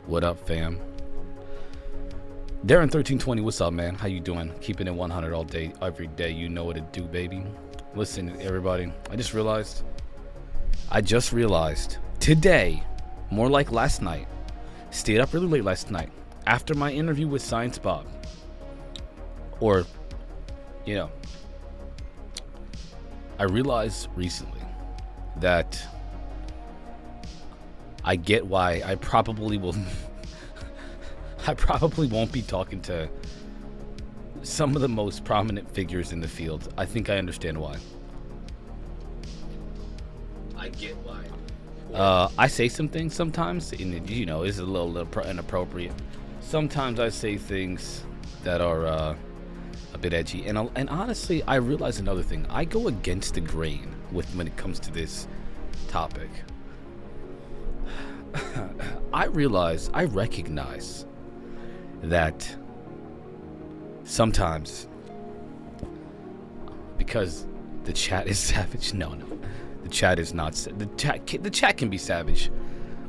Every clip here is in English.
What up, fam? Darren1320, what's up, man? How you doing? Keeping it 100 all day, every day. You know what to do, baby. Listen, everybody, I just realized today, more like last night, stayed up really late last night after my interview with Science Bob. Or, you know, I realized recently that I get why I probably won't be talking to some of the most prominent figures in the field. I think I understand why. I get why. I say some things sometimes, and you know, it's a little inappropriate. Sometimes I say things that are a bit edgy, and honestly, I realize another thing. I go against the grain when it comes to this topic. I recognize that sometimes, because the chat is savage. No, the chat is not. The chat can be savage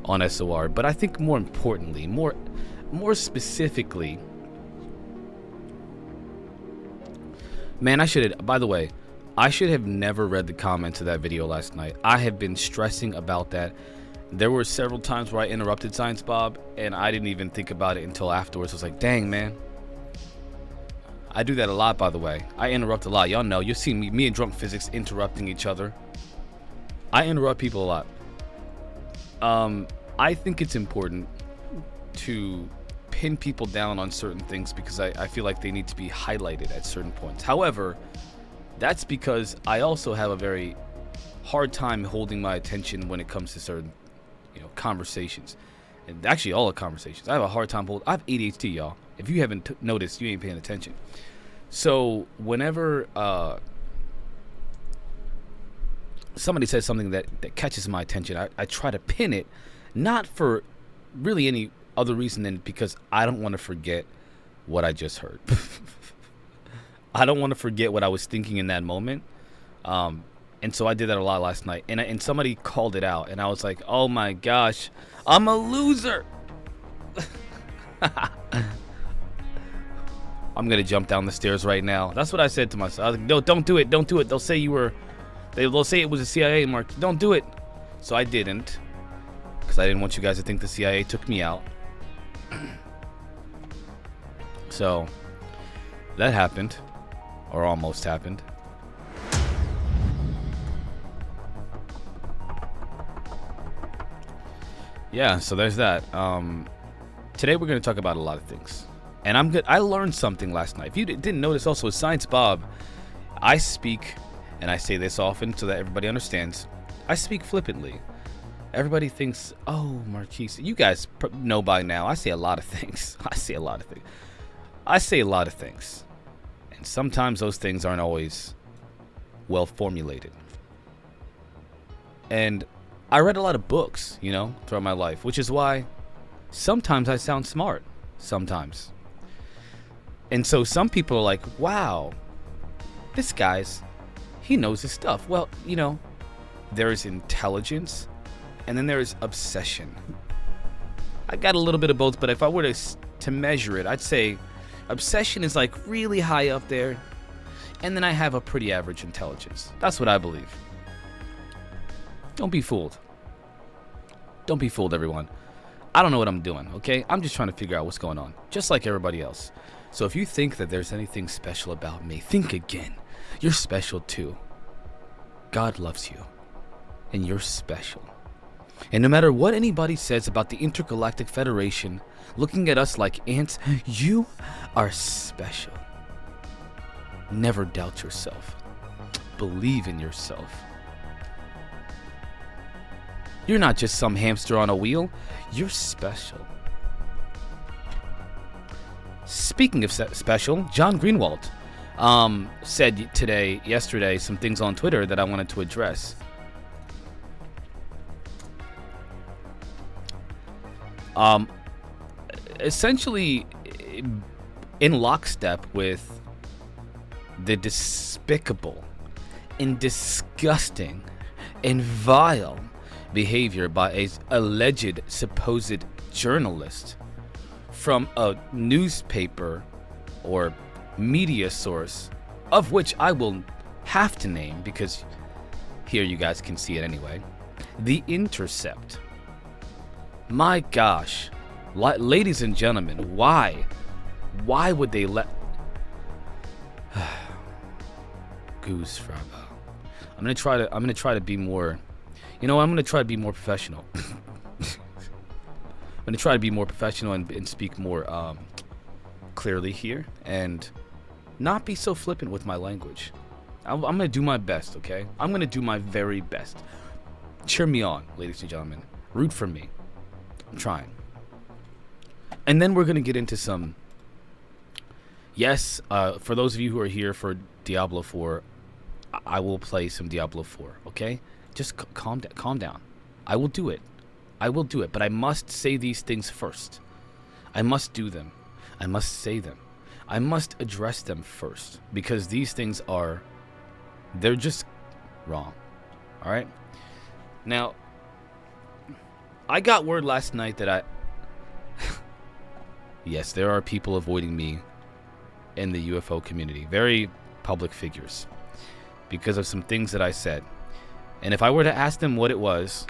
on SOR, but I think more importantly, more specifically, man, by the way, I should have never read the comments of that video last night. I have been stressing about that. There were several times where I interrupted Science Bob, and I didn't even think about it until afterwards. I was like, dang, man. I do that a lot, by the way. I interrupt a lot. Y'all know. You've seen me and Drunk Physics interrupting each other. I interrupt people a lot. I think it's important to pin people down on certain things because I feel like they need to be highlighted at certain points. However, that's because I also have a very hard time holding my attention when it comes to certain conversations, and actually all the conversations. I have a hard time I have ADHD, y'all. If you haven't noticed, you ain't paying attention. So whenever somebody says something that catches my attention, I try to pin it, not for really any other reason than because I don't want to forget what I just heard. I don't want to forget what I was thinking in that moment. And so I did that a lot last night, and somebody called it out, and I was like, oh my gosh, I'm a loser. I'm gonna jump down the stairs right now. That's what I said to myself. I was like, no, don't do it. They'll say they'll say it was a CIA mark. Don't do it. So I didn't, because I didn't want you guys to think the CIA took me out. So that happened, or almost happened. Yeah, so there's that. Today we're going to talk about a lot of things. And I learned something last night. If you didn't notice, also with Science Bob, I speak, and I say this often so that everybody understands, I speak flippantly. Everybody thinks, oh, Marquise, you guys know by now, I say a lot of things. I say a lot of things. And sometimes those things aren't always well formulated. And I read a lot of books, throughout my life, which is why sometimes I sound smart, sometimes. And so some people are like, wow, this he knows his stuff. Well, there's intelligence, and then there's obsession. I got a little bit of both, but if I were to measure it, I'd say obsession is like really high up there, and then I have a pretty average intelligence. That's what I believe. Don't be fooled. Don't be fooled, everyone. I don't know what I'm doing, okay? I'm just trying to figure out what's going on, just like everybody else. So if you think that there's anything special about me, think again. You're special too. God loves you, and you're special. And no matter what anybody says about the Intergalactic Federation looking at us like ants, you are special. Never doubt yourself. Believe in yourself. You're not just some hamster on a wheel. You're special. Speaking of special, John Greenwald said yesterday, some things on Twitter that I wanted to address. Essentially, in lockstep with the despicable and disgusting and vile behavior by a alleged supposed journalist from a newspaper or media source, of which I will have to name because here you guys can see it anyway. The Intercept. My gosh, ladies and gentlemen, why would they let Goose Fraba? I'm gonna try to be more. You know, I'm gonna try to be more professional. I'm gonna try to be more professional and speak more clearly here, and not be so flippant with my language. I'm gonna do my best, okay? I'm gonna do my very best. Cheer me on, ladies and gentlemen. Root for me. I'm trying. And then we're gonna get into some. Yes, for those of you who are here for Diablo 4, I will play some Diablo 4, okay? Just calm down. I will do it. But I must say these things first. I must do them. I must say them. I must address them first, because these things they're just wrong. All right? Now, I got word last night that yes, there are people avoiding me in the UFO community, very public figures, because of some things that I said. And if I were to ask them what it was,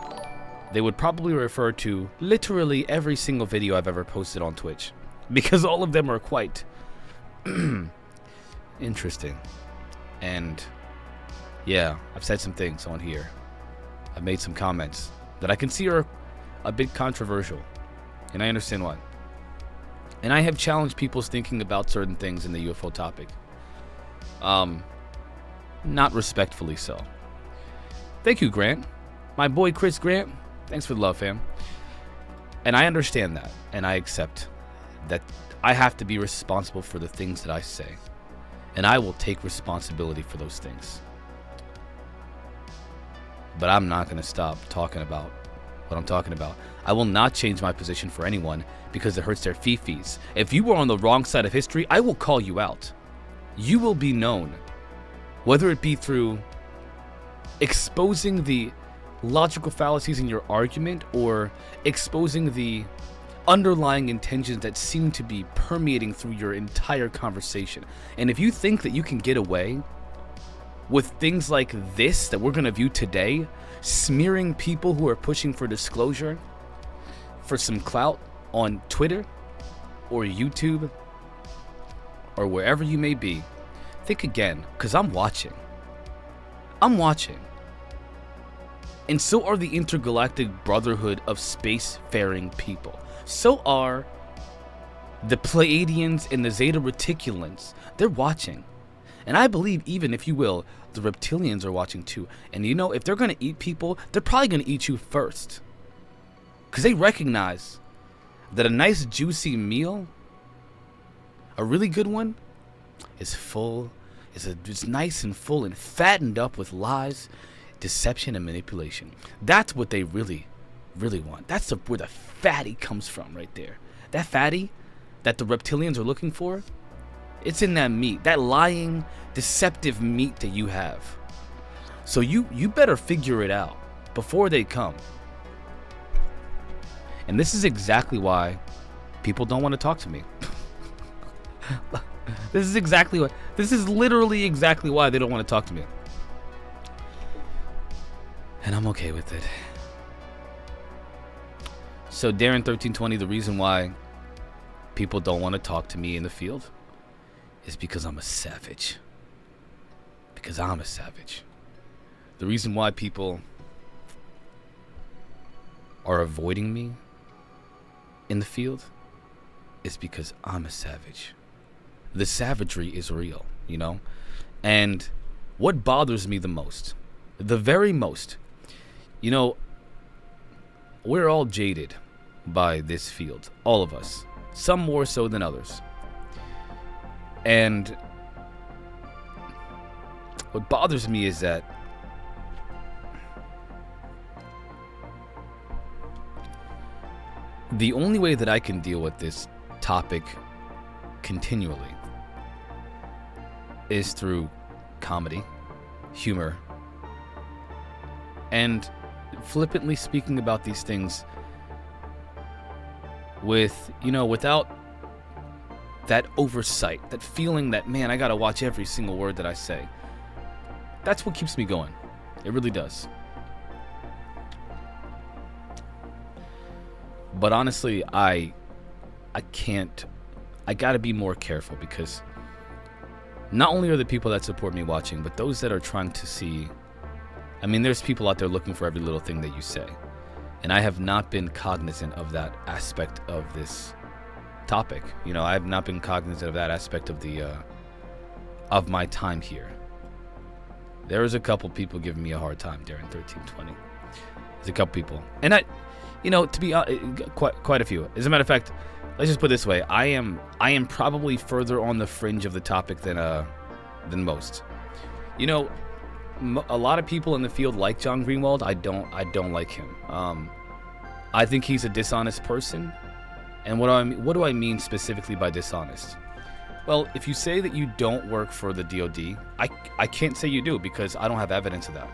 they would probably refer to literally every single video I've ever posted on Twitch, because all of them are quite interesting. And yeah, I've said some things on here. I've made some comments that I can see are a bit controversial, and I understand why. And I have challenged people's thinking about certain things in the UFO topic. Not respectfully so. Thank you, Grant. My boy Chris Grant. Thanks for the love, fam. And I understand that, and I accept that I have to be responsible for the things that I say. And I will take responsibility for those things. But I'm not going to stop talking about what I'm talking about. I will not change my position for anyone because it hurts their fifis. If you were on the wrong side of history, I will call you out. You will be known, whether it be through exposing the logical fallacies in your argument or exposing the underlying intentions that seem to be permeating through your entire conversation. And if you think that you can get away with things like this that we're going to view today, smearing people who are pushing for disclosure for some clout on Twitter or YouTube or wherever you may be, think again, because I'm watching. And so are the intergalactic brotherhood of spacefaring people. So are the Pleiadians and the Zeta Reticulans. They're watching. And I believe, even if you will, the reptilians are watching too. And you know, if they're going to eat people, they're probably going to eat you first. Because they recognize that a nice juicy meal, a really good one, is full, it's nice and full and fattened up with lies, deception, and manipulation. That's what they really, really want. That's where the fatty comes from right there. That fatty that the reptilians are looking for, it's in that meat, that lying, deceptive meat that you have. So you better figure it out before they come. And this is exactly why people don't want to talk to me. This is literally exactly why they don't want to talk to me. And I'm okay with it. So Darren1320, the reason why people don't want to talk to me in the field is because I'm a savage. Because I'm a savage. The reason why people are avoiding me in the field is because I'm a savage. The savagery is real, you know? And what bothers me the most, the very most, you know, we're all jaded by this field, all of us, some more so than others. And what bothers me is that the only way that I can deal with this topic continually is through comedy, humor, and flippantly speaking about these things with, without that oversight, that feeling that, man, I gotta watch every single word that I say. That's what keeps me going. It really does. But honestly, I can't. I gotta be more careful, because not only are the people that support me watching, but those that are trying to see. I mean, there's people out there looking for every little thing that you say. And I have not been cognizant of that aspect of this topic. I have not been cognizant of that aspect of of my time here. There was a couple people giving me a hard time during 1320. There's a couple people. And to be quite a few. As a matter of fact, let's just put it this way. I am probably further on the fringe of the topic than most. A lot of people in the field like John Greenwald. I don't like him. I think he's a dishonest person. And what do I mean specifically by dishonest? Well, if you say that you don't work for the DoD, I can't say you do, because I don't have evidence of that.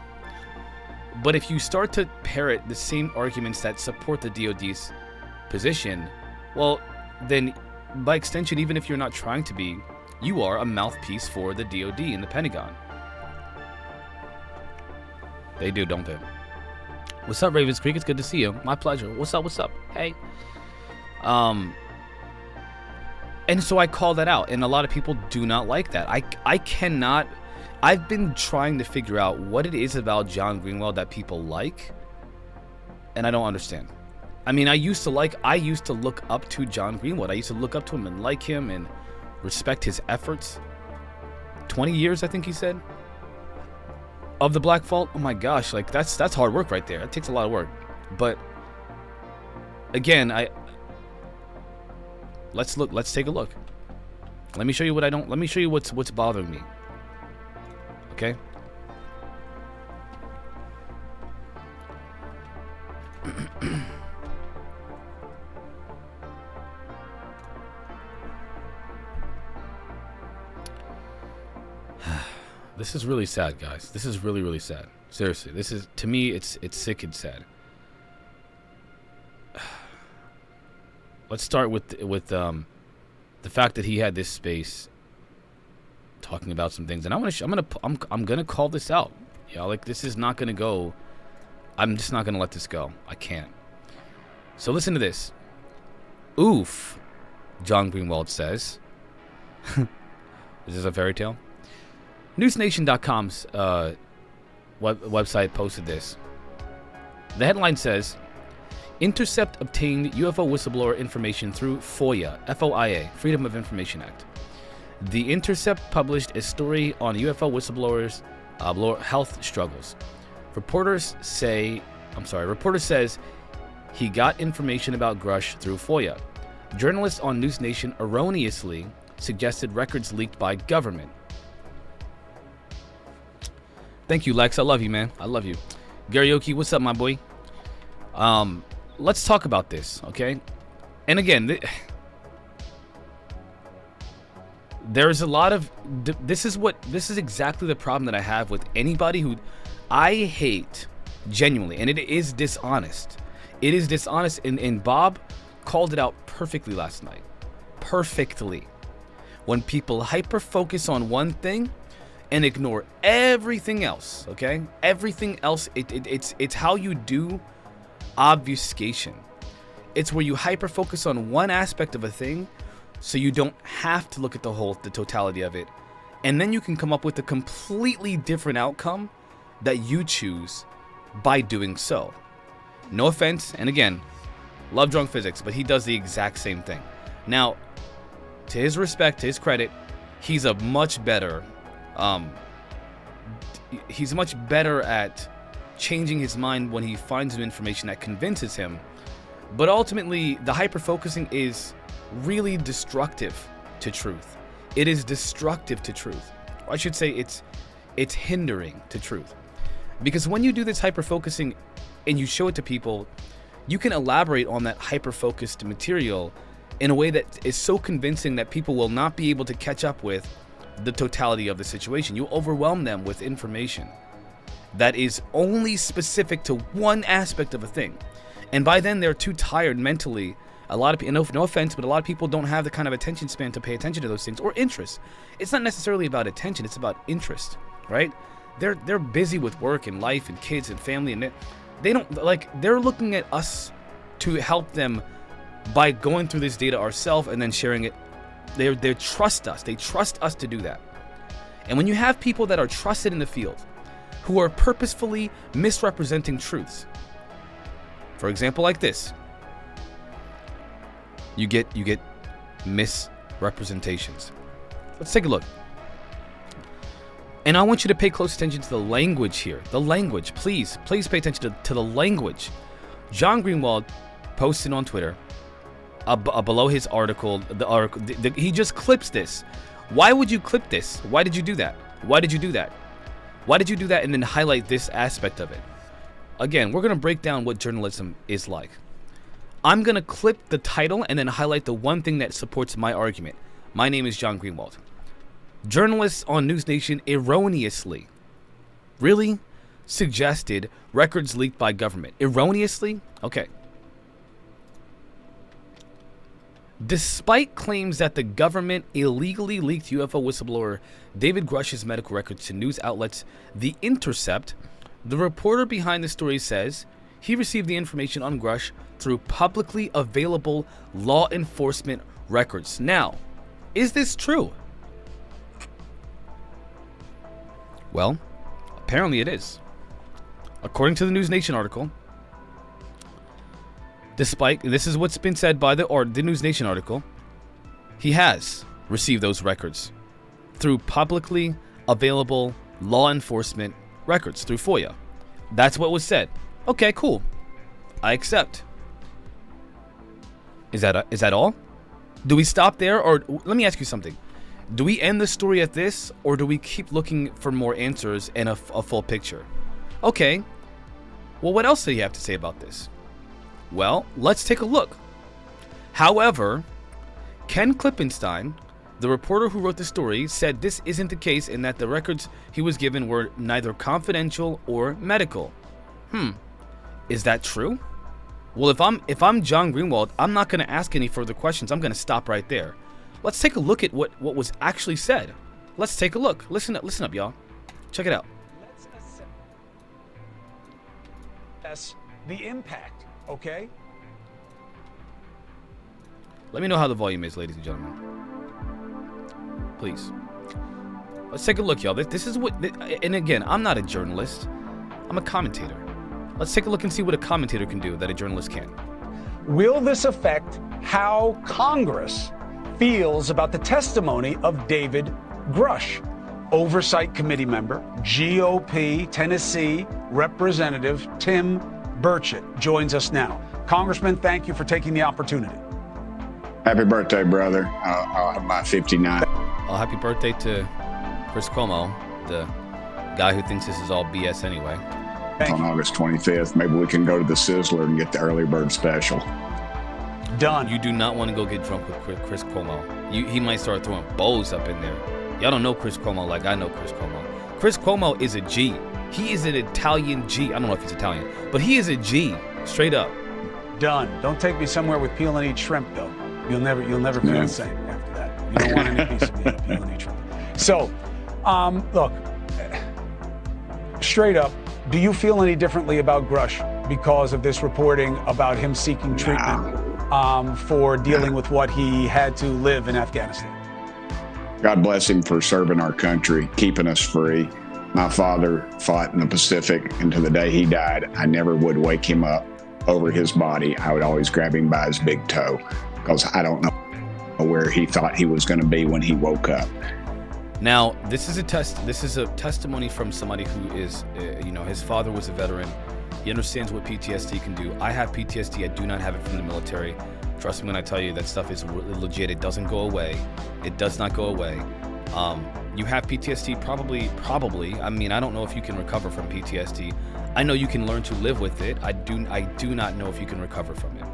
But if you start to parrot the same arguments that support the DoD's position, well, then by extension, even if you're not trying to be, you are a mouthpiece for the DoD and the Pentagon. They do, don't they? What's up, Ravens Creek? It's good to see you. My pleasure. What's up? Hey. And so I call that out, and a lot of people do not like that. I cannot. I've been trying to figure out what it is about John Greenwald that people like, and I don't understand. I mean, I used to look up to John Greenwald. I used to look up to him and like him and respect his efforts. 20 years, I think he said, of the Black Vault. Oh my gosh, like that's hard work right there. It takes a lot of work. But again, let's take a look. Let me show you what's bothering me. Okay? This is really sad, guys. This is really, really sad. Seriously, this is, to me, it's sick and sad. Let's start with the fact that he had this space talking about some things, and I'm gonna call this out. Like, this is not gonna go. I'm just not gonna let this go. I can't. So listen to this. Oof, John Greenwald says. Is this a fairy tale? NewsNation.com's website posted this. The headline says, Intercept obtained UFO whistleblower information through FOIA, FOIA, Freedom of Information Act. The Intercept published a story on UFO whistleblowers' health struggles. Reporter says he got information about Grush through FOIA. Journalists on News Nation erroneously suggested records leaked by government. Thank you, Lex. I love you, man. I love you. Garioki, what's up, my boy? Let's talk about this, okay? And again, there's a lot of... This is exactly the problem that I have with anybody who... I hate, genuinely, and it is dishonest. It is dishonest, and Bob called it out perfectly last night. Perfectly. When people hyper-focus on one thing and ignore everything else, okay? Everything else, it's how you do obfuscation. It's where you hyper-focus on one aspect of a thing so you don't have to look at the totality of it. And then you can come up with a completely different outcome that you choose by doing so. No offense, and again, love Drunk Physics, but he does the exact same thing. Now, to his respect, to his credit, he's a much better... he's much better at changing his mind when he finds new information that convinces him. But ultimately, the hyper-focusing is really destructive to truth. It is destructive to truth. Or I should say it's hindering to truth. Because when you do this hyper-focusing and you show it to people, you can elaborate on that hyper-focused material in a way that is so convincing that people will not be able to catch up with the totality of the situation. You overwhelm them with information. that is only specific to one aspect of a thing. And by then they're too tired mentally. A lot of people, no offense, but a lot of people don't have the kind of attention span to pay attention to those things, or interest. It's not necessarily about attention, it's about interest, right? They're busy with work and life and kids and family, and they don't, like, they're looking at us to help them by going through this data ourselves and then sharing it. They trust us. They trust us to do that. And when you have people that are trusted in the field who are purposefully misrepresenting truths, for example, like this, you get misrepresentations. Let's take a look. And I want you to pay close attention to the language here. The language, please pay attention to the language. John Greenwald posted on Twitter below his article. He just clips this. Why would you clip this? Why did you do that? Why did you do that? Why did you do that and then highlight this aspect of it? Again, we're going to break down what journalism is like. I'm going to clip the title and then highlight the one thing that supports my argument. My name is John Greenwald. Journalists on News Nation erroneously, really, suggested records leaked by government. Erroneously? Okay. Despite claims that the government illegally leaked UFO whistleblower David Grush's medical records to news outlets The Intercept, the reporter behind the story says he received the information on Grush through publicly available law enforcement records. Now, is this true? Well, apparently it is. According to the News Nation article, despite, this is what's been said by the News Nation article, he has received those records through publicly available law enforcement records, through FOIA. That's what was said. Okay, cool. I accept. Is that all? Do we stop there, or let me ask you something? Do we end the story at this, or do we keep looking for more answers and a full picture? Okay. Well, what else do you have to say about this? Well, let's take a look. However, Ken Klippenstein, the reporter who wrote the story, said this isn't the case and that the records he was given were neither confidential or medical. Is that true? Well, if I'm John Greenwald, I'm not going to ask any further questions. I'm going to stop right there. Let's take a look at what was actually said. Let's take a look. Listen up, y'all. Check it out. Let's assess the impact, okay? Let me know how the volume is, ladies and gentlemen. Please. Let's take a look, y'all. This is what, and again, I'm not a journalist. I'm a commentator. Let's take a look and see what a commentator can do that a journalist can't. Will this affect how Congress feels about the testimony of David Grush, Oversight Committee member, GOP Tennessee Representative Tim Burchett joins us now. Congressman, thank you for taking the opportunity. Happy birthday, brother. I'll have my 59. Oh, happy birthday to Chris Cuomo, the guy who thinks this is all BS anyway. On August 25th, maybe we can go to the Sizzler and get the early bird special. Done. You do not want to go get drunk with Chris Cuomo. He might start throwing bows up in there. Y'all don't know Chris Cuomo like I know Chris Cuomo. Chris Cuomo is a G. He is an Italian G. I don't know if he's Italian, but he is a G, straight up. Done. Don't take me somewhere with peel and eat shrimp, though. You'll never feel the same after that. You don't want any piece of me peel and eat shrimp. So, look, straight up, do you feel any differently about Grush because of this reporting about him seeking treatment for dealing with what he had to live in Afghanistan? God bless him for serving our country, keeping us free. My father fought in the Pacific, and to the day he died, I never would wake him up over his body. I would always grab him by his big toe, because I don't know where he thought he was going to be when he woke up. Now, this is a testimony from somebody who is, his father was a veteran. He understands what PTSD can do. I have PTSD. I do not have it from the military. Trust me when I tell you that stuff is legit. It doesn't go away. It does not go away. You have PTSD, probably. I mean, I don't know if you can recover from PTSD. I know you can learn to live with it. I do not know if you can recover from it.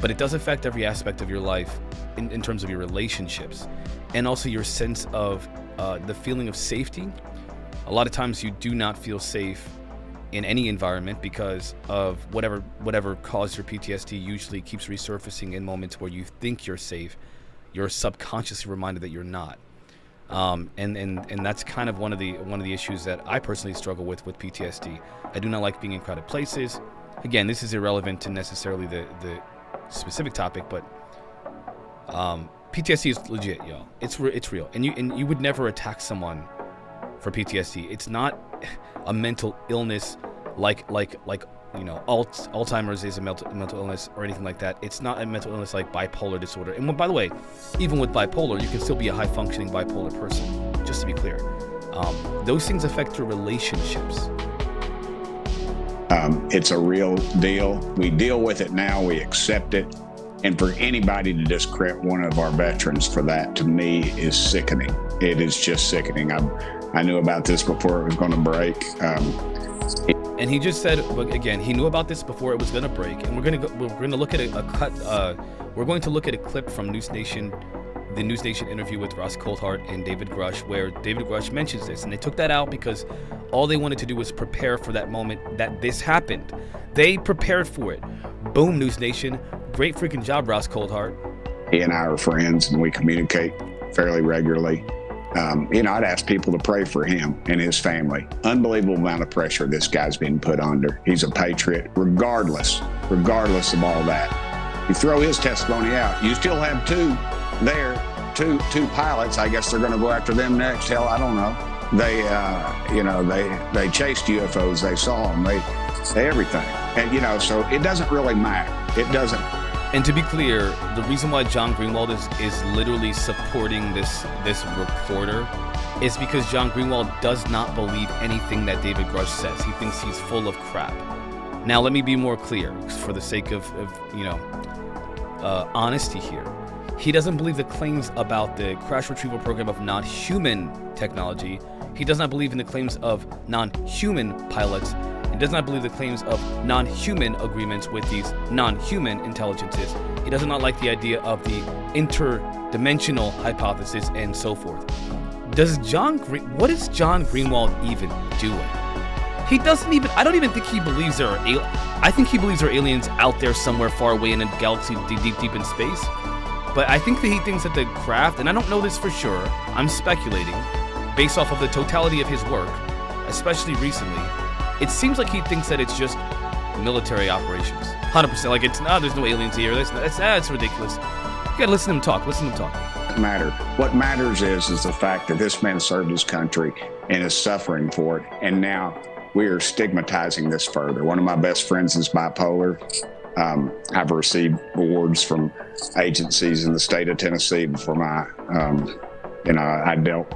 But it does affect every aspect of your life in terms of your relationships and also your sense of the feeling of safety. A lot of times you do not feel safe in any environment because of whatever caused your PTSD usually keeps resurfacing in moments where you think you're safe. You're subconsciously reminded that you're not. And that's kind of one of the issues that I personally struggle with PTSD. I do not like being in crowded places. Again, this is irrelevant to necessarily the specific topic, but PTSD is legit, y'all. It's real, and you would never attack someone for PTSD. It's not a mental illness like Alzheimer's is a mental illness or anything like that. It's not a mental illness like bipolar disorder. And by the way, even with bipolar, you can still be a high functioning bipolar person. Just to be clear, those things affect your relationships. It's a real deal. We deal with it now. We accept it. And for anybody to discredit one of our veterans for that, to me, is sickening. It is just sickening. I knew about this before it was going to break. And he just said, again, he knew about this before it was going to break. And we're going to look at we're going to look at a clip from News Nation, the News Nation interview with Ross Coulthart and David Grush, where David Grush mentions this. And they took that out because all they wanted to do was prepare for that moment that this happened. They prepared for it. Boom, News Nation. Great freaking job, Ross Coulthart. He and I are friends, and we communicate fairly regularly. I'd ask people to pray for him and his family. Unbelievable amount of pressure this guy's been put under. He's a patriot, regardless of all that. You throw his testimony out, you still have two pilots. I guess they're going to go after them next. Hell, I don't know. They chased UFOs. They saw them. They everything. And, so it doesn't really matter. It doesn't. And to be clear, the reason why John Greenwald is literally supporting this reporter is because John Greenwald does not believe anything that David Grush says. He thinks he's full of crap. Now, let me be more clear for the sake of honesty here. He doesn't believe the claims about the crash retrieval program of non-human technology. He does not believe in the claims of non-human pilots. He does not believe the claims of non-human agreements with these non-human intelligences. He does not like the idea of the interdimensional hypothesis and so forth. What is John Greenwald even doing? He doesn't even, I don't even think he believes there are I think he believes there are aliens out there somewhere far away in a galaxy deep in space. But I think that he thinks that the craft, and I don't know this for sure, I'm speculating, based off of the totality of his work, especially recently, it seems like he thinks that it's just military operations. 100%. Like, there's no aliens here. That's ridiculous. You gotta listen to him talk. What matters is the fact that this man served his country and is suffering for it. And now we are stigmatizing this further. One of my best friends is bipolar. I've received awards from agencies in the state of Tennessee for my, I dealt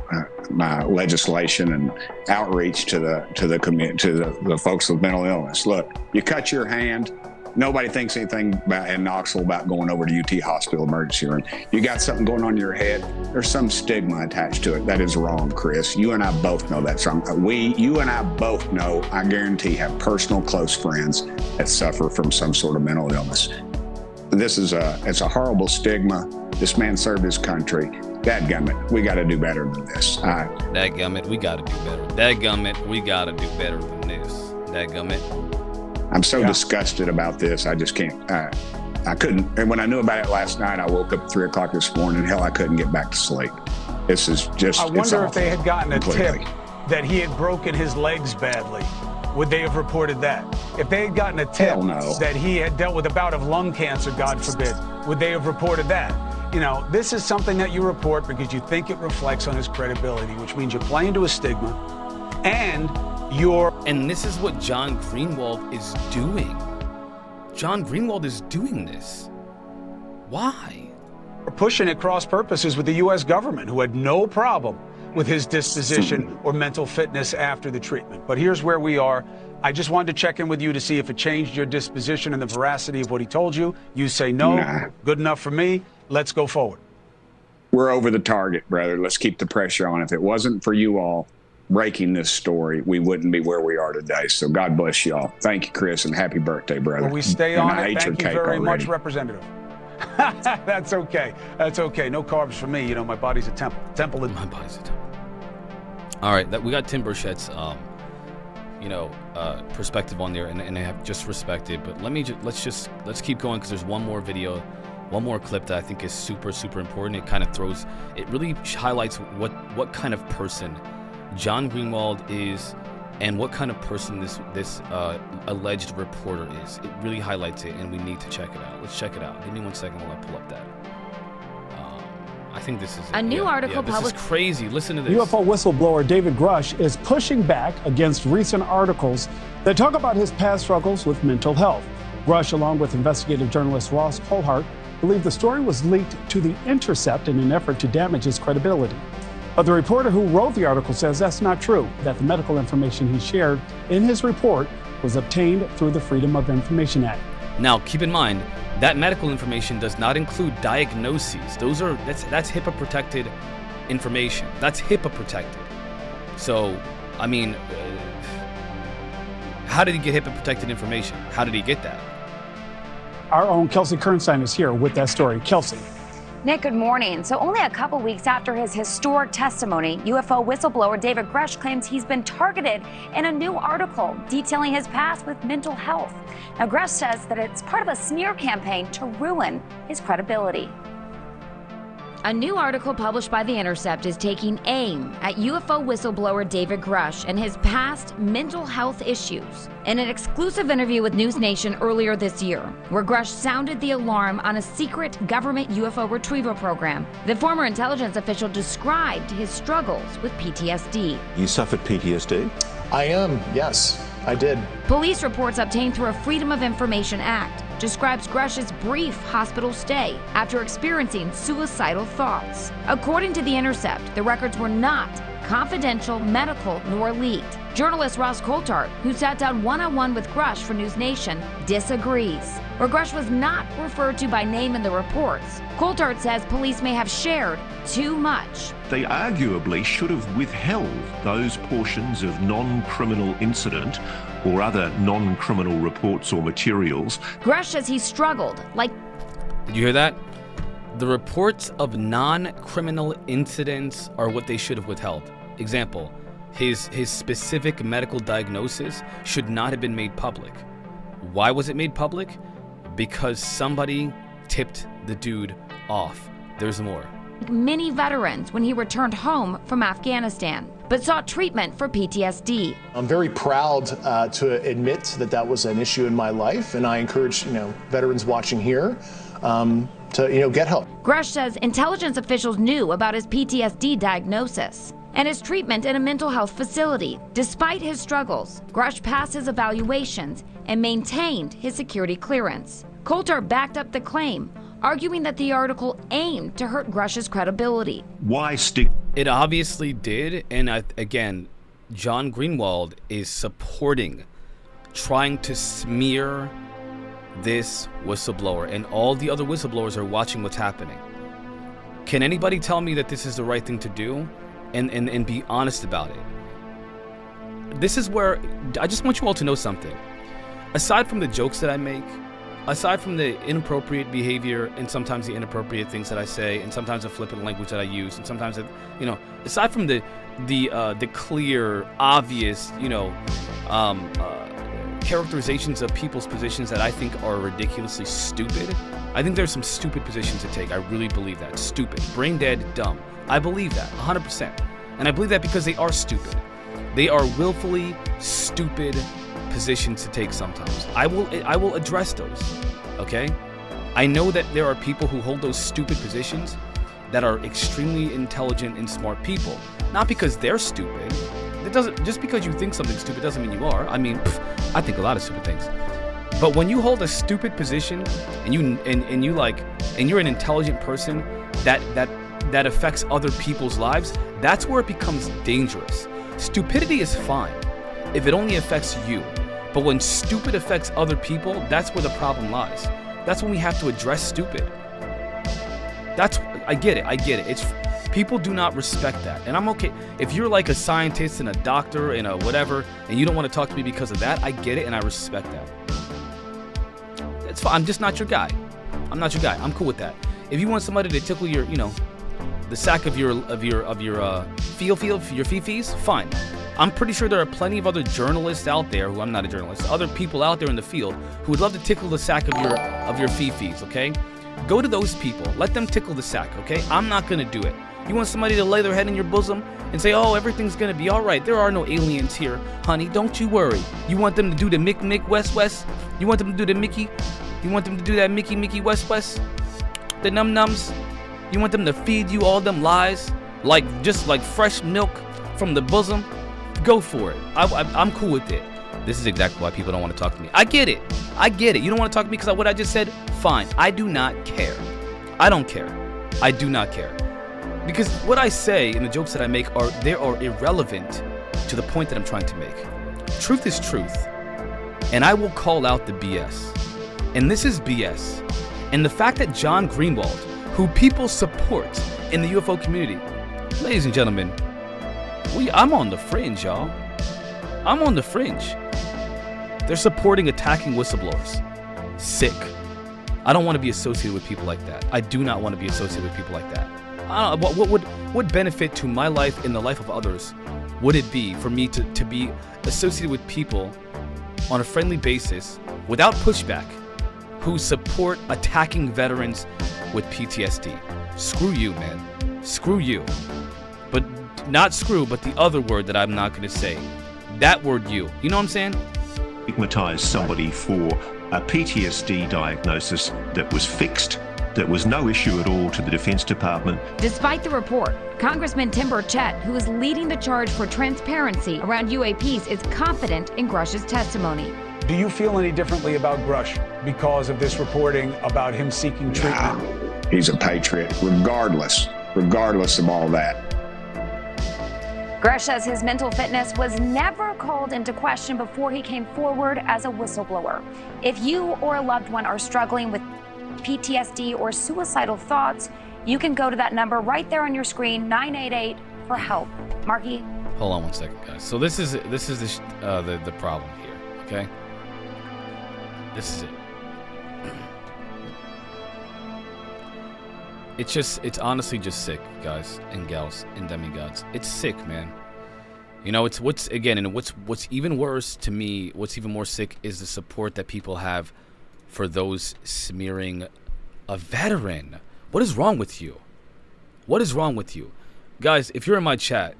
my legislation and outreach to the community, to the folks with mental illness. Look, you cut your hand. Nobody thinks anything about in Knoxville about going over to UT Hospital emergency room. You got something going on in your head. There's some stigma attached to it. That is wrong, Chris. You and I both know that's wrong. You and I both know, I guarantee, have personal close friends that suffer from some sort of mental illness. It's a horrible stigma. This man served his country. Dadgummit, we got to do better than this. Dadgummit, we got to do better. Dadgummit, we got to do better than this. Dadgummit. I'm so disgusted about this. I just can't. I couldn't. And when I knew about it last night, I woke up at 3 o'clock this morning. Hell, I couldn't get back to sleep. This is just. I wonder if they had gotten a tip that he had broken his legs badly. Would they have reported that? If they had gotten a tip that he had dealt with a bout of lung cancer, God forbid, would they have reported that? This is something that you report because you think it reflects on his credibility, which means you're playing to a stigma, and And this is what John Greenwald is doing. John Greenwald is doing this. Why? We're pushing at cross purposes with the U.S. government, who had no problem with his disposition or mental fitness after the treatment. But here's where we are. I just wanted to check in with you to see if it changed your disposition and the veracity of what he told you. You say no, good enough for me. Let's go forward. We're over the target, brother. Let's keep the pressure on. If it wasn't for you all breaking this story, we wouldn't be where we are today. So God bless you all. Thank you, Chris, and happy birthday, brother. Well, we stay on it. Thank you very much, Representative. That's okay. That's okay. No carbs for me. My body's a temple. My body's a temple. All right, we got Tim Burchett's, perspective on there, and I have just respected. But let's keep going, because there's one more video, one more clip that I think is super important. It really highlights what kind of person John Greenwald is, and what kind of person this alleged reporter is. It really highlights it, and we need to check it out. Let's check it out. Give me 1 second while I pull up that. I think this is a new article published. This is crazy. Listen to this. UFO whistleblower David Grush is pushing back against recent articles that talk about his past struggles with mental health. Grush, along with investigative journalist Ross Coulthart, believe the story was leaked to The Intercept in an effort to damage his credibility. But the reporter who wrote the article says that's not true, that the medical information he shared in his report was obtained through the Freedom of Information Act. Now, keep in mind, that medical information does not include diagnoses. That's HIPAA protected information. That's HIPAA protected. So, I mean, how did he get HIPAA protected information? How did he get that? Our own Kelsey Kernstein is here with that story. Kelsey. Nick, good morning. So only a couple weeks after his historic testimony, UFO whistleblower David Grush claims he's been targeted in a new article detailing his past with mental health. Now, Grush says that it's part of a smear campaign to ruin his credibility. A new article published by The Intercept is taking aim at UFO whistleblower David Grush and his past mental health issues. In an exclusive interview with News Nation earlier this year, where Grush sounded the alarm on a secret government UFO retrieval program, the former intelligence official described his struggles with PTSD. You suffered PTSD? I am, yes, I did. Police reports obtained through a Freedom of Information Act describes Grush's brief hospital stay after experiencing suicidal thoughts. According to The Intercept, the records were not confidential, medical, nor leaked. Journalist Ross Coulthart, who sat down one-on-one with Grush for News Nation, disagrees. Where Grush was not referred to by name in the reports, Coulthart says police may have shared too much. They arguably should have withheld those portions of non-criminal incident or other non-criminal reports or materials. Grush says he struggled like... Did you hear that? The reports of non-criminal incidents are what they should have withheld. Example, his specific medical diagnosis should not have been made public. Why was it made public? Because somebody tipped the dude off. There's more. Many veterans when he returned home from Afghanistan, but sought treatment for PTSD. I'm very proud to admit that that was an issue in my life, and I encourage veterans watching here to get help. Grush says intelligence officials knew about his PTSD diagnosis and his treatment in a mental health facility. Despite his struggles, Grush passed his evaluations and maintained his security clearance. Coulthart backed up the claim, arguing that the article aimed to hurt Grush's credibility. Why stick? It obviously did, and again, John Greenwald is supporting, trying to smear this whistleblower, and all the other whistleblowers are watching what's happening. Can anybody tell me that this is the right thing to do and be honest about it? This is where I just want you all to know something. Aside from the jokes that I make, aside from the inappropriate behavior and sometimes the inappropriate things that I say, and sometimes the flippant language that I use, and sometimes, aside from the clear, obvious, characterizations of people's positions that I think are ridiculously stupid, I think there's some stupid positions to take. I really believe that. Stupid, brain dead, dumb. I believe that 100%, and I believe that because they are stupid. They are willfully stupid positions to take sometimes. I will address those, okay? I know that there are people who hold those stupid positions that are extremely intelligent and smart people. Not because they're stupid. Just because you think something's stupid doesn't mean you are. I mean, I think a lot of stupid things. But when you hold a stupid position and you're an intelligent person that affects other people's lives, that's where it becomes dangerous. Stupidity is fine if it only affects you. But when stupid affects other people, that's where the problem lies. That's when we have to address stupid. I get it. People do not respect that. And I'm okay. If you're like a scientist and a doctor and a whatever, and you don't want to talk to me because of that, I get it and I respect that. It's fine. I'm just not your guy. I'm not your guy. I'm cool with that. If you want somebody to tickle your, the sack of your fee-fees, fine. I'm pretty sure there are plenty of other journalists out there who, I'm not a journalist, other people out there in the field who would love to tickle the sack of your fifis, okay? Go to those people. Let them tickle the sack, okay? I'm not going to do it. You want somebody to lay their head in your bosom and say, oh, everything's going to be all right. There are no aliens here, honey. Don't you worry. You want them to do the Mick, West, West? You want them to do the Mickey? You want them to do that Mickey, West, West? The num-nums? You want them to feed you all them lies? Just like fresh milk from the bosom? Go for it. I'm cool with it. This is exactly why people don't want to talk to me. I get it. You don't want to talk to me because of what I just said? Fine. I do not care. I don't care. I do not care. Because what I say and the jokes that I make are irrelevant to the point that I'm trying to make. Truth is truth. And I will call out the BS. And this is BS. And the fact that John Greenwald, who people support in the UFO community, ladies and gentlemen, I'm on the fringe, y'all. I'm on the fringe. They're supporting attacking whistleblowers. Sick. I don't want to be associated with people like that. I do not want to be associated with people like that. What benefit to my life and the life of others would it be for me to be associated with people on a friendly basis without pushback who support attacking veterans with PTSD? Screw you, man. Screw you. But not screw, but the other word that I'm not going to say. That word, you. You know what I'm saying? Stigmatize somebody for a PTSD diagnosis that was fixed, that was no issue at all to the Defense Department. Despite the report, Congressman Tim Burchett, who is leading the charge for transparency around UAPs, is confident in Grush's testimony. Do you feel any differently about Grush because of this reporting about him seeking treatment? Nah, he's a patriot, regardless of all that. Grush says his mental fitness was never called into question before he came forward as a whistleblower. If you or a loved one are struggling with PTSD or suicidal thoughts, you can go to that number right there on your screen, 988, for help. Marky? Hold on one second, guys. So this is the problem here, okay? This is it. It's honestly just sick, guys and gals and demigods. It's sick, man. You know, what's even worse to me, what's even more sick is the support that people have for those smearing a veteran. What is wrong with you? What is wrong with you? Guys, if you're in my chat,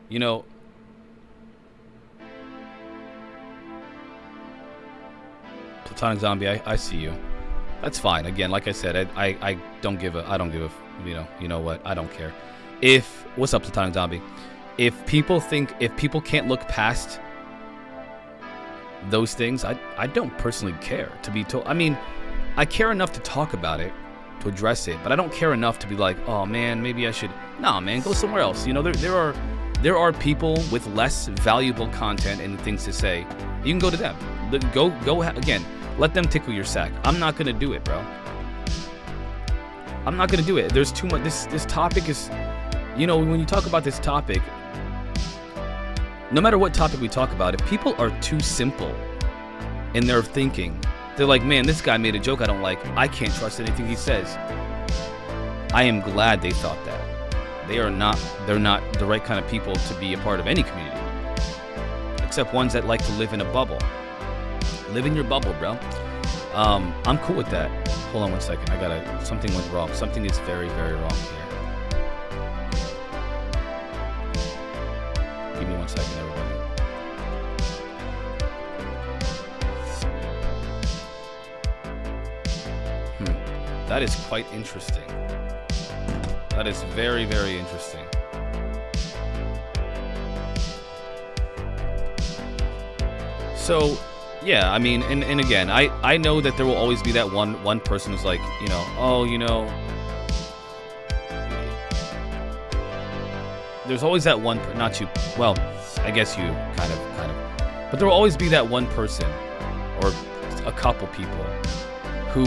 you know, Platonic Zombie, I see you. That's fine. Again, like I said, I don't give a, you know what? I don't care. What's up, Platonic Zombie? If people can't look past those things, I don't personally care to be told. I mean, I care enough to talk about it, to address it, but I don't care enough to be like, oh man, maybe I should. Nah, man, go somewhere else. You know, there are people with less valuable content and things to say. You can go to them. Go again. Let them tickle your sack. I'm not gonna do it, bro. I'm not gonna do it. There's too much. This topic is, you know, when you talk about this topic, no matter what topic we talk about, if people are too simple in their thinking, they're like, man, this guy made a joke I don't like. I can't trust anything he says. I am glad they thought that. They're not the right kind of people to be a part of any community, except ones that like to live in a bubble. Live in your bubble, bro. I'm cool with that. Hold on one second. Something went wrong. Something is very, very wrong here. Give me 1 second, everybody. That is quite interesting. That is very, very interesting. So, yeah, I mean, and again, I know that there will always be that one person who's like, you know, oh, you know, there's always that one, not you, well, I guess you kind of, but there will always be that one person or a couple people who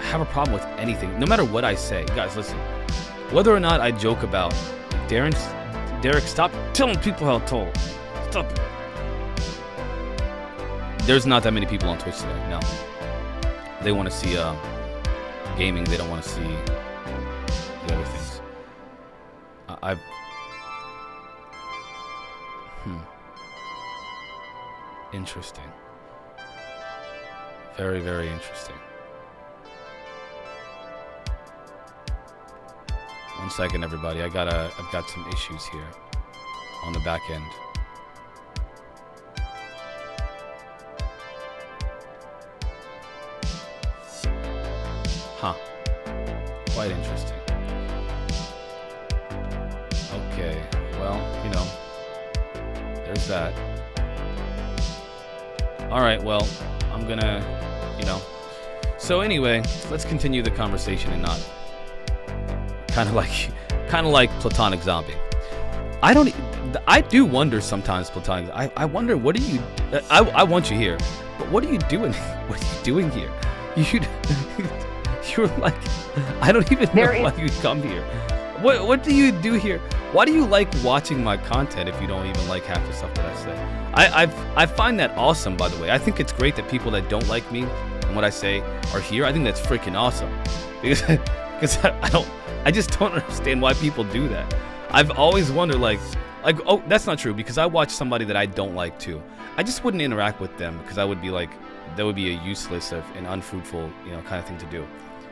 have a problem with anything, no matter what I say. Guys, listen, whether or not I joke about Derek, stop telling people how to. Stop it. There's not that many people on Twitch today. No. They want to see gaming. They don't want to see the other things. I've interesting. Very, very interesting. One second, everybody. I've got some issues here on the back end. Huh. Quite interesting. Okay. Well, there's that. All right. Well, I'm gonna, So anyway, let's continue the conversation and not kind of like Platonic Zombie. I do wonder sometimes, Platonic. I wonder, what are you? I want you here, but what are you doing? What are you doing here? You're like, I don't even know why you come here. What do you do here? Why do you like watching my content if you don't even like half the stuff that I say? I find that awesome, by the way. I think it's great that people that don't like me and what I say are here. I think that's freaking awesome, because I just don't understand why people do that. I've always wondered, oh, that's not true, because I watch somebody that I don't like too. I just wouldn't interact with them, because I would be like, that would be a useless and unfruitful, kind of thing to do,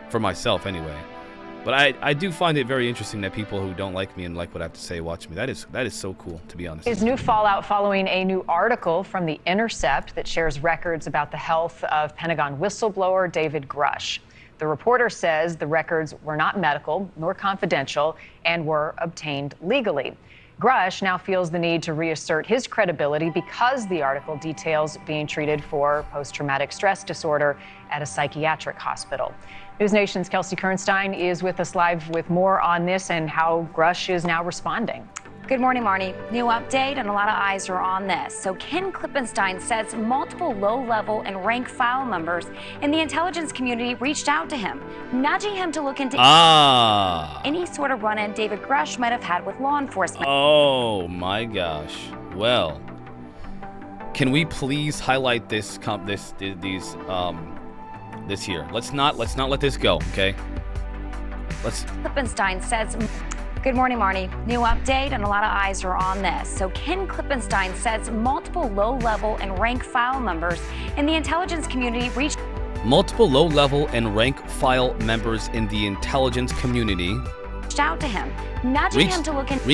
for myself anyway. But I do find it very interesting that people who don't like me and like what I have to say watch me. That is so cool, to be honest. Is new fallout following a new article from The Intercept that shares records about the health of Pentagon whistleblower David Grush. The reporter says the records were not medical nor confidential and were obtained legally. Grush now feels the need to reassert his credibility because the article details being treated for post-traumatic stress disorder at a psychiatric hospital. News Nation's Kelsey Kernstein is with us live with more on this and how Grush is now responding. Good morning, Marnie. New update, and a lot of eyes are on this. So Ken Klippenstein says multiple low-level and rank file members in the intelligence community reached out to him, nudging him to look into any sort of run-in David Grush might have had with law enforcement. Oh my gosh. Well, can we please highlight this here? Let's not let this go, okay? Klippenstein says. Good morning, Marnie. New update, and a lot of eyes are on this. So Ken Klippenstein says multiple low-level and rank file members in the intelligence community reached out to him, nudging him to look into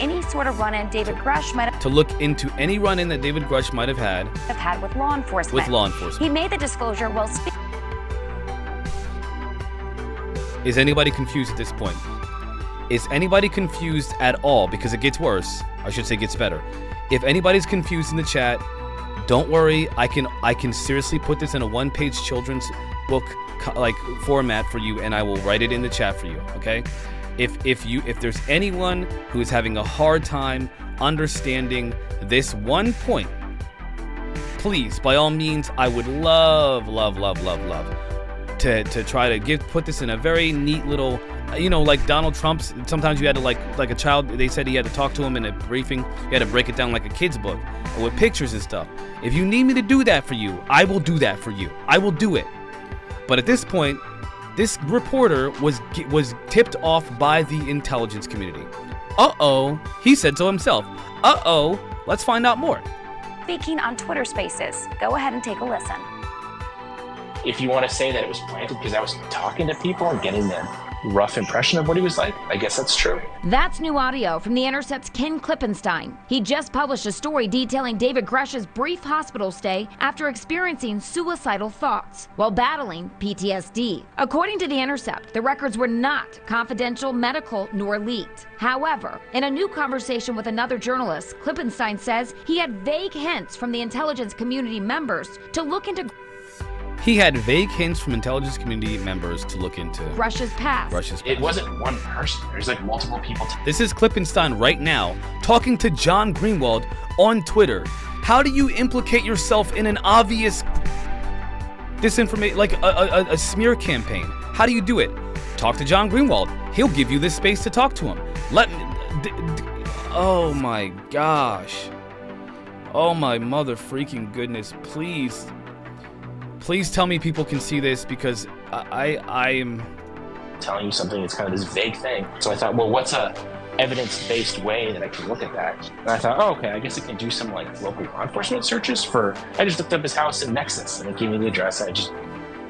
any sort of run-in David Grush might have that David Grush might have had with law enforcement. He made the disclosure while speaking. Is anybody confused at this point? Is anybody confused at all? Because it gets worse. I should say gets better. If anybody's confused in the chat, don't worry. I can seriously put this in a one-page children's book format for you, and I will write it in the chat for you. Okay? If there's anyone who is having a hard time understanding this one point, please, by all means, I would love to try to put this in a very neat little, like Donald Trump's. Sometimes you had to like a child. They said he had to talk to him in a briefing. You had to break it down like a kid's book with pictures and stuff. If you need me to do that for you, I will do that for you. I will do it. But at this point, this reporter was tipped off by the intelligence community. He said so himself. Let's find out more. Speaking on Twitter Spaces. Go ahead and take a listen. If you want to say that it was planted because I was talking to people and getting the rough impression of what he was like, I guess that's true. That's new audio from The Intercept's Ken Klippenstein. He just published a story detailing David Grush's brief hospital stay after experiencing suicidal thoughts while battling PTSD. According to The Intercept, the records were not confidential, medical, nor leaked. However, in a new conversation with another journalist, Klippenstein says he had vague hints from the intelligence community members to look into Grush's past. It wasn't one person. There's like multiple people. This is Klippenstein right now talking to John Greenwald on Twitter. How do you implicate yourself in an obvious disinformation, like a smear campaign? How do you do it? Talk to John Greenwald. He'll give you this space to talk to him. Oh my gosh. Oh my mother freaking goodness. Please tell me people can see this, because I am telling you something. It's kind of this vague thing. So I thought, well, what's a evidence-based way that I can look at that? And I thought, oh, okay, I guess I can do some like local law enforcement searches for. I just looked up his house in Nexus, and it gave me the address. I just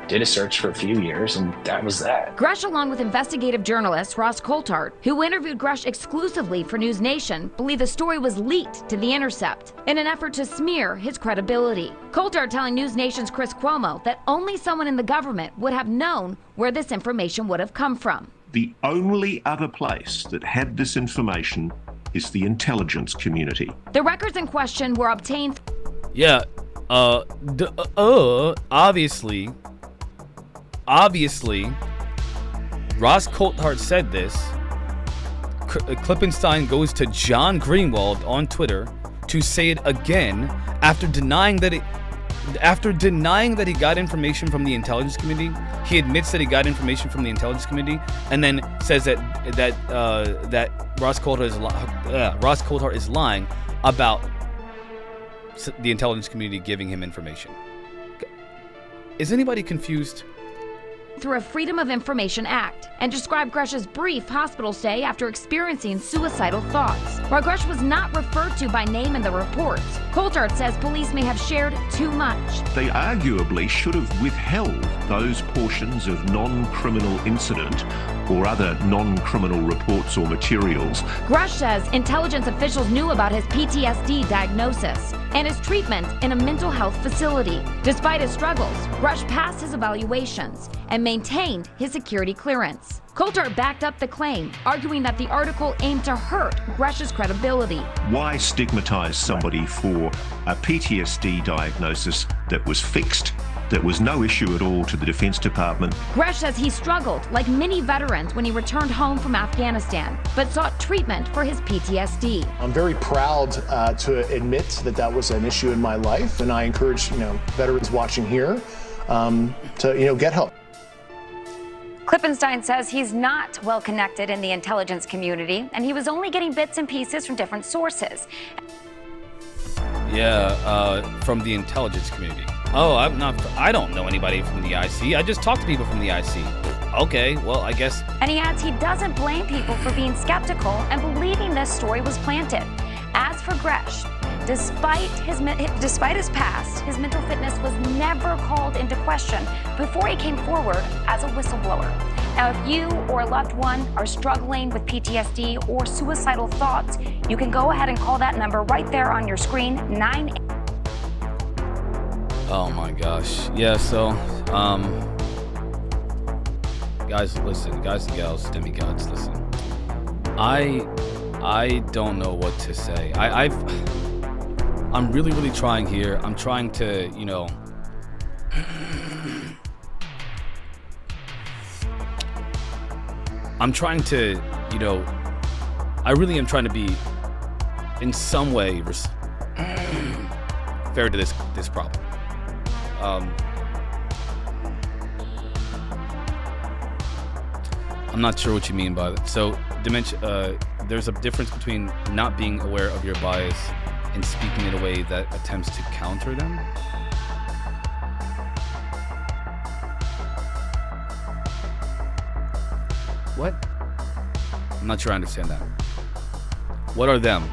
did a search for a few years, and that was that. Grush, along with investigative journalist Ross Coulthart, who interviewed Grush exclusively for News Nation, believe the story was leaked to The Intercept in an effort to smear his credibility. Coulthart telling News Nation's Chris Cuomo that only someone in the government would have known where this information would have come from. The only other place that had this information is the intelligence community. The records in question were obtained. Yeah, Obviously, Ross Coulthart said this. Klippenstein goes to John Greenwald on Twitter to say it again after denying that he got information from the intelligence community. He admits that he got information from the intelligence community, and then says that Ross Coulthart is lying about the intelligence community giving him information. Is anybody confused? Through a Freedom of Information Act, and described Grush's brief hospital stay after experiencing suicidal thoughts. While Grush was not referred to by name in the reports, Coulthart says police may have shared too much. They arguably should have withheld those portions of non-criminal incident or other non-criminal reports or materials. Grush says intelligence officials knew about his PTSD diagnosis and his treatment in a mental health facility. Despite his struggles, Grush passed his evaluations and maintained his security clearance. Coulthart backed up the claim, arguing that the article aimed to hurt Grush's credibility. Why stigmatize somebody for a PTSD diagnosis that was fixed, that was no issue at all to the Defense Department? Grush says he struggled like many veterans when he returned home from Afghanistan, but sought treatment for his PTSD. I'm very proud to admit that that was an issue in my life, and I encourage veterans watching here to get help. Klippenstein says he's not well connected in the intelligence community, and he was only getting bits and pieces from different sources. Yeah, from the intelligence community. Oh, I don't know anybody from the IC. I just talk to people from the IC. Okay, well, I guess. And he adds he doesn't blame people for being skeptical and believing this story was planted. As for Grush, despite his past, his mental fitness was never called into question before he came forward as a whistleblower. Now, if you or a loved one are struggling with PTSD or suicidal thoughts, you can go ahead and call that number right there on your screen, 9. Oh my gosh. Yeah, so, guys, listen, guys and gals, demigods, listen. I don't know what to say. I'm really, really trying here. I'm trying to, I'm trying to, I really am trying to be, in some way, fair to this problem. I'm not sure what you mean by that. So, there's a difference between not being aware of your bias and speaking in a way that attempts to counter them. What? I'm not sure I understand that. What are them?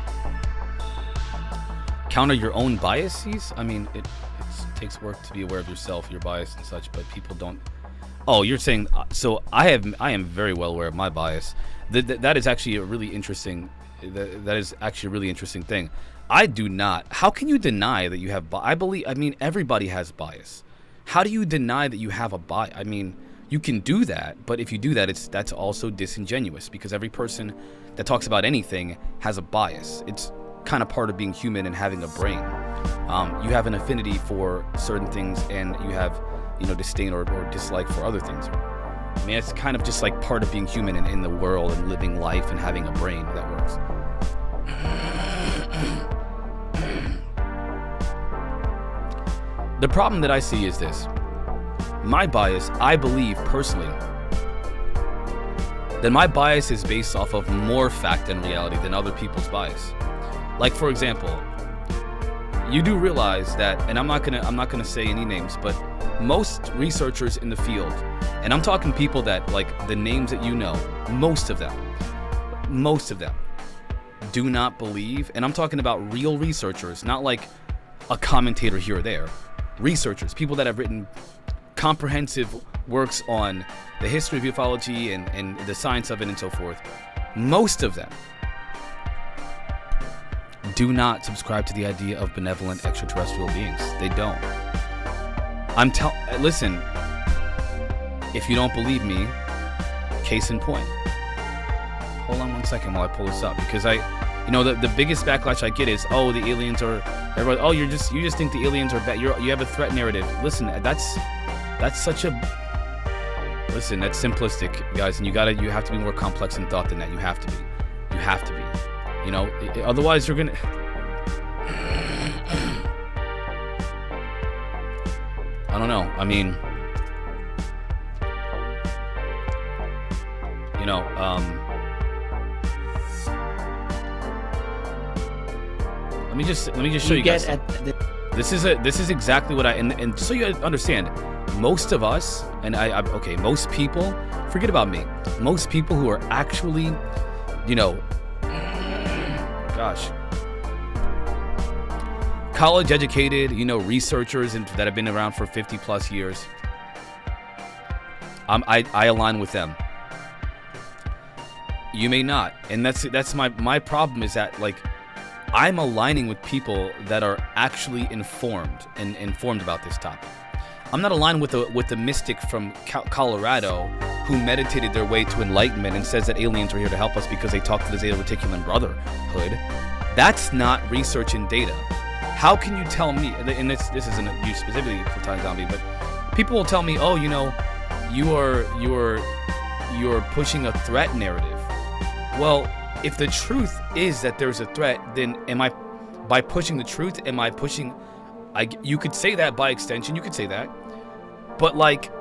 Counter your own biases? I mean, it takes work to be aware of yourself, your bias and such, but people don't. Oh, you're saying, so I am very well aware of my bias. That is actually a really interesting, that is actually a really interesting thing. I do not. How can you deny that you have bias? I mean, everybody has bias. How do you deny that you have a bias? I mean, you can do that, but if you do that, that's also disingenuous, because every person that talks about anything has a bias. It's kind of part of being human and having a brain. You have an affinity for certain things, and you have, disdain or dislike for other things. I mean, it's kind of just like part of being human and in the world and living life and having a brain that works. The problem that I see is this. My bias, I believe personally, that my bias is based off of more fact and reality than other people's bias. Like, for example, you do realize that, and I'm not gonna say any names, but most researchers in the field, and I'm talking people that, like, the names that you know, most of them do not believe, and I'm talking about real researchers, not like a commentator here or there. Researchers, people that have written comprehensive works on the history of ufology and the science of it and so forth. Most of them do not subscribe to the idea of benevolent extraterrestrial beings. They don't. Listen, if you don't believe me, case in point. Hold on 1 second while I pull this up, because the biggest backlash I get is, oh, the aliens are, everybody, oh, you just think the aliens are bad. You have a threat narrative. Listen, that's simplistic, guys, and you have to be more complex in thought than that. You have to be. Otherwise you're gonna. I don't know. I mean, let me just show you guys. This is exactly what and just so you understand, most of us, and most people, forget about me. Most people who are actually, college educated, researchers that have been around for 50 plus years, I align with them. You may not, and that's my problem, is that, like, I'm aligning with people that are actually informed about this topic. I'm not aligned with the mystic from Colorado who meditated their way to enlightenment and says that aliens are here to help us because they talk to the Zeta Reticulan Brotherhood. That's not research and data. How can you tell me, and this isn't used specifically for Time Zombie, but people will tell me, oh, you're pushing a threat narrative. Well, if the truth is that there's a threat, then by pushing the truth, you could say that by extension, you could say that. But, like,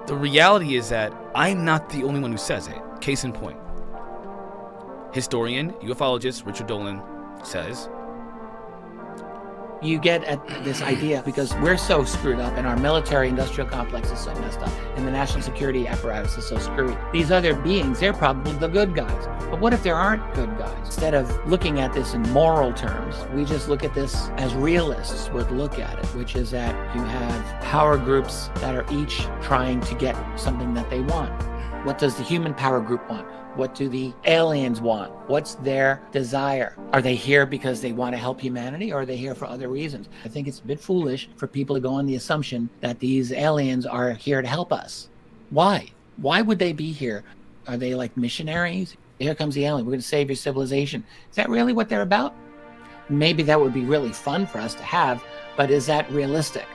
the reality is that I'm not the only one who says it. Case in point. Historian, ufologist Richard Dolan says, you get at this idea because we're so screwed up and our military industrial complex is so messed up and the national security apparatus is so screwy. These other beings, they're probably the good guys. But what if there aren't good guys? Instead of looking at this in moral terms, we just look at this as realists would look at it, which is that you have power groups that are each trying to get something that they want. What does the human power group want? What do the aliens want? What's their desire? Are they here because they want to help humanity, or are they here for other reasons? I think it's a bit foolish for people to go on the assumption that these aliens are here to help us. Why? Why would they be here? Are they like missionaries? Here comes the alien. We're going to save your civilization. Is that really what they're about? Maybe that would be really fun for us to have, but is that realistic?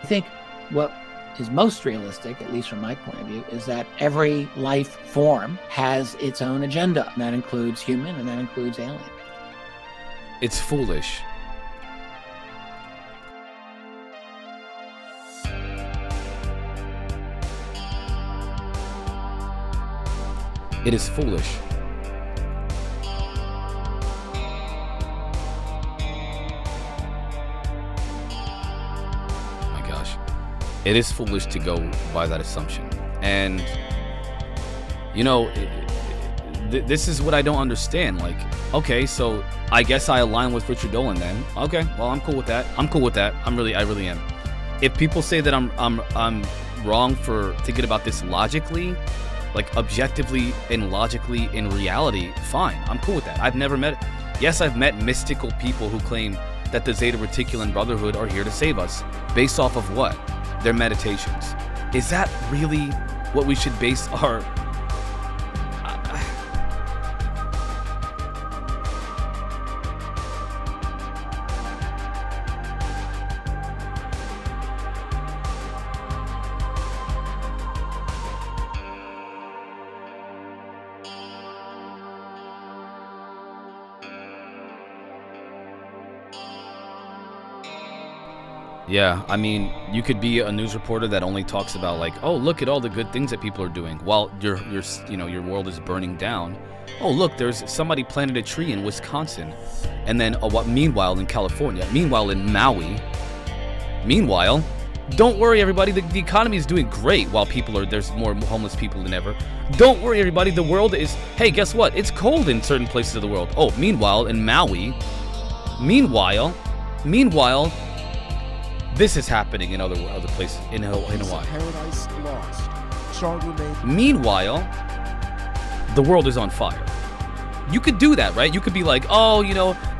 I think what is most realistic, at least from my point of view, is that every life form has its own agenda. And that includes human and that includes alien. It's foolish. It is foolish. It is foolish to go by that assumption. And, this is what I don't understand. Like, okay, so I guess I align with Richard Dolan then. Okay, well, I'm cool with that. I really am. If people say that I'm wrong for thinking about this logically, like objectively and logically in reality, fine. I'm cool with that. I've met mystical people who claim that the Zeta Reticulan Brotherhood are here to save us. Based off of what? Their meditations. Is that really what we should base our Yeah, I mean, you could be a news reporter that only talks about, like, oh, look at all the good things that people are doing while your world is burning down. Oh, look, there's somebody planted a tree in Wisconsin, and then meanwhile in California, meanwhile in Maui, meanwhile Don't worry, everybody. The economy is doing great while there's more homeless people than ever. Don't worry, everybody. The world is, hey, guess what? It's cold in certain places of the world. Oh, meanwhile, in Maui, meanwhile, this is happening in other places in Hawaii. Paradise Lost. Chardonnay. Meanwhile, the world is on fire. You could do that, right? You could be like, oh,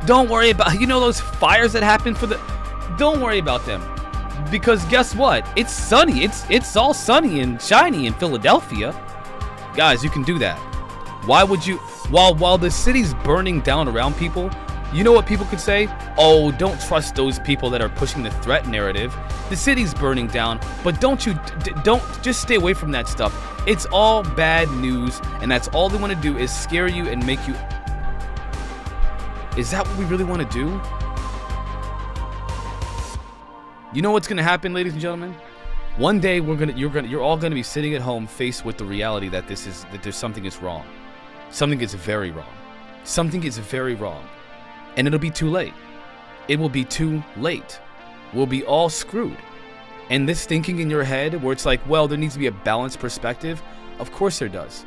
don't worry about, those fires that happen don't worry about them. Because guess what? It's sunny. It's all sunny and shiny in Philadelphia. Guys, you can do that. Why would you, while the city's burning down around people, you know what people could say? Oh, don't trust those people that are pushing the threat narrative. The city's burning down, but don't just stay away from that stuff. It's all bad news, and that's all they want to do is scare you and make you. Is that what we really want to do? You know what's going to happen, ladies and gentlemen? One day you're all going to be sitting at home faced with the reality that there's something is wrong. Something is very wrong. Something is very wrong. And it'll be too late. It will be too late. We'll be all screwed. And this thinking in your head where it's like, well, there needs to be a balanced perspective. Of course there does.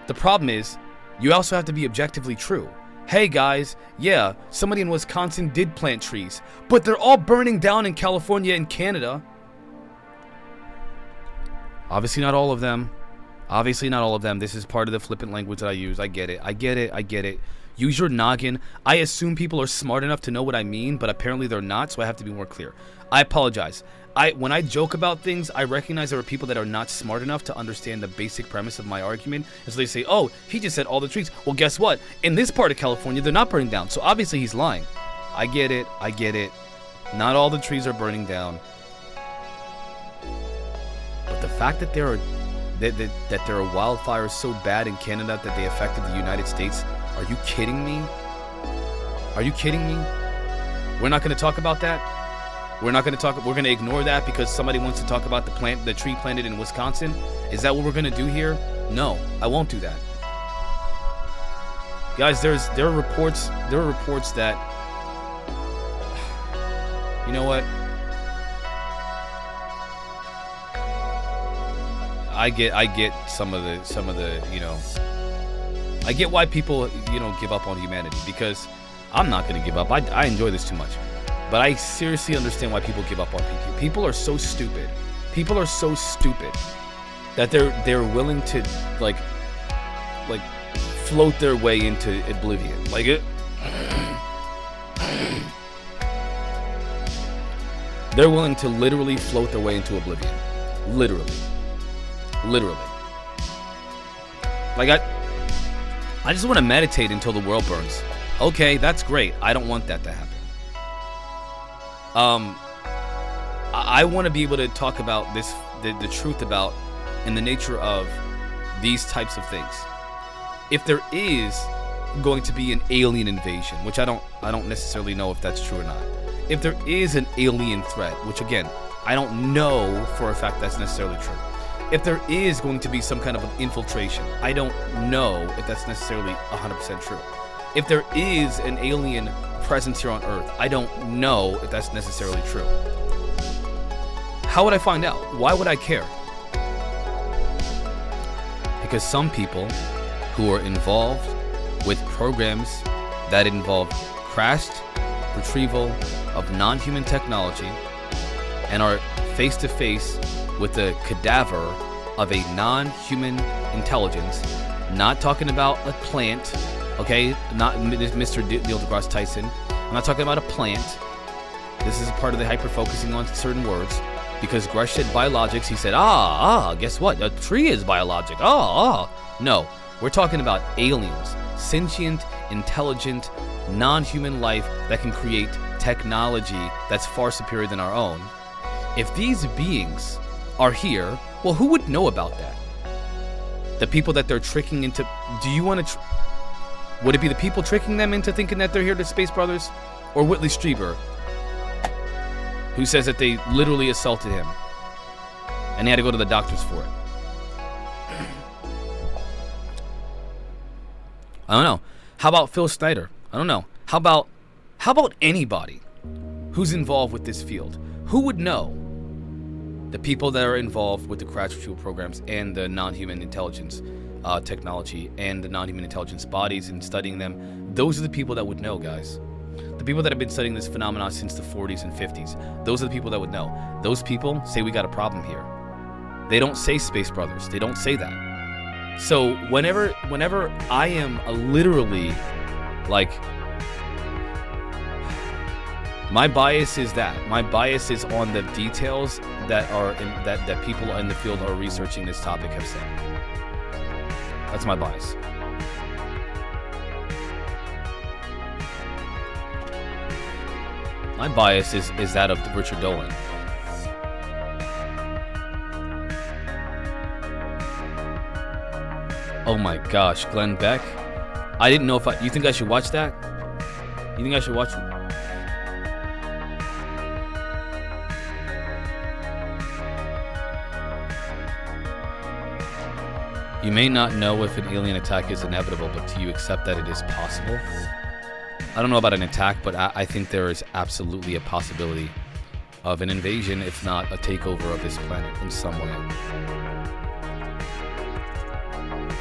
The problem is, you also have to be objectively true. Hey guys, yeah, somebody in Wisconsin did plant trees, but they're all burning down in California and Canada. Obviously not all of them. Obviously not all of them. This is part of the flippant language that I use. I get it. Use your noggin. I assume people are smart enough to know what I mean, but apparently they're not, so I have to be more clear. I apologize. When I joke about things, I recognize there are people that are not smart enough to understand the basic premise of my argument. And so they say, oh, he just said all the trees. Well, guess what? In this part of California, they're not burning down. So obviously he's lying. I get it. Not all the trees are burning down. But the fact that there are wildfires so bad in Canada that they affected the United States, are you kidding me? Are you kidding me? We're not going to talk about that? We're going to ignore that because somebody wants to talk about the tree planted in Wisconsin? Is that what we're going to do here? No, I won't do that. Guys, there are reports that, you know what? I get some of the, I get why people, give up on humanity, because I'm not going to give up. I enjoy this too much. But I seriously understand why people give up on people. People are so stupid. People are so stupid that they're willing to like float their way into oblivion. They're willing to literally float their way into oblivion. Literally. I just want to meditate until the world burns. Okay, that's great. I don't want that to happen. I want to be able to talk about this, the truth about, and the nature of these types of things. If there is going to be an alien invasion, which I don't necessarily know if that's true or not. If there is an alien threat, which again, I don't know for a fact that's necessarily true. If there is going to be some kind of an infiltration, I don't know if that's necessarily 100% true. If there is an alien presence here on Earth, I don't know if that's necessarily true. How would I find out? Why would I care? Because some people who are involved with programs that involve crashed retrieval of non-human technology and are face-to-face with the cadaver of a non-human intelligence, not talking about a plant, okay, not Mr. Neil deGrasse Tyson. I'm not talking about a plant. This is part of the hyper-focusing on certain words. Because Grush said biologics, he said, guess what? A tree is biologic. No, we're talking about aliens. Sentient, intelligent, non-human life that can create technology that's far superior than our own. If these beings are here, well, who would know about that? The people that they're tricking into... Do you want to... Would it be the people tricking them into thinking that they're here to Space Brothers? Or Whitley Strieber, who says that they literally assaulted him and they had to go to the doctors for it? I don't know. How about Phil Snyder? I don't know. How about anybody who's involved with this field? Who would know The people that are involved with the crash retrieval programs and the non-human intelligence technology and the non-human intelligence bodies and studying them, those are the people that would know, guys. The people that have been studying this phenomenon since the 40s and 50s, those are the people that would know. Those people say we got a problem here. They don't say Space Brothers. They don't say that. So whenever I am literally like, my bias is that. My bias is on the details that are that people in the field are researching this topic have said. That's my bias. My bias is that of Richard Dolan. Oh my gosh, Glenn Beck. I didn't know if you think I should watch that? You think I should watch it? You may not know if an alien attack is inevitable, but do you accept that it is possible? I don't know about an attack, but I think there is absolutely a possibility of an invasion, if not a takeover of this planet in some way.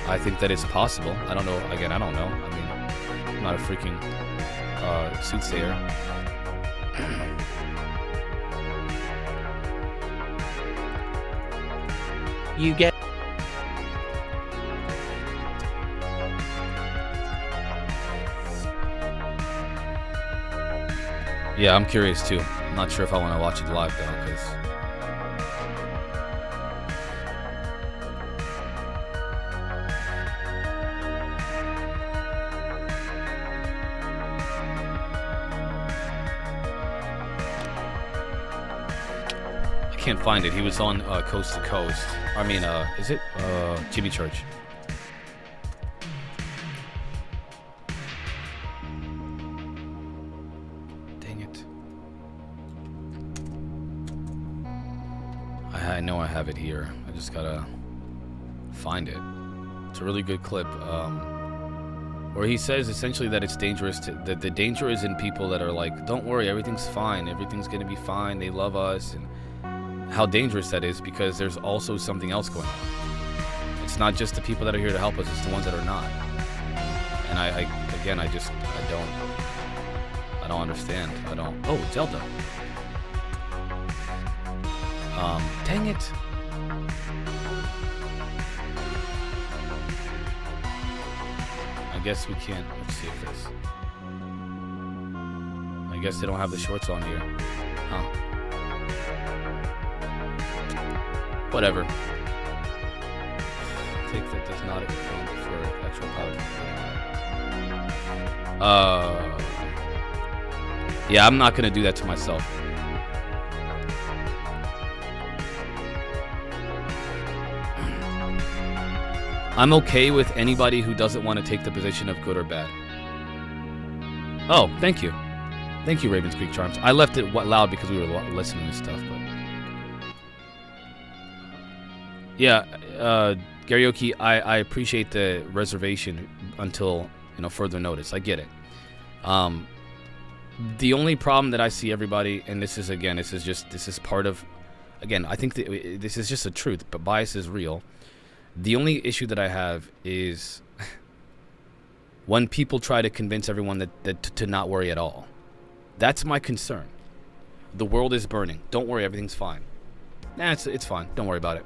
I think that it's possible. I don't know. Again, I don't know. I mean, I'm not a freaking soothsayer. You get. Yeah, I'm curious too. I'm not sure if I want to watch it live though, because I can't find it. He was on Coast to Coast. I mean, is it Jimmy Church? I know I have it here. I just gotta find it. It's a really good clip where he says essentially that it's dangerous that the danger is in people that are like, don't worry, everything's fine, everything's gonna be fine, they love us, and how dangerous that is, because there's also something else going on. It's not just the people that are here to help us, it's the ones that are not. And I don't understand. Oh, Zelda. Dang it. I guess we can't. Let's see if this. I guess they don't have the shorts on here. Huh. Whatever. Take that does not account for actual pilot. Yeah, I'm not gonna do that to myself. I'm okay with anybody who doesn't want to take the position of good or bad. Oh, thank you. Thank you, Ravens Creek Charms. I left it loud because we were listening to stuff, but... Yeah, Garioki, I appreciate the reservation until, further notice. I get it. The only problem that I see, everybody, and this is part of... Again, I think that this is just the truth, but bias is real. The only issue that I have is when people try to convince everyone that to not worry at all. That's my concern. The world is burning. Don't worry, everything's fine. Nah, it's fine. Don't worry about it.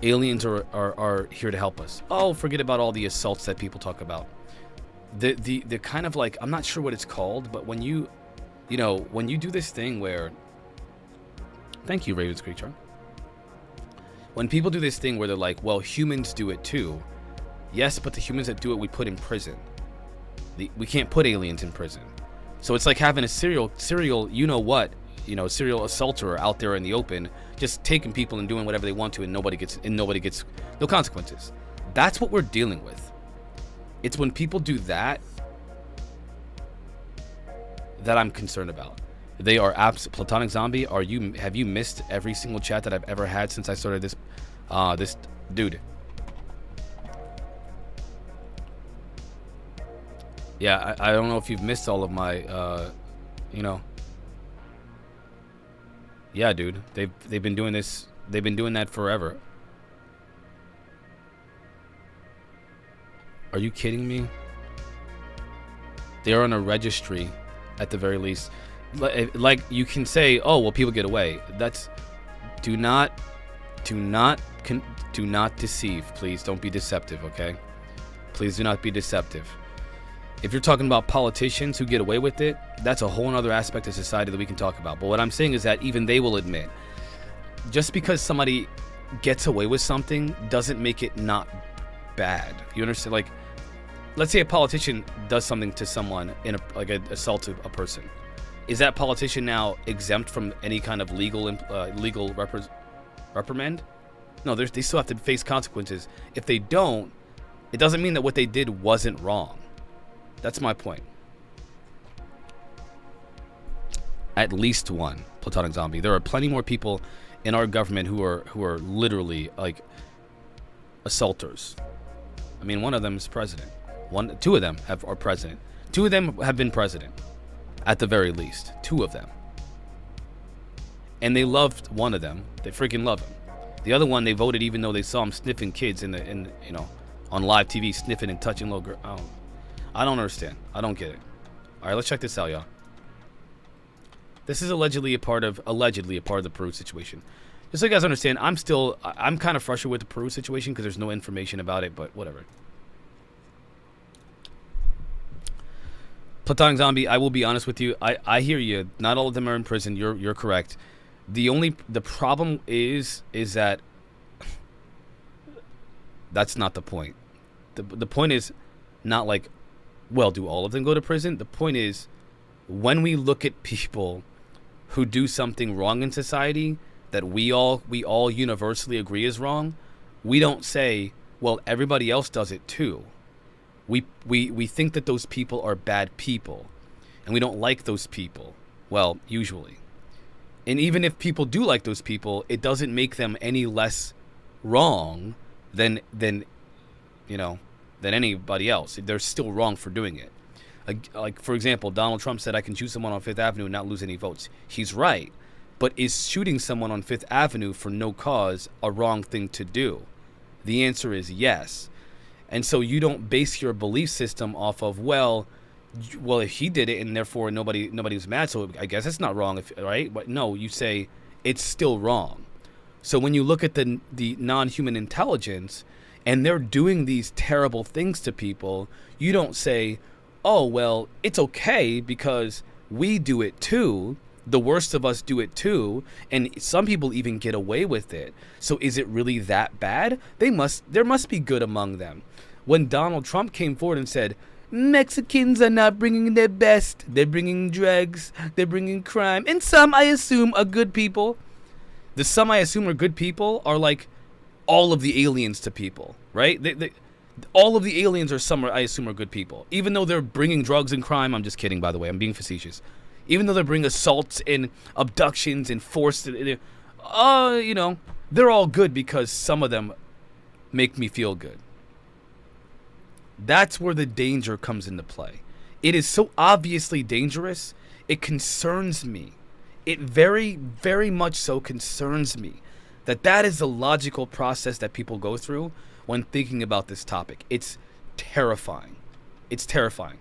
Aliens are here to help us. Oh, forget about all the assaults that people talk about. The kind of like, I'm not sure what it's called, but when you do this thing where... Thank you, Ravens Creek Charm. When people do this thing where they're like, well, humans do it too. Yes, but the humans that do it, we put in prison. We can't put aliens in prison. So it's like having a serial, serial assaulter out there in the open, just taking people and doing whatever they want to, and nobody gets no consequences. That's what we're dealing with. It's when people do that that I'm concerned about. They are Platonic Zombie. Have you missed every single chat that I've ever had since I started this dude? Yeah, I don't know if you've missed all of my Yeah, dude. They've been doing this. They've been doing that forever. Are you kidding me? They are on a registry, at the very least. Like you can say, oh well, people get away. That's do not deceive. Please don't be deceptive. Okay. Please do not be deceptive. If you're talking about politicians who get away with it, that's a whole other aspect of society that we can talk about. But what I'm saying is that even they will admit, just because somebody gets away with something doesn't make it not bad. You understand? Like, let's say a politician does something to someone like an assault to a person. Is that politician now exempt from any kind of legal reprimand? No, they still have to face consequences. If they don't, it doesn't mean that what they did wasn't wrong. That's my point. At least one platonic zombie. There are plenty more people in our government who are literally like assaulters. I mean, one of them is president. Two of them are president. Two of them have been president, at the very least. Two of them. And they loved one of them. They freaking love him. The other one, they voted even though they saw him sniffing kids on live TV, sniffing and touching little girls. I don't understand. I don't get it. All right, let's check this out, y'all. This is allegedly a part of the Peru situation. Just so you guys understand, I'm kind of frustrated with the Peru situation because there's no information about it, but whatever. Platonic Zombie, I will be honest with you. I hear you. Not all of them are in prison. You're correct. The problem is that that's not the point. The point is not like, well, do all of them go to prison? The point is, when we look at people who do something wrong in society that we all universally agree is wrong, we don't say, well, everybody else does it too. We think that those people are bad people, and we don't like those people. Well, usually. And even if people do like those people, it doesn't make them any less wrong than anybody else. They're still wrong for doing it. Like, for example, Donald Trump said, I can shoot someone on Fifth Avenue and not lose any votes. He's right. But is shooting someone on Fifth Avenue for no cause a wrong thing to do? The answer is yes. And so you don't base your belief system off of, well, if he did it and therefore nobody was mad, so I guess it's not wrong, right? But no, you say it's still wrong. So when you look at the non-human intelligence and they're doing these terrible things to people, you don't say, oh, well, it's okay because we do it too. The worst of us do it too, and some people even get away with it. So is it really that bad? There must be good among them. When Donald Trump came forward and said, Mexicans are not bringing their best. They're bringing drugs. They're bringing crime. And some, I assume, are good people. The some I assume are good people are like all of the aliens to people, right? All of the aliens are some, I assume, are good people. Even though they're bringing drugs and crime. I'm just kidding, by the way. I'm being facetious. Even though they bring assaults and abductions and forced, they're all good because some of them make me feel good. That's where the danger comes into play. It is so obviously dangerous, it concerns me. It very, very much so concerns me that is the logical process that people go through when thinking about this topic. It's terrifying. It's terrifying.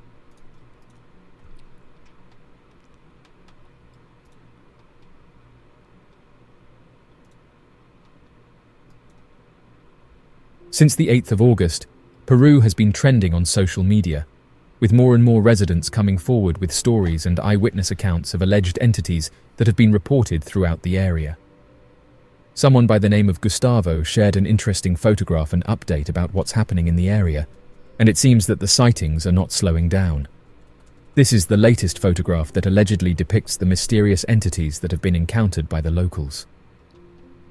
Since the 8th of August, Peru has been trending on social media, with more and more residents coming forward with stories and eyewitness accounts of alleged entities that have been reported throughout the area. Someone by the name of Gustavo shared an interesting photograph and update about what's happening in the area, and it seems that the sightings are not slowing down. This is the latest photograph that allegedly depicts the mysterious entities that have been encountered by the locals.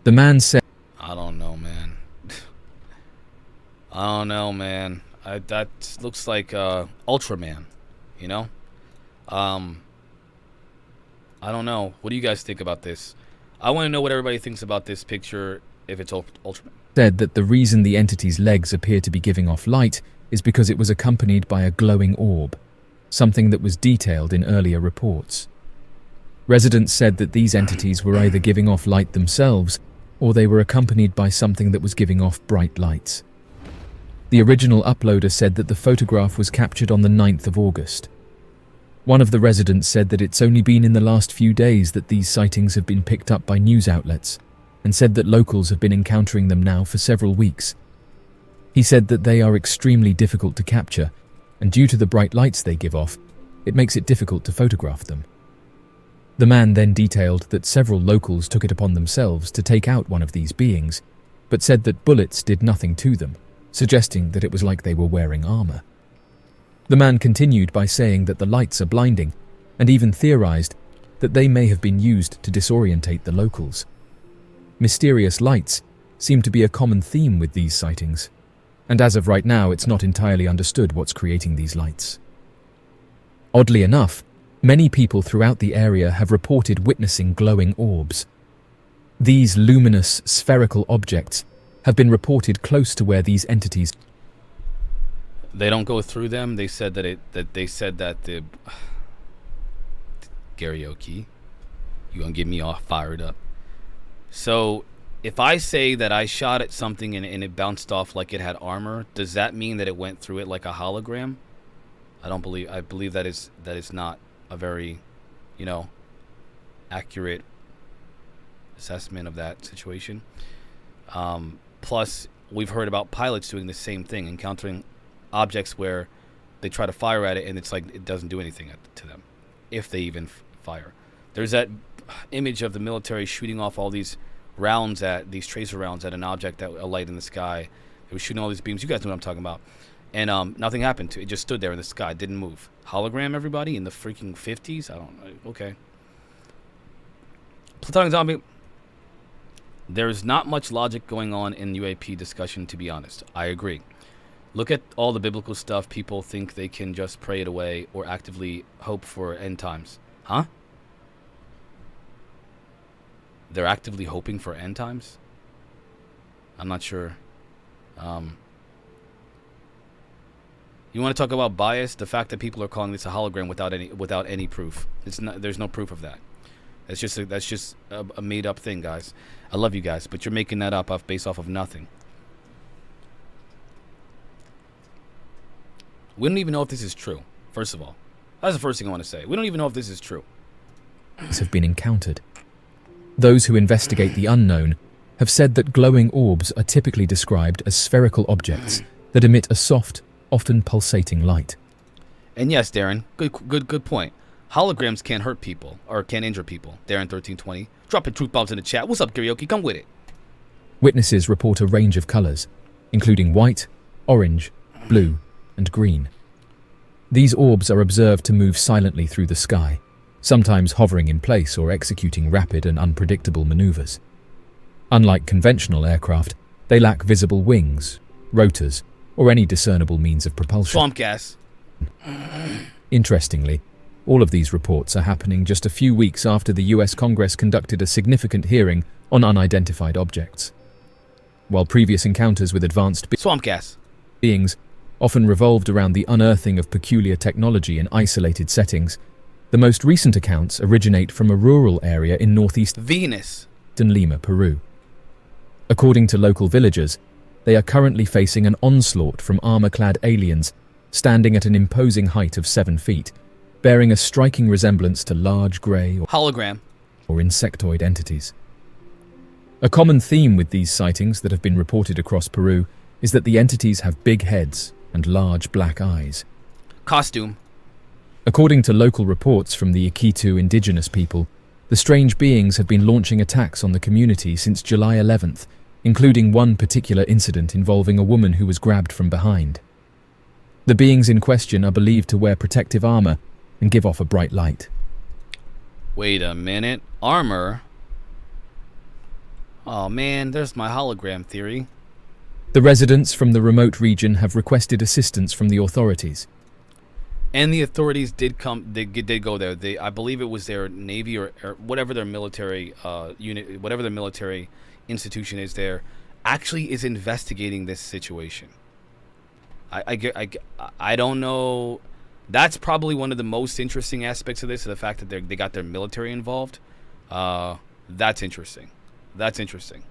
The man said, I don't know, man. That looks like Ultraman, you know? I don't know. What do you guys think about this? I want to know what everybody thinks about this picture if it's Ultraman. Said that the reason the entity's legs appear to be giving off light is because it was accompanied by a glowing orb, something that was detailed in earlier reports. Residents said that these entities were either giving off light themselves, or they were accompanied by something that was giving off bright lights. The original uploader said that the photograph was captured on the 9th of August. One of the residents said that it's only been in the last few days that these sightings have been picked up by news outlets, and said that locals have been encountering them now for several weeks. He said that they are extremely difficult to capture, and due to the bright lights they give off, it makes it difficult to photograph them. The man then detailed that several locals took it upon themselves to take out one of these beings, but said that bullets did nothing to them, suggesting that it was like they were wearing armor. The man continued by saying that the lights are blinding, and even theorized that they may have been used to disorientate the locals. Mysterious lights seem to be a common theme with these sightings, and as of right now it's not entirely understood what's creating these lights. Oddly enough, many people throughout the area have reported witnessing glowing orbs. These luminous, spherical objects have been reported close to where these entities... They don't go through them. They said that the karaoke. You gonna get me all fired up. So, if I say that I shot at something and it bounced off like it had armor, does that mean that it went through it like a hologram? I believe that is not a very, accurate assessment of that situation. Plus, we've heard about pilots doing the same thing, encountering objects where they try to fire at it and it's like it doesn't do anything to them, if they even fire. There's that image of the military shooting off all these rounds these tracer rounds at an object that alight in the sky. They were shooting all these beams. You guys know what I'm talking about. And nothing happened to it. It just stood there in the sky, didn't move. Hologram, everybody, in the freaking 50s? I don't know. Okay. Platonic Zombie. There's not much logic going on in UAP discussion, to be honest. I agree. Look at all the biblical stuff. People think they can just pray it away or actively hope for end times. Huh? They're actively hoping for end times? I'm not sure. You want to talk about bias? The fact that people are calling this a hologram without any proof. There's no proof of that. That's just a made up thing, guys. I love you guys, but you're making that up based off of nothing. We don't even know if this is true. First of all, that's the first thing I want to say. We don't even know if this is true. Have been encountered. Those who investigate the unknown have said that glowing orbs are typically described as spherical objects that emit a soft, often pulsating light. And yes, Darren, good point. Holograms can't hurt people or can't injure people. Darren1320, dropping truth bombs in the chat. What's up, karaoke? Come with it. Witnesses report a range of colors, including white, orange, blue, and green. These orbs are observed to move silently through the sky, sometimes hovering in place or executing rapid and unpredictable maneuvers. Unlike conventional aircraft, they lack visible wings, rotors, or any discernible means of propulsion. Swamp gas. Interestingly, all of these reports are happening just a few weeks after the US Congress conducted a significant hearing on unidentified objects. While previous encounters with advanced swamp gas beings often revolved around the unearthing of peculiar technology in isolated settings, the most recent accounts originate from a rural area in northeast Venus and Lima, Peru. According to local villagers, they are currently facing an onslaught from armor-clad aliens standing at an imposing height of 7 feet, bearing a striking resemblance to large grey or hologram or insectoid entities. A common theme with these sightings that have been reported across Peru is that the entities have big heads and large black eyes. Costume. According to local reports from the Iquitu indigenous people, the strange beings have been launching attacks on the community since July 11th, including one particular incident involving a woman who was grabbed from behind. The beings in question are believed to wear protective armor and give off a bright light. Wait a minute. Armor? Oh man, there's my hologram theory. The residents from the remote region have requested assistance from the authorities. And the authorities did come. They did go there. I believe it was their Navy or whatever their military unit, whatever their military institution is there, actually is investigating this situation. I don't know That's probably one of the most interesting aspects of this, the fact that they got their military involved. That's interesting. That's interesting.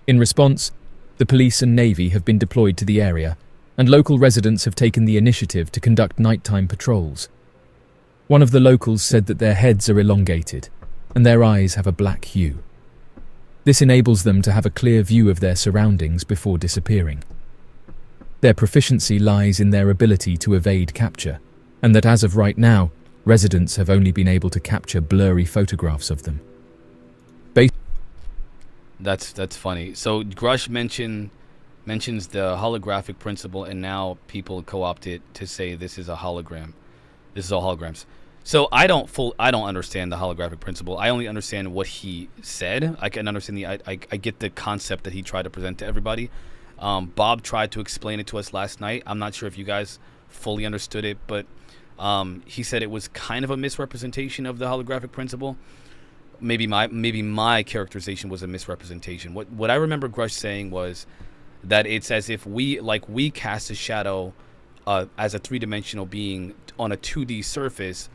In response, the police and Navy have been deployed to the area, and local residents have taken the initiative to conduct nighttime patrols. One of the locals said that their heads are elongated, and their eyes have a black hue. This enables them to have a clear view of their surroundings before disappearing. Their proficiency lies in their ability to evade capture, and that as of right now, residents have only been able to capture blurry photographs of them. That's funny. So Grush mentions the holographic principle, and now people co-opt it to say this is a hologram. This is all holograms. So I don't understand the holographic principle. I only understand what he said. I can understand I get the concept that he tried to present to everybody. Bob tried to explain it to us last night. I'm not sure if you guys fully understood it, but he said it was kind of a misrepresentation of the holographic principle. Maybe my characterization was a misrepresentation. What I remember Grush saying was that it's as if we cast a shadow as a three-dimensional being on a 2D surface.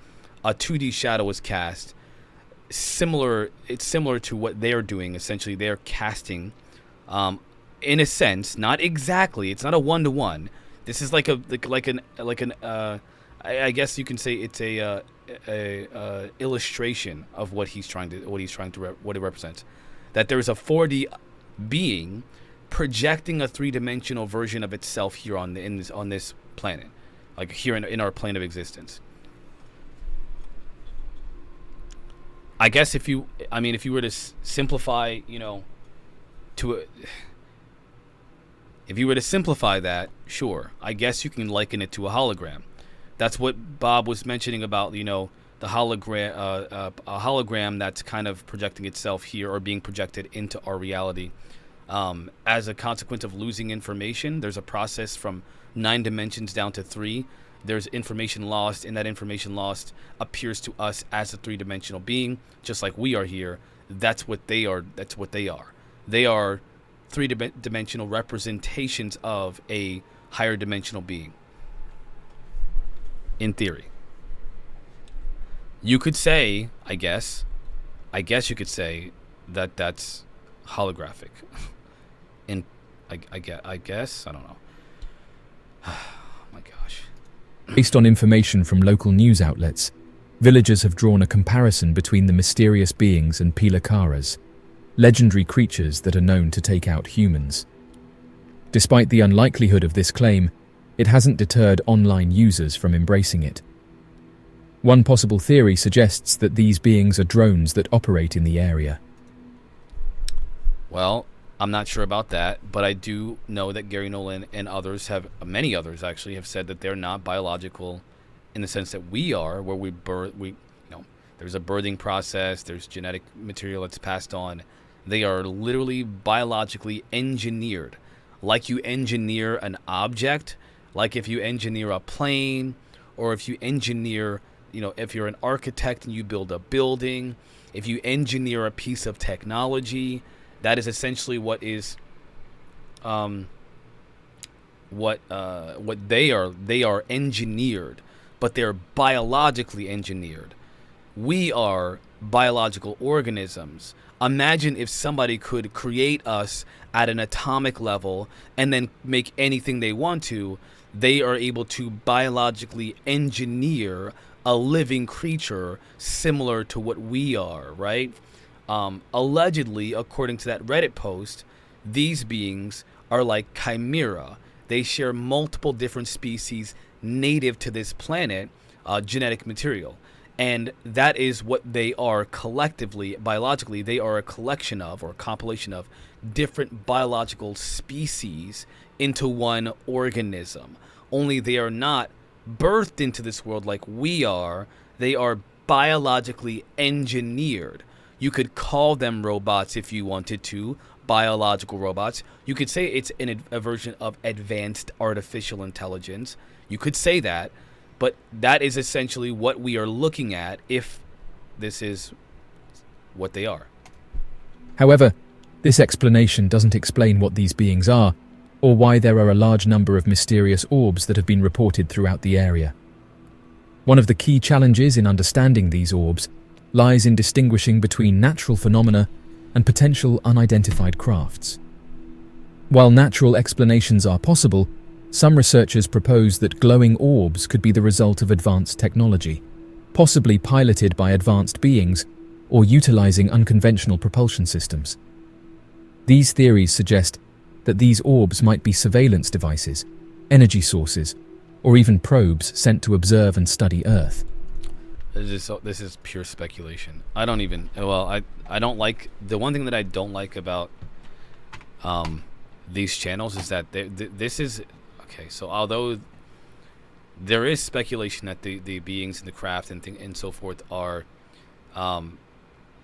A 2D shadow is cast. It's similar to what they're doing. Essentially, they're casting, in a sense, not exactly. It's not a one-to-one. This is like an I guess you can say it's a illustration of what it represents. That there is a 4D being projecting a three-dimensional version of itself here on this planet, like here in our plane of existence. I guess if you were to simplify, if you were to simplify that, sure, I guess you can liken it to a hologram. That's what Bob was mentioning about, the hologram, a hologram that's kind of projecting itself here or being projected into our reality. As a consequence of losing information, there's a process from 9 dimensions down to 3. There's information lost, and that information lost appears to us as a 3-dimensional being, just like we are here. That's what they are. They are 3-dimensional representations of a higher dimensional being. In theory, you could say, I guess you could say that that's holographic. I guess I don't know. Oh my gosh. Based on information from local news outlets, villagers have drawn a comparison between the mysterious beings and Pilakaras, legendary creatures that are known to take out humans. Despite the unlikelihood of this claim, it hasn't deterred online users from embracing it. One possible theory suggests that these beings are drones that operate in the area. Well, I'm not sure about that, but I do know that Gary Nolan and many others actually have said that they're not biological in the sense that we are, where there's a birthing process, there's genetic material that's passed on. They are literally biologically engineered, like you engineer an object. Like if you engineer a plane, or if you engineer, if you're an architect and you build a building, if you engineer a piece of technology, that is essentially what is, what they are. They are engineered, but they're biologically engineered. We are biological organisms. Imagine if somebody could create us at an atomic level and then make anything they want to. They are able to biologically engineer a living creature similar to what we are, right? Allegedly, according to that Reddit post, these beings are like chimera. They share multiple different species native to this planet, genetic material. And that is what they are collectively, biologically. They are a collection of, or a compilation of, different biological species into one organism. Only they are not birthed into this world like we are. They are biologically engineered. You could call them robots if you wanted to, biological robots. You could say it's a version of advanced artificial intelligence. You could say that, but that is essentially what we are looking at if this is what they are. However, this explanation doesn't explain what these beings are, or why there are a large number of mysterious orbs that have been reported throughout the area. One of the key challenges in understanding these orbs lies in distinguishing between natural phenomena and potential unidentified crafts. While natural explanations are possible, some researchers propose that glowing orbs could be the result of advanced technology, possibly piloted by advanced beings or utilizing unconventional propulsion systems. These theories suggest that these orbs might be surveillance devices, energy sources, or even probes sent to observe and study Earth. This is pure speculation. I don't like, the one thing that I don't like about these channels is that this is, okay, so although there is speculation that the beings in the craft and so forth are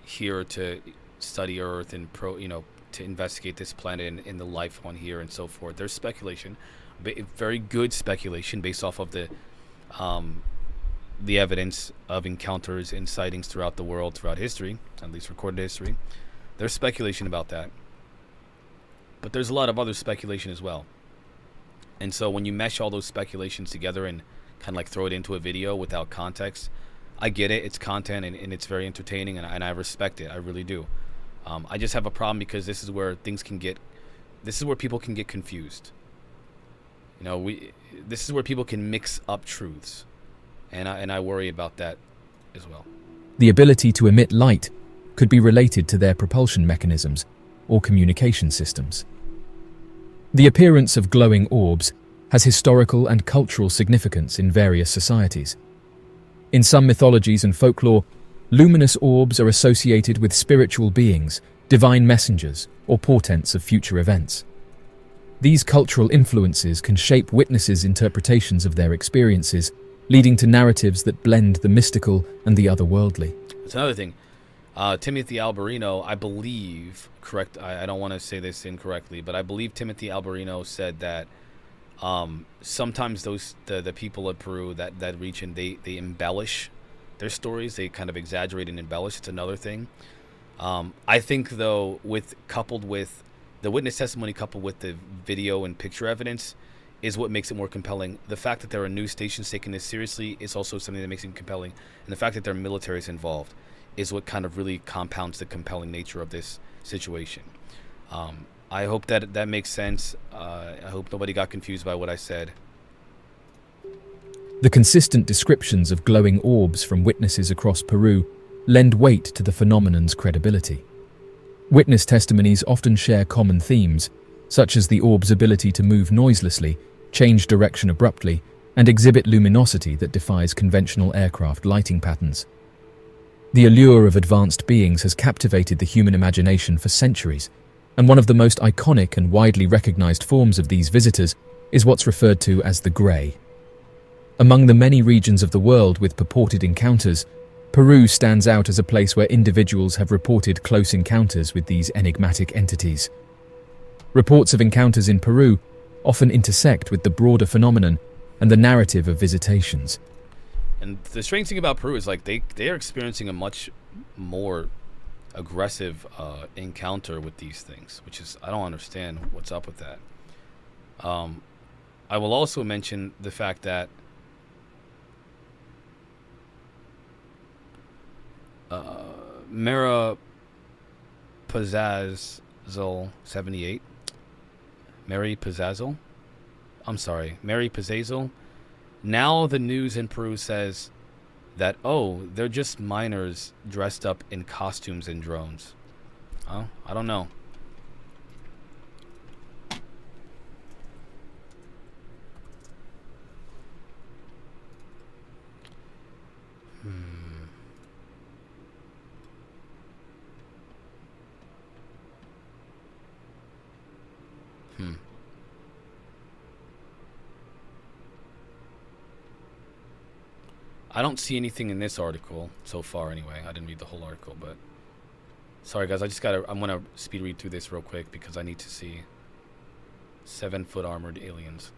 here to study Earth and to investigate this planet and the life on here and so forth. There's speculation, but very good speculation based off of the evidence of encounters and sightings throughout the world, throughout history, at least recorded history. There's speculation about that. But there's a lot of other speculation as well. And so when you mesh all those speculations together and kind of like throw it into a video without context, I get it. It's content and it's very entertaining, and I respect it. I really do. I just have a problem because this is where people can get confused. This is where people can mix up truths. And I worry about that as well. The ability to emit light could be related to their propulsion mechanisms or communication systems. The appearance of glowing orbs has historical and cultural significance in various societies. In some mythologies and folklore, luminous orbs are associated with spiritual beings, divine messengers, or portents of future events. These cultural influences can shape witnesses' interpretations of their experiences, leading to narratives that blend the mystical and the otherworldly. That's another thing. Timothy Alberino, I believe, correct, I don't want to say this incorrectly, but I believe Timothy Alberino said that sometimes the people of Peru, that region, they embellish their stories. They kind of exaggerate and embellish. It's another thing. I think, though, coupled with the witness testimony, coupled with the video and picture evidence, is what makes it more compelling. The fact that there are news stations taking this seriously is also something that makes it compelling. And the fact that there are militaries involved is what kind of really compounds the compelling nature of this situation. I hope that makes sense. I hope nobody got confused by what I said. The consistent descriptions of glowing orbs from witnesses across Peru lend weight to the phenomenon's credibility. Witness testimonies often share common themes, such as the orb's ability to move noiselessly, change direction abruptly, and exhibit luminosity that defies conventional aircraft lighting patterns. The allure of advanced beings has captivated the human imagination for centuries, and one of the most iconic and widely recognized forms of these visitors is what's referred to as the Grey. Among the many regions of the world with purported encounters, Peru stands out as a place where individuals have reported close encounters with these enigmatic entities. Reports of encounters in Peru often intersect with the broader phenomenon and the narrative of visitations. And the strange thing about Peru is like they are experiencing a much more aggressive encounter with these things, which is, I don't understand what's up with that. I will also mention the fact that Mara Pazazzel 78, Mary Pazazzel, now the news in Peru says that, oh, they're just miners dressed up in costumes and drones. Oh, I don't know. I don't see anything in this article so far anyway. I didn't read the whole article, but sorry guys, I'm gonna speed read through this real quick because I need to see 7-foot armored aliens.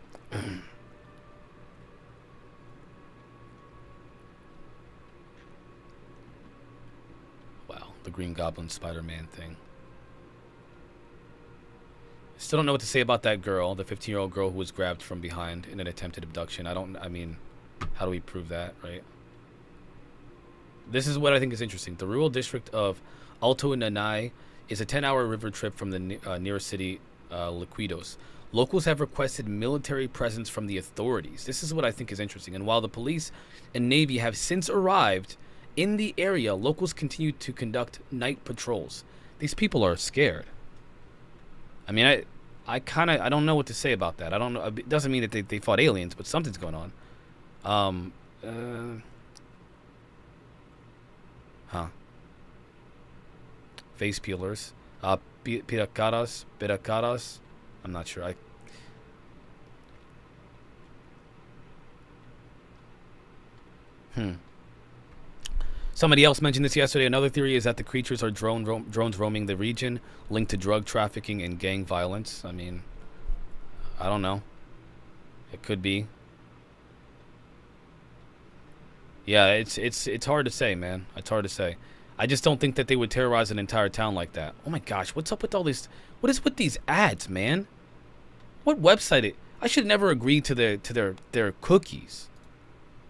Wow, the Green Goblin Spider-Man thing. Still don't know what to say about that girl, the 15-year-old girl who was grabbed from behind in an attempted abduction. I mean, how do we prove that, right? This is what I think is interesting. The rural district of Alto Nanay is a 10-hour river trip from the nearest city, Liquidos. Locals have requested military presence from the authorities. This is what I think is interesting. And while the police and Navy have since arrived in the area, locals continue to conduct night patrols. These people are scared. I mean, I don't know what to say about that. I don't know. It doesn't mean that they fought aliens, but something's going on. Face peelers. Piracaras. I'm not sure. Somebody else mentioned this yesterday. Another theory is that the creatures are drones roaming the region, linked to drug trafficking and gang violence. I mean, I don't know. It could be. Yeah, it's hard to say, man. It's hard to say. I just don't think that they would terrorize an entire town like that. Oh my gosh, what's up with all this? What is with these ads, man? What website? I should never agree to their cookies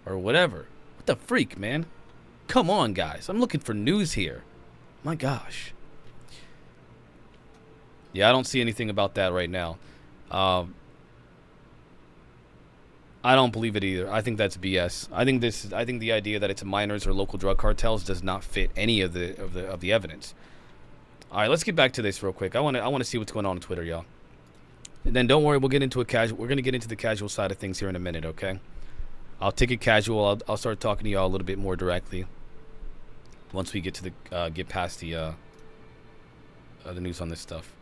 or whatever. What the freak, man? Come on, guys. I'm looking for news here. My gosh. Yeah, I don't see anything about that right now. I don't believe it either. I think that's BS. I think the idea that it's minors or local drug cartels does not fit any of the evidence. All right, let's get back to this real quick. I want to see what's going on Twitter, y'all. And then don't worry, we'll get into we're going to get into the casual side of things here in a minute, okay? I'll take it casual. I'll start talking to y'all a little bit more directly once we get to get past the news on this stuff.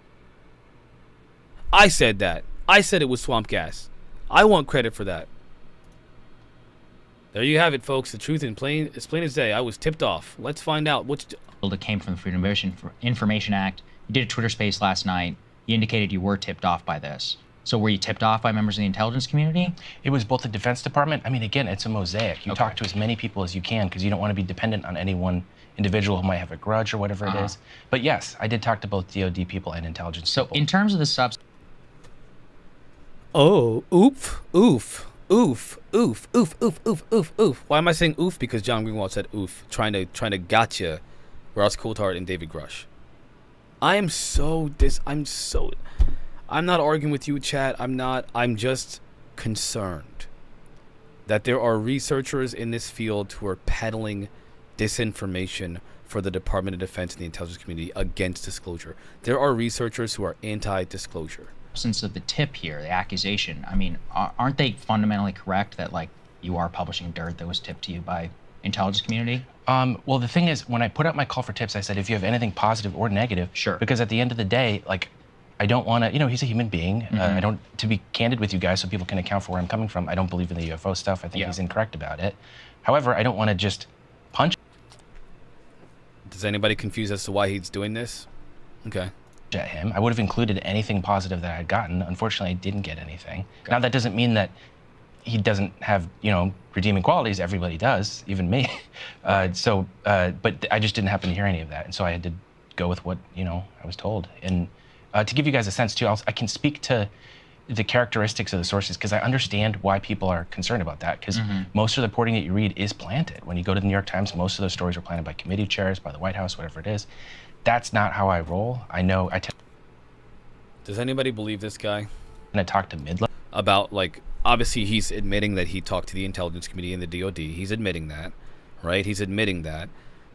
I said that. I said it was swamp gas. I want credit for that. There you have it, folks. The truth is plain as day. I was tipped off. Let's find out which. It came from the Freedom of Information Act. You did a Twitter space last night. You indicated you were tipped off by this. So were you tipped off by members of the intelligence community? It was both the Defense Department. I mean, again, it's a mosaic. You talk to as many people as you can because you don't want to be dependent on any one individual who might have a grudge or whatever it is. But yes, I did talk to both DOD people and intelligence people. So in terms of the substance. Oh, oof. Why am I saying oof? Because John Greenwald said oof, trying to gotcha Ross Coulthard and David Grush. I'm not arguing with you, chat. I'm just concerned that there are researchers in this field who are peddling disinformation for the Department of Defense and the intelligence community against disclosure. There are researchers who are anti-disclosure. Since of the tip here, the accusation, I mean, aren't they fundamentally correct that, like, you are publishing dirt that was tipped to you by intelligence community? Well, the thing is, when I put out my call for tips, I said, if you have anything positive or negative, sure. Because at the end of the day, like, I don't want to, he's a human being. To be candid with you guys so people can account for where I'm coming from, I don't believe in the UFO stuff. I think he's incorrect about it. However, I don't want to just punch. Does anybody confused as to why he's doing this? Okay. At him. I would have included anything positive that I had gotten. Unfortunately, I didn't get anything. Now, that doesn't mean that he doesn't have, redeeming qualities. Everybody does, even me. But I just didn't happen to hear any of that. And so I had to go with what, I was told. And to give you guys a sense, too, I can speak to the characteristics of the sources because I understand why people are concerned about that because most of the reporting that you read is planted. When you go to the New York Times, most of those stories are planted by committee chairs, by the White House, whatever it is. That's not how I roll. I know. Does anybody believe this guy? And I talked to Midland about, like, obviously he's admitting that he talked to the intelligence committee and the DOD. He's admitting that, right? He's admitting that.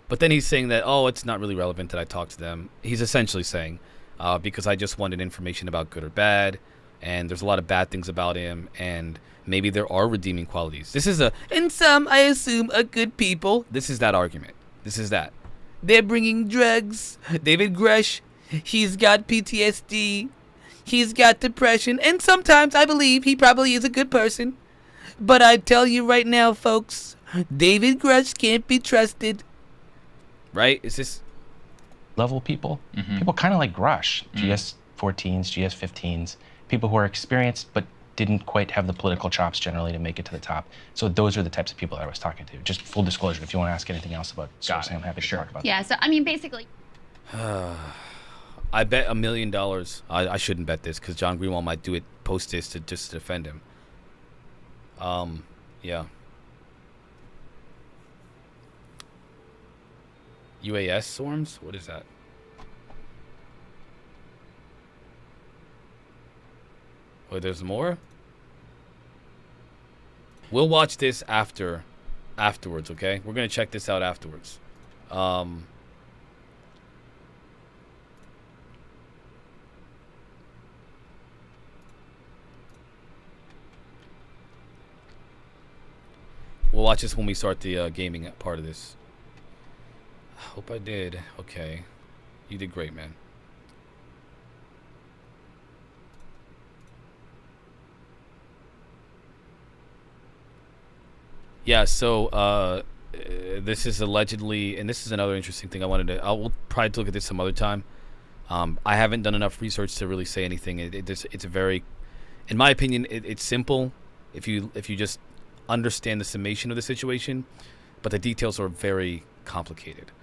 But then he's saying that, oh, it's not really relevant that I talked to them. He's essentially saying, because I just wanted information about good or bad, and there's a lot of bad things about him, and maybe there are redeeming qualities. This is and some, I assume, are good people. This is that argument. This is that. They're bringing drugs. David Grush, he's got PTSD. He's got depression. And sometimes I believe he probably is a good person. But I tell you right now, folks, David Grush can't be trusted. Right? Is this level people? People kind of like Grush, GS-14s, GS-15s, people who are experienced but didn't quite have the political chops generally to make it to the top. So those are the types of people that I was talking to. Just full disclosure, if you want to ask anything else about sourcing, I'm happy to talk about that. Yeah, so I mean, basically. I bet $1 million. I shouldn't bet this because John Greenwald might post this to just defend him. Yeah. UAS swarms? What is that? Oh, there's more? We'll watch this afterwards, okay? We're going to check this out afterwards. We'll watch this when we start the gaming part of this. I hope I did. Okay. You did great, man. Yeah, so this is allegedly, and this is another interesting thing I wanted to, we'll probably look at this some other time. I haven't done enough research to really say anything. It's a very, in my opinion, it's simple if you just understand the summation of the situation, but the details are very complicated,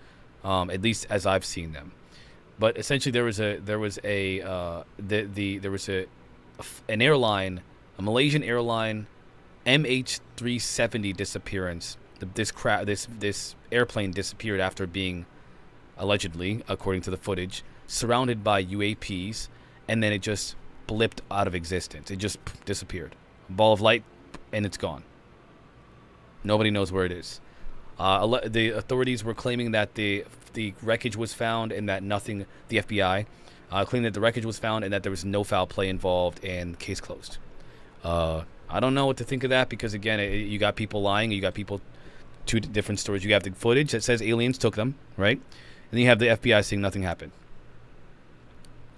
at least as I've seen them. But essentially, there was an airline, a Malaysian airline, MH370 disappearance. This airplane disappeared after being, allegedly, according to the footage, surrounded by UAPs, and then it just blipped out of existence. It just disappeared. A ball of light, and it's gone. Nobody knows where it is. The authorities were claiming that the wreckage was found and that nothing. The FBI claimed that the wreckage was found and that there was no foul play involved and case closed. I don't know what to think of that because again, you got people lying. You got people. Two different stories. You have the footage that says aliens took them, right? And then you have the FBI saying nothing happened.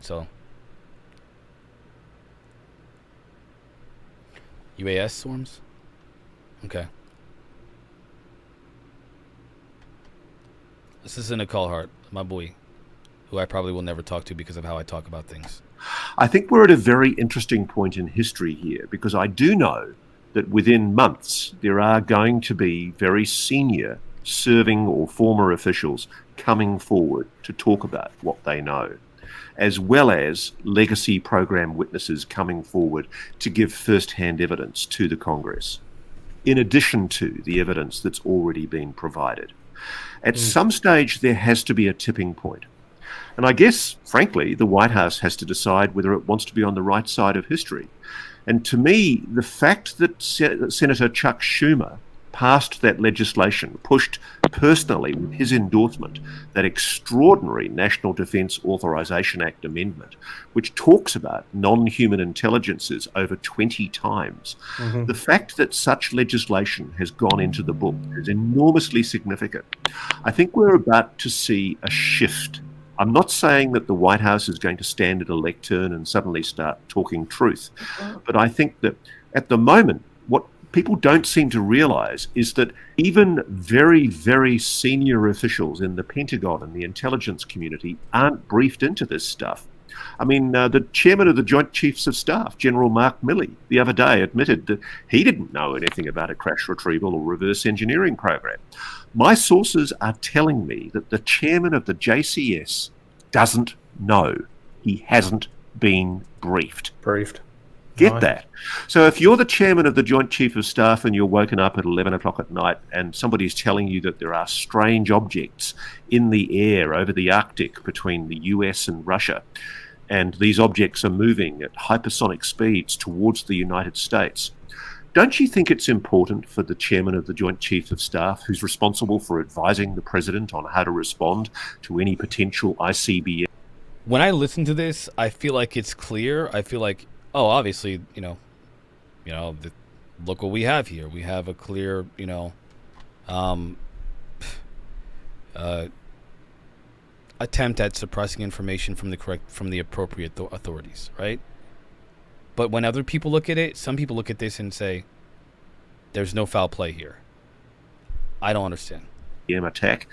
So. UAS swarms? Okay. This is Nicole Hart, my boy, who I probably will never talk to because of how I talk about things. I think we're at a very interesting point in history here because I do know that within months there are going to be very senior serving or former officials coming forward to talk about what they know, as well as legacy program witnesses coming forward to give first-hand evidence to the Congress, in addition to the evidence that's already been provided. At some stage, there has to be a tipping point. And I guess, frankly, the White House has to decide whether it wants to be on the right side of history. And to me, the fact that Senator Chuck Schumer passed that legislation, pushed personally with his endorsement, that extraordinary National Defense Authorization Act amendment, which talks about non-human intelligences over 20 times. The fact that such legislation has gone into the book is enormously significant. I think we're about to see a shift. I'm not saying that the White House is going to stand at a lectern and suddenly start talking truth, but I think that at the moment, what people don't seem to realize is that even very, very senior officials in the Pentagon and the intelligence community aren't briefed into this stuff. I mean, the chairman of the Joint Chiefs of Staff, General Mark Milley, the other day admitted that he didn't know anything about a crash retrieval or reverse engineering program. My sources are telling me that the chairman of the JCS doesn't know. He hasn't been briefed. Get that. So if you're the chairman of the Joint Chief of Staff and you're woken up at 11 o'clock at night and somebody's telling you that there are strange objects in the air over the Arctic between the US and Russia, and these objects are moving at hypersonic speeds towards the United States, don't you think it's important for the chairman of the Joint Chiefs of Staff, who's responsible for advising the president on how to respond to any potential ICBM? When I listen to this, I feel like it's clear. I feel like, oh, obviously, look what we have here. We have a clear, attempt at suppressing information from the appropriate authorities, right? But when other people look at it, some people look at this and say, there's no foul play here. I don't understand. Attack.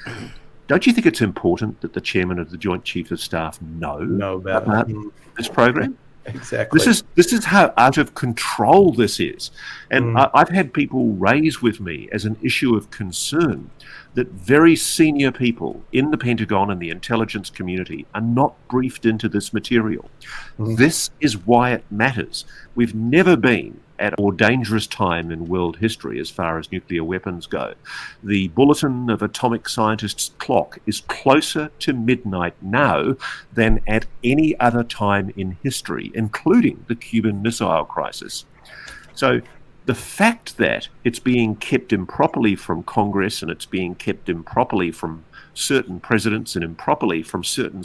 Don't you think it's important that the chairman of the Joint Chiefs of Staff know about this program? Exactly. This is how out of control this is. And I've had people raise with me as an issue of concern that very senior people in the Pentagon and the intelligence community are not briefed into this material. This is why it matters. We've never been at a more dangerous time in world history as far as nuclear weapons go. The Bulletin of Atomic Scientists clock is closer to midnight now than at any other time in history, including the Cuban Missile Crisis. So the fact that it's being kept improperly from Congress and it's being kept improperly from certain presidents and improperly from certain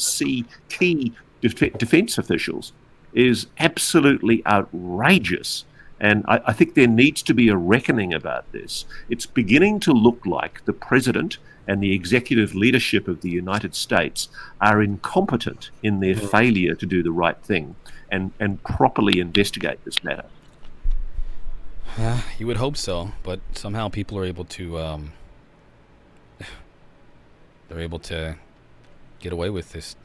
key defense officials is absolutely outrageous. And I think there needs to be a reckoning about this. It's beginning to look like the president and the executive leadership of the United States are incompetent in their failure to do the right thing and properly investigate this matter. You would hope so, but somehow people are able to they're able to get away with this,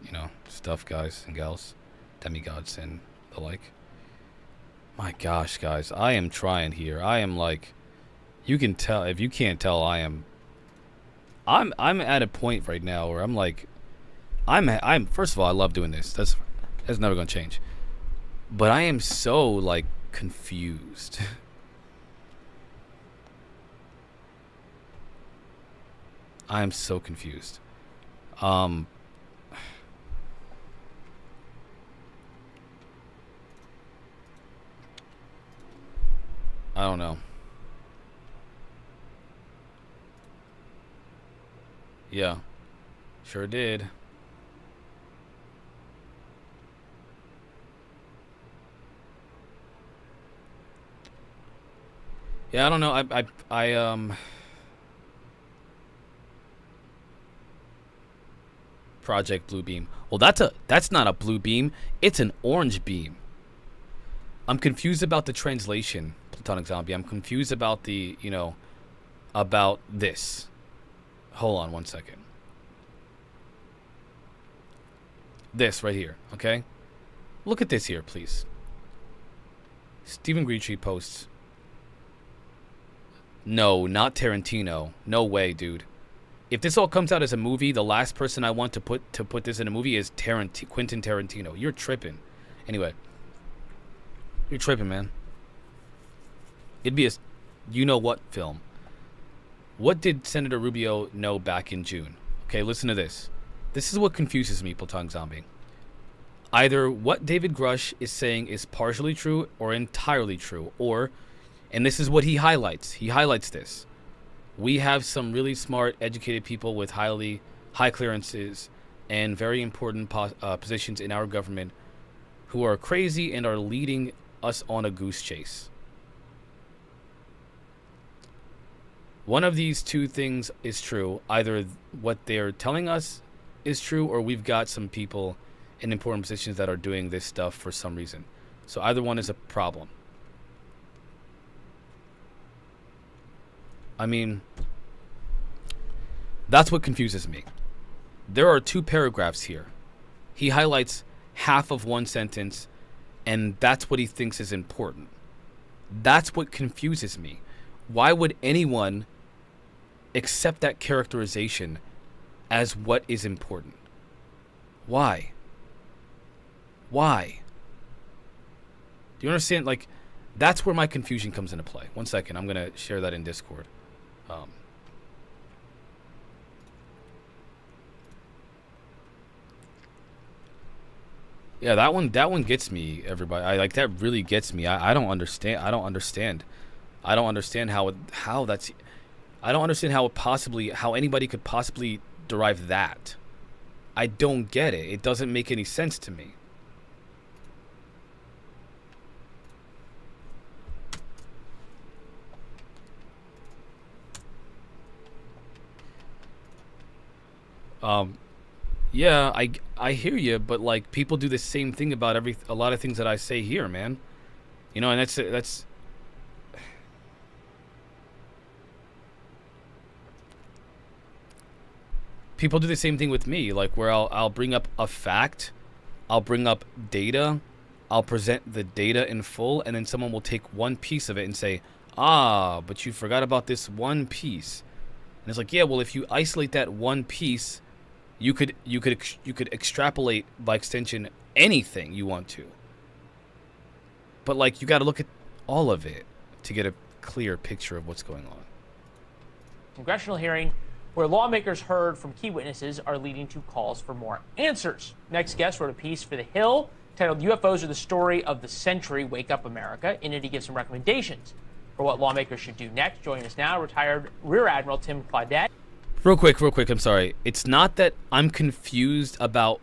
stuff, guys and gals, demigods and the like. My gosh, guys, I am trying here. I am like, you can tell, if you can't tell, I'm at a point right now where I'm like, I'm first of all, I love doing this. That's never going to change. But I am so like confused. I'm so confused. I don't know. Yeah, sure did. Yeah, I don't know. I Project Blue Beam. Well, that's not a blue beam. It's an orange beam. I'm confused about the translation, Platonic Zombie. I'm confused about the, about this. Hold on one second. This right here, okay? Look at this here, please. Stephen Greentree posts. No, not Tarantino. No way, dude. If this all comes out as a movie, the last person I want to put this in a movie is Quentin Tarantino. You're tripping. Anyway. You're tripping, man. It'd be a you-know-what film. What did Senator Rubio know back in June? Okay, listen to this. This is what confuses me, Platonic Zombie. Either what David Grush is saying is partially true or entirely true, or, and this is what he highlights. He highlights this. We have some really smart, educated people with high clearances and very important positions in our government who are crazy and are leading us on a goose chase. One of these two things is true. Either what they're telling us is true, or we've got some people in important positions that are doing this stuff for some reason. So either one is a problem. I mean, that's what confuses me. There are two paragraphs here. He highlights half of one sentence, and that's what he thinks is important. That's what confuses me. Why would anyone accept that characterization as what is important? Why? Why? Do you understand? Like, that's where my confusion comes into play. One second, I'm going to share that in Discord. Yeah, that one gets me, everybody. That really gets me. I don't understand. I don't understand how anybody could possibly derive that. I don't get it. It doesn't make any sense to me. Yeah, I hear you, but like people do the same thing about a lot of things that I say here, man. And that's people do the same thing with me, like where I'll bring up a fact, I'll bring up data, I'll present the data in full, and then someone will take one piece of it and say, but you forgot about this one piece. And it's like, yeah, well, if you isolate that one piece, you could extrapolate by extension anything you want to. But like, you got to look at all of it, to get a clear picture of what's going on. Congressional hearing where lawmakers heard from key witnesses are leading to calls for more answers. Next guest wrote a piece for The Hill titled UFOs Are the Story of the Century, Wake Up America. In it, he gives some recommendations for what lawmakers should do next. Joining us now, retired Rear Admiral Tim Claudette. Real quick, I'm sorry. It's not that I'm confused about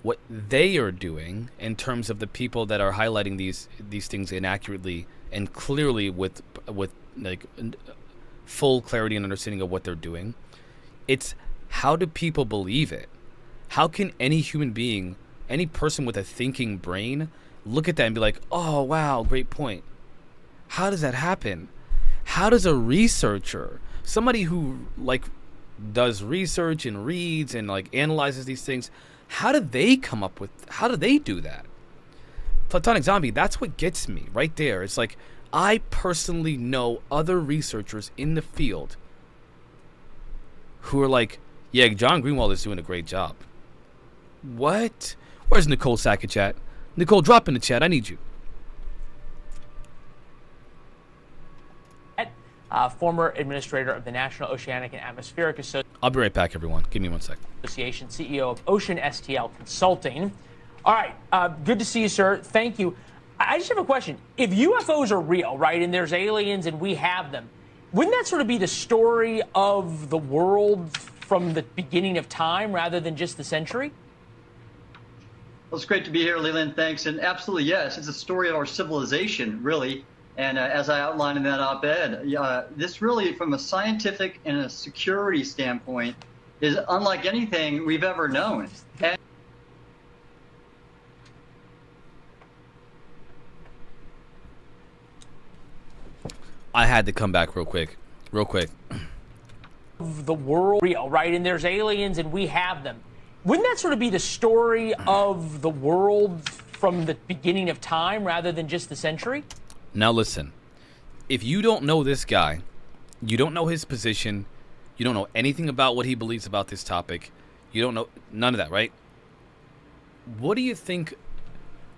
what they are doing in terms of the people that are highlighting these things inaccurately and clearly with like full clarity and understanding of what they're doing. It's how do people believe it? How can any human being, any person with a thinking brain, look at that and be like, oh, wow, great point. How does that happen? How does a researcher, somebody who like does research and reads and like analyzes these things, how do they do that? Platonic Zombie, that's what gets me right there. It's like, I personally know other researchers in the field who are like, yeah, John Greenwald is doing a great job. What? Where's Nicole Sackett chat? Nicole, drop in the chat. I need you. Former administrator of the National Oceanic and Atmospheric Association. I'll be right back, everyone. Give me 1 second. Association, CEO of Ocean STL Consulting. All right, good to see you, sir. Thank you. I just have a question. If UFOs are real, right, and there's aliens and we have them, wouldn't that sort of be the story of the world from the beginning of time rather than just the century? Well, it's great to be here, Leland. Thanks. And absolutely, yes, it's a story of our civilization, really. And as I outlined in that op-ed, this really, from a scientific and a security standpoint, is unlike anything we've ever known. And I had to come back real quick. The world real, right? And there's aliens and we have them. Wouldn't that sort of be the story of the world from the beginning of time rather than just the century? Now listen, if you don't know this guy, you don't know his position, you don't know anything about what he believes about this topic, you don't know none of that, right? What do you think?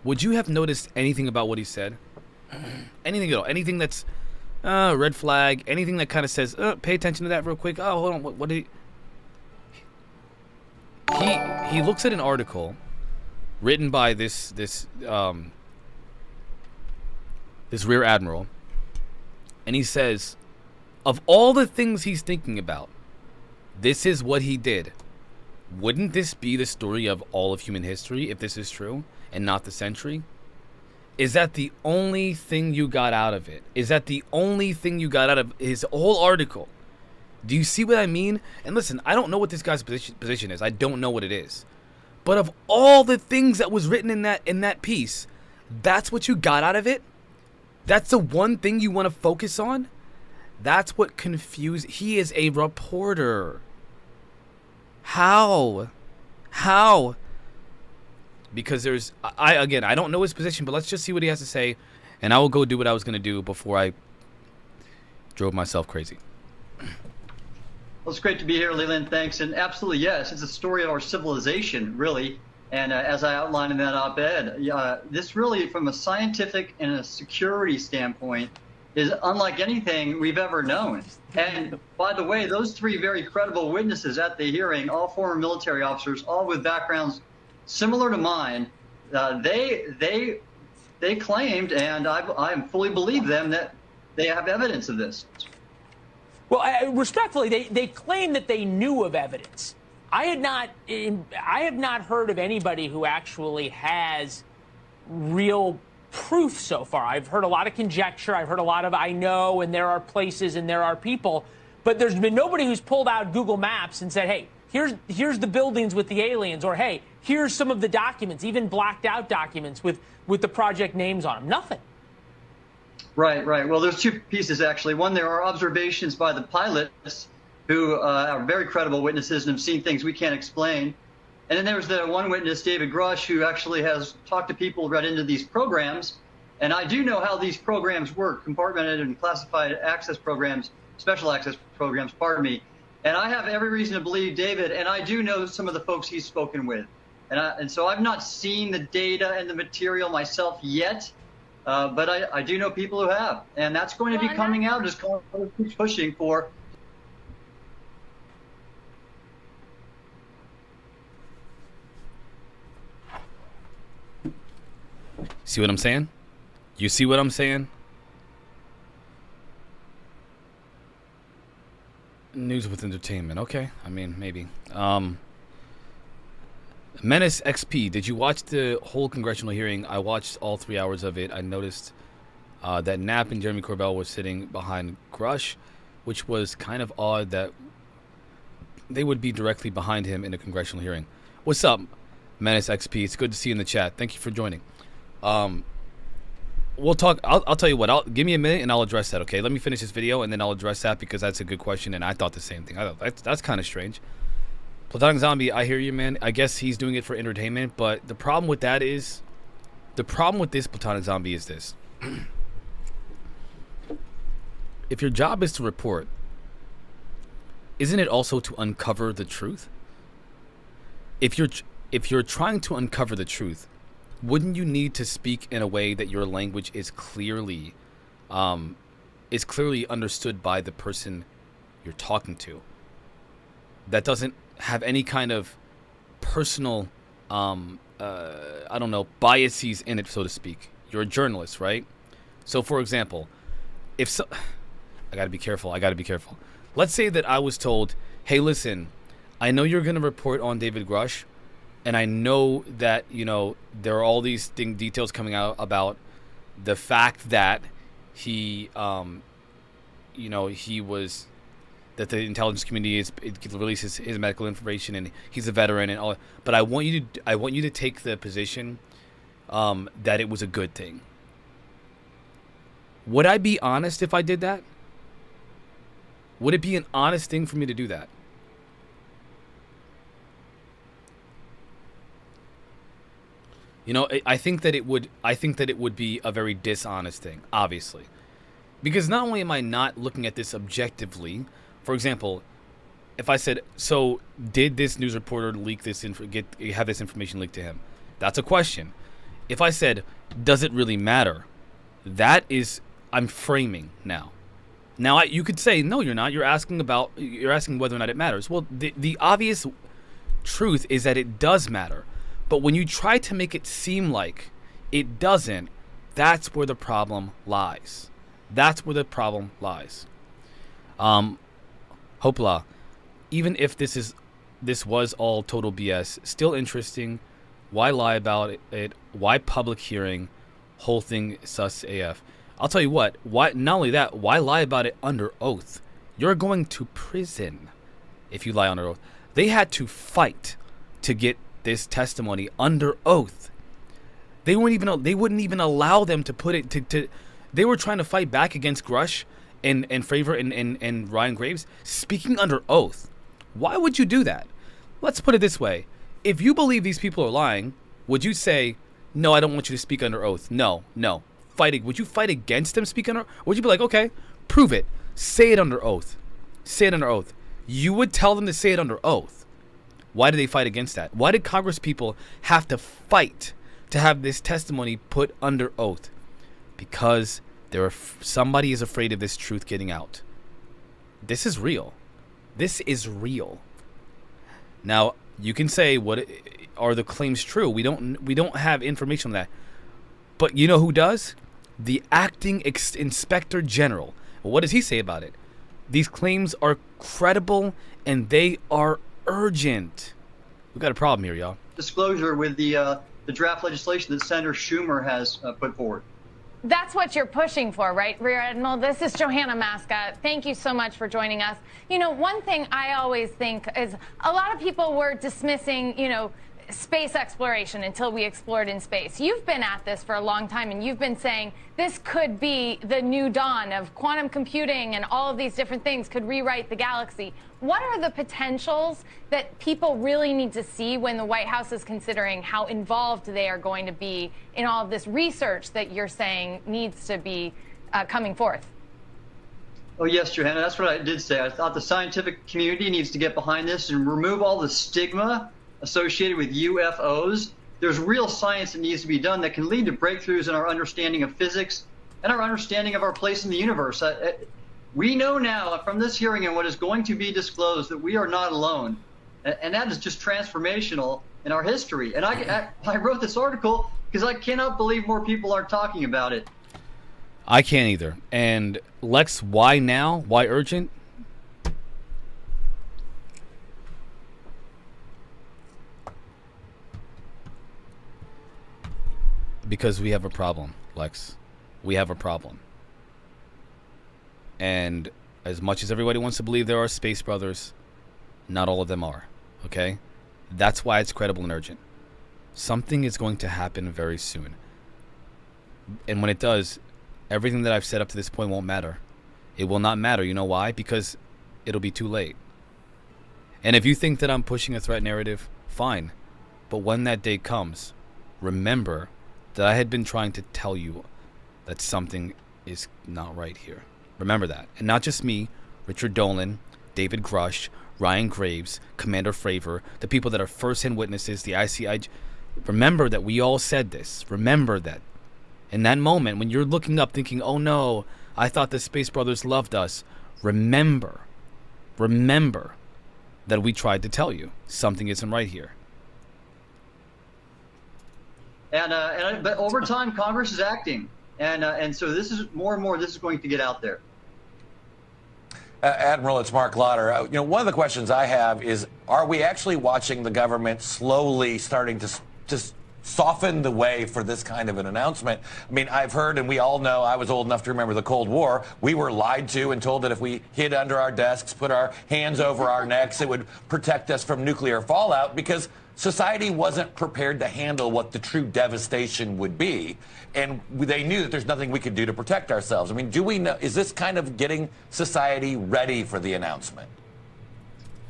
Would you have noticed anything about what he said? Anything at all? Anything that's red flag? Anything that kind of says, pay attention to that real quick? Oh, hold on. What did he looks at an article written by this Rear Admiral, and he says, of all the things he's thinking about, this is what he did. Wouldn't this be the story of all of human history if this is true and not the century? Is that the only thing you got out of it? Is that the only thing you got out of his whole article? Do you see what I mean? And listen, I don't know what this guy's position is. I don't know what it is. But of all the things that was written in that piece, that's what you got out of it? That's the one thing you want to focus on? That's what confused. He is a reporter. How? Because I don't know his position, but let's just see what he has to say, and I will go do what I was going to do before I drove myself crazy. Well, it's great to be here, Leland. Thanks. And absolutely, yes, it's a story of our civilization, really. And as I outlined in that op-ed, this really, from a scientific and a security standpoint, is unlike anything we've ever known. And by the way, those three very credible witnesses at the hearing, all former military officers, all with backgrounds similar to mine, they claimed, and I fully believe them, that they have evidence of this. Well, respectfully, they claim that they knew of evidence. I have not heard of anybody who actually has real proof so far. I've heard a lot of conjecture. I've heard a lot of I know, and there are places and there are people, but there's been nobody who's pulled out Google Maps and said, hey, here's the buildings with the aliens, or hey, here's some of the documents, even blacked out documents with the project names on them. Nothing. Right. Well, there's two pieces, actually. One, there are observations by the pilots who are very credible witnesses and have seen things we can't explain. And then there's the one witness, David Grush, who actually has talked to people right into these programs. And I do know how these programs work, compartmented and classified access programs, special access programs, pardon me. And I have every reason to believe David, and I do know some of the folks he's spoken with. And so I've not seen the data and the material myself yet, but I do know people who have, and that's going to be coming out as Congress keeps pushing for. See what I'm saying? You see what I'm saying? News with entertainment. Okay. I mean, maybe. Menace XP. Did you watch the whole congressional hearing? I watched all 3 hours of it. I noticed that Knapp and Jeremy Corbell were sitting behind Grush, which was kind of odd that they would be directly behind him in a congressional hearing. What's up, Menace XP? It's good to see you in the chat. Thank you for joining. We'll talk. I'll tell you what. Give me a minute and I'll address that. Okay, let me finish this video and then I'll address that because that's a good question and I thought the same thing. I thought that's kind of strange. Platonic Zombie, I hear you, man. I guess he's doing it for entertainment, but the problem with that is, the problem with this Platonic Zombie is this: if your job is to report, isn't it also to uncover the truth? If you're trying to uncover the truth, wouldn't you need to speak in a way that your language is clearly understood by the person you're talking to? That doesn't have any kind of personal, I don't know, biases in it, so to speak. You're a journalist, right? So, for example, I gotta be careful. Let's say that I was told, hey, listen, I know you're gonna report on David Grush, and I know that, you know, there are all these details coming out about the fact that he, you know, that the intelligence community releases his medical information and he's a veteran and all. But I want you to take the position that it was a good thing. Would I be honest if I did that? Would it be an honest thing for me to do that? You know, I think that it would be a very dishonest thing, obviously. Because not only am I not looking at this objectively, for example, if I said, so did this news reporter leak this have this information leaked to him? That's a question. If I said, does it really matter? That is, I'm framing now. Now you could say, no, you're not. You're asking whether or not it matters. Well, the obvious truth is that it does matter. But when you try to make it seem like it doesn't, that's where the problem lies. Hopla, even if this was all total BS, still interesting. Why lie about it? Why public hearing? Whole thing sus AF. I'll tell you what. Why? Not only that, why lie about it under oath? You're going to prison if you lie under oath. They had to fight to get this testimony under oath. They wouldn't even allow them to put it to they were trying to fight back against Grush and Fravor and Ryan Graves speaking under oath. Why would you do that? Let's put it this way. If you believe these people are lying, would you say, no, I don't want you to speak under oath? No. Would you fight against them speaking under oath? Would you be like, okay, prove it. Say it under oath. You would tell them to say it under oath. Why did they fight against that? Why did Congress people have to fight to have this testimony put under oath? Because somebody is afraid of this truth getting out. This is real. Now, you can say, what are the claims true? We don't have information on that. But you know who does? The acting inspector general. What does he say about it? These claims are credible and they are urgent. We got a problem here, y'all. Disclosure with the draft legislation that Senator Schumer has put forward. That's what you're pushing for, right, Rear Admiral? This is Johanna Masca. Thank you so much for joining us. You know, one thing I always think is a lot of people were dismissing, you know, space exploration until we explored in space. You've been at this for a long time, and you've been saying this could be the new dawn of quantum computing and all of these different things could rewrite the galaxy. What are the potentials that people really need to see when the White House is considering how involved they are going to be in all of this research that you're saying needs to be coming forth? Oh, yes, Johanna, that's what I did say. I thought the scientific community needs to get behind this and remove all the stigma associated with UFOs there's real science that needs to be done that can lead to breakthroughs in our understanding of physics and our understanding of our place in the universe. We know now from this hearing and what is going to be disclosed that we are not alone. And that is just transformational in our history. And I wrote this article because I cannot believe more people aren't talking about it. I can't either. And Lex, why now? Why urgent? Because we have a problem, Lex. We have a problem. And as much as everybody wants to believe there are space brothers, not all of them are, okay? That's why it's credible and urgent. Something is going to happen very soon. And when it does, everything that I've said up to this point won't matter. It will not matter. You know why? Because it'll be too late. And if you think that I'm pushing a threat narrative, fine. But when that day comes, remember that I had been trying to tell you that something is not right here. Remember that. And not just me, Richard Dolan, David Grush, Ryan Graves, Commander Fravor, the people that are first-hand witnesses, the ICIG. Remember that we all said this. Remember that. In that moment, when you're looking up thinking, oh no, I thought the Space Brothers loved us. Remember that we tried to tell you something isn't right here. But over time, Congress is acting. And so this is more and more, this is going to get out there. Admiral, it's Mark Lauder. One of the questions I have is, are we actually watching the government slowly starting to just soften the way for this kind of an announcement? I mean, I've heard, and we all know, I was old enough to remember the Cold War, we were lied to and told that if we hid under our desks, put our hands over our necks, it would protect us from nuclear fallout, because society wasn't prepared to handle what the true devastation would be. And they knew that there's nothing we could do to protect ourselves. I mean, do we know, is this kind of getting society ready for the announcement?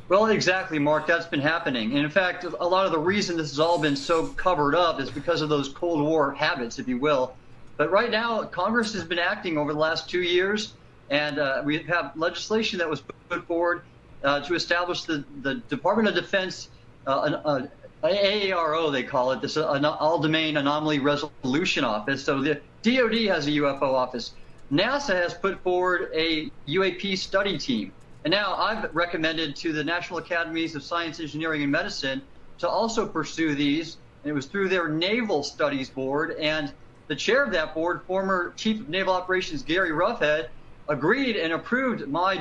Well, exactly, Mark. That's been happening. And in fact, a lot of the reason this has all been so covered up is because of those Cold War habits, if you will. But right now, Congress has been acting over the last 2 years, and we have legislation that was put forward to establish the Department of Defense, an AARO, they call it, this All-Domain Anomaly Resolution Office. So the DoD has a UFO office. NASA has put forward a UAP study team. And now I've recommended to the National Academies of Science, Engineering, and Medicine to also pursue these. And it was through their Naval Studies Board. And the chair of that board, former Chief of Naval Operations Gary Roughhead, agreed and approved my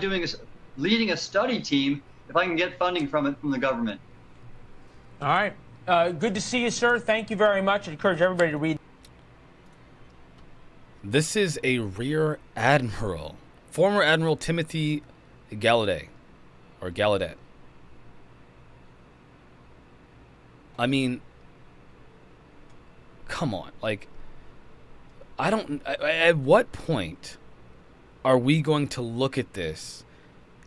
leading a study team if I can get funding from the government. All right. Good to see you, sir. Thank you very much. I encourage everybody to read. This is a Rear Admiral, former Admiral Timothy Gallaudet, or Gallaudet. I mean, come on. Like, at what point are we going to look at this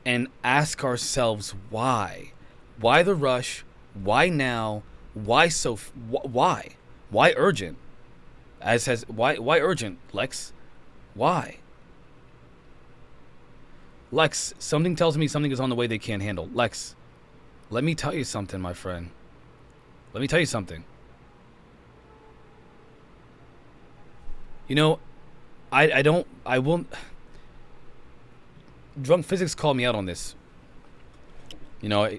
and ask ourselves why? Why the rush? Why now? Why so? Why? Why urgent? Why urgent, Lex? Why? Lex, something tells me something is on the way they can't handle. Lex, let me tell you something, my friend. Let me tell you something. You know, I won't. Drunk Physics called me out on this. You know,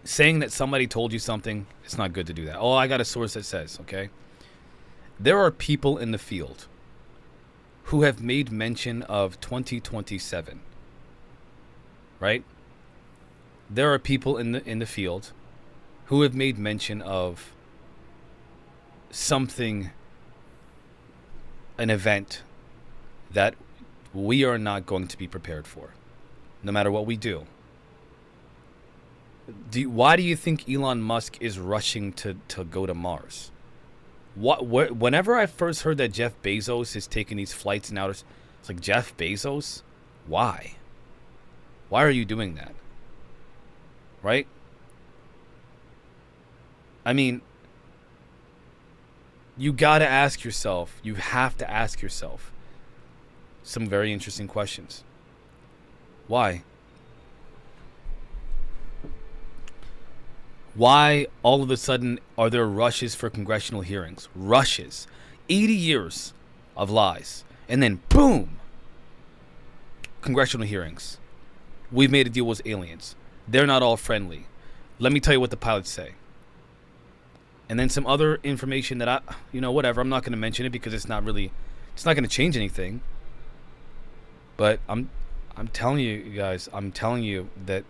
saying that somebody told you something, it's not good to do that. Oh, I got a source that says, okay? There are people in the field who have made mention of 2027, right? There are people in the field who have made mention of something, an event that we are not going to be prepared for, no matter what we do. Why do you think Elon Musk is rushing to go to Mars? Whenever I first heard that Jeff Bezos is taking these flights in outer, it's like, Jeff Bezos? Why? Why are you doing that? Right? I mean, you gotta ask yourself, you have to ask yourself some very interesting questions. Why? Why all of a sudden are there rushes for congressional hearings? Rushes. 80 years of lies. And then boom! Congressional hearings. We've made a deal with aliens. They're not all friendly. Let me tell you what the pilots say. And then some other information that whatever. I'm not going to mention it because it's not going to change anything. But I'm telling you guys, I'm telling you that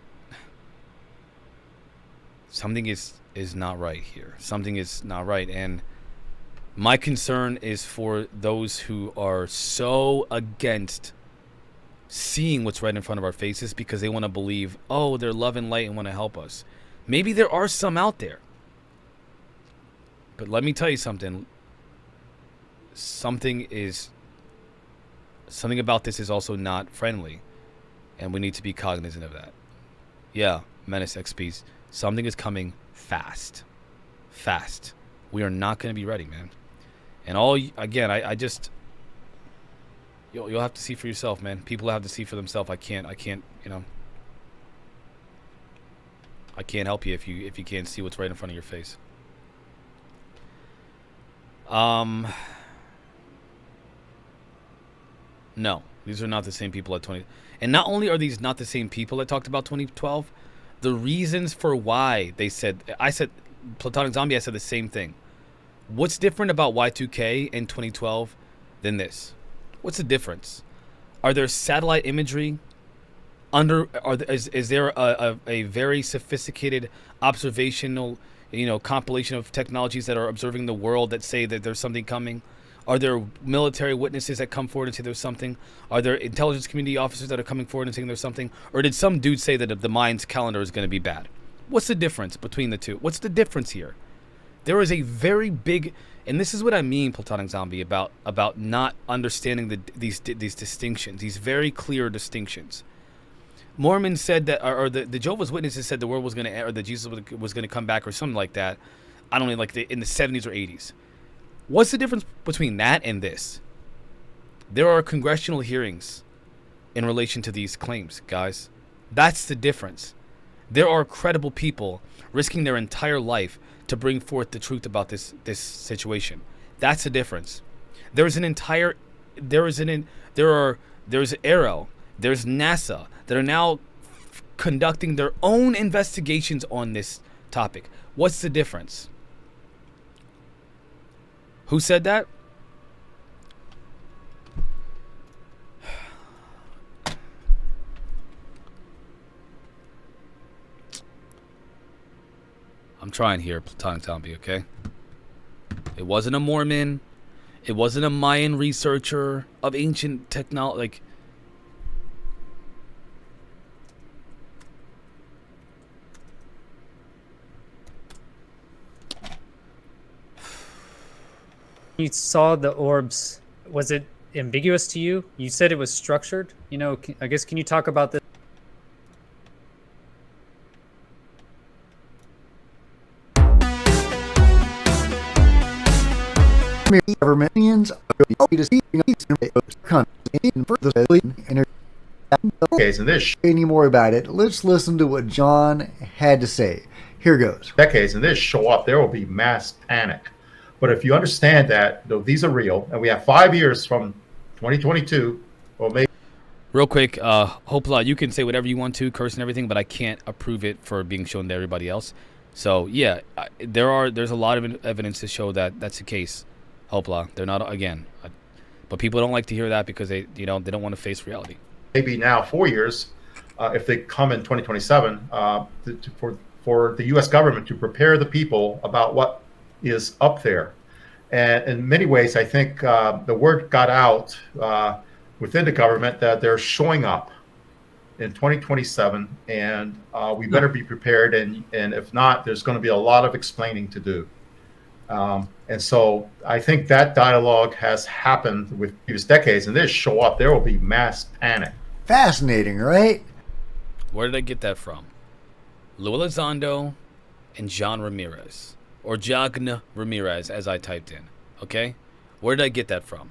something is not right here. Something is not right. And my concern is for those who are so against seeing what's right in front of our faces because they want to believe, oh, they're love and light and want to help us. Maybe there are some out there. But let me tell you something. Something about this is also not friendly. And we need to be cognizant of that. Yeah, Menace XPs. Something is coming fast. Fast. We are not going to be ready, man. And again, I just... You'll have to see for yourself, man. People have to see for themselves. I can't, I can't help you if you can't see what's right in front of your face. No, these are not the same people at 20. And not only are these not the same people that talked about 2012, the reasons for why they said, I said, Platonic Zombie, I said the same thing. What's different about Y2K in 2012 than this? What's the difference? Are there satellite imagery? Is there a very sophisticated observational, compilation of technologies that are observing the world that say that there's something coming? Are there military witnesses that come forward and say there's something? Are there intelligence community officers that are coming forward and saying there's something? Or did some dude say that the Mayans' calendar is going to be bad? What's the difference between the two? What's the difference here? There is a very big, and this is what I mean, Platonic Zombie, about not understanding these distinctions, these very clear distinctions. Mormons said that, or the Jehovah's Witnesses said the world was going to end, or that Jesus was going to come back, or something like that. I don't know, in the 70s or 80s. What's the difference between that and this? There are congressional hearings in relation to these claims, guys. That's the difference. There are credible people risking their entire life to bring forth the truth about this situation. That's the difference. There's Arrow, there's NASA that are now conducting their own investigations on this topic. What's the difference? Who said that? I'm trying here, Platonic Zombie, okay? It wasn't a Mormon. It wasn't a Mayan researcher of ancient technology. You saw the orbs. Was it ambiguous to you? You said it was structured. I guess, can you talk about this? Governments decades, and this any more about it. Let's listen to what John had to say. Here goes. Decades, and this show up, there will be mass panic. But if you understand that these are real, and we have 5 years from 2022, or maybe. Real quick, Hopla, you can say whatever you want to, curse and everything, but I can't approve it for being shown to everybody else. So yeah, there's a lot of evidence to show that that's the case. Hopla, they're not again, but people don't like to hear that because they don't want to face reality. Maybe now 4 years, if they come in 2027, for the U.S. government to prepare the people about what is up there. And in many ways, I think the word got out within the government that they're showing up in 2027, and we better be prepared. And if not, there's going to be a lot of explaining to do. And so I think that dialogue has happened with previous decades, and this show up, there will be mass panic. Fascinating, right? Where did I get that from? Lou Elizondo and John Ramirez. Or Jagna Ramirez, as I typed in. Okay? Where did I get that from?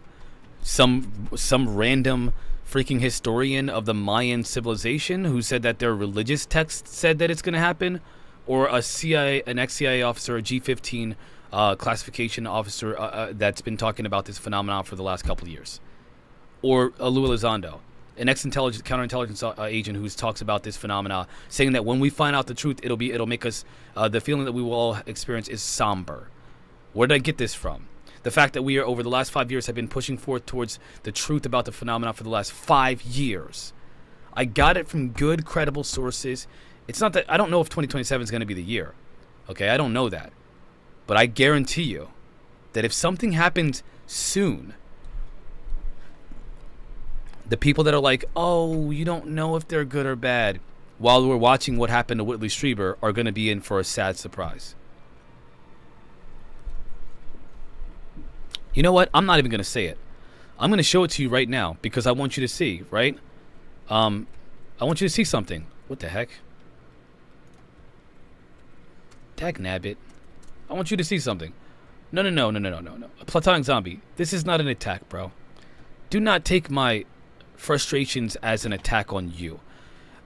Some random freaking historian of the Mayan civilization who said that their religious text said that it's going to happen? or a CIA, an ex-CIA officer, a G15 classification officer that's been talking about this phenomenon for the last couple of years, or Lou Elizondo, an counterintelligence agent who talks about this phenomena, saying that when we find out the truth, it'll make us the feeling that we will all experience is somber. Where did I get this from? The fact that we are over the last 5 years have been pushing forth towards the truth about the phenomena for the last 5 years. I got it from good, credible sources. It's not that I don't know if 2027 is going to be the year. Okay, I don't know that. But I guarantee you that if something happens soon, the people that are like, oh, you don't know if they're good or bad, while we're watching what happened to Whitley Strieber, are going to be in for a sad surprise. You know what? I'm not even going to say it. I'm going to show it to you right now because I want you to see, right? I want you to see something. What the heck? Dagnabbit. I want you to see something. No. A platonic zombie. This is not an attack, bro. Do not take my frustrations as an attack on you.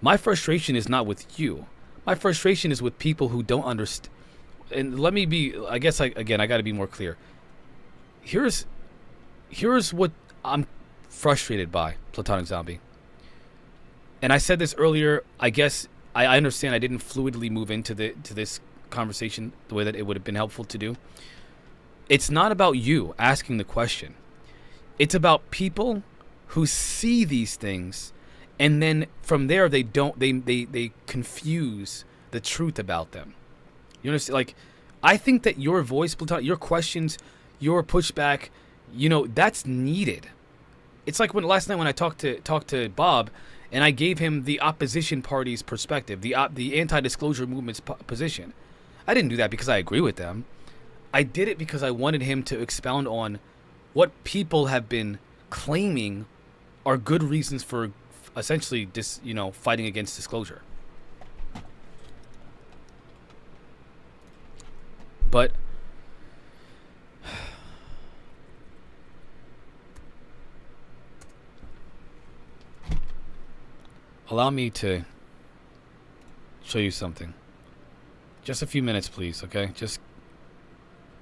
My frustration is not with you. My frustration is with people who don't understand. And let me be, I guess, I got to be more clear. Here's what I'm frustrated by, platonic zombie. And I said this earlier. I guess I understand I didn't fluidly move into this conversation the way that it would have been helpful to do. It's not about you asking the question. It's about people who see these things, and then from there they confuse the truth about them. You understand? Like, I think that your voice, your questions, your pushback, that's needed. It's like last night when I talked to Bob, and I gave him the opposition party's perspective, the anti-disclosure movement's position. I didn't do that because I agree with them. I did it because I wanted him to expound on what people have been claiming are good reasons for essentially fighting against disclosure. But allow me to show you something. Just a few minutes, please, okay? Just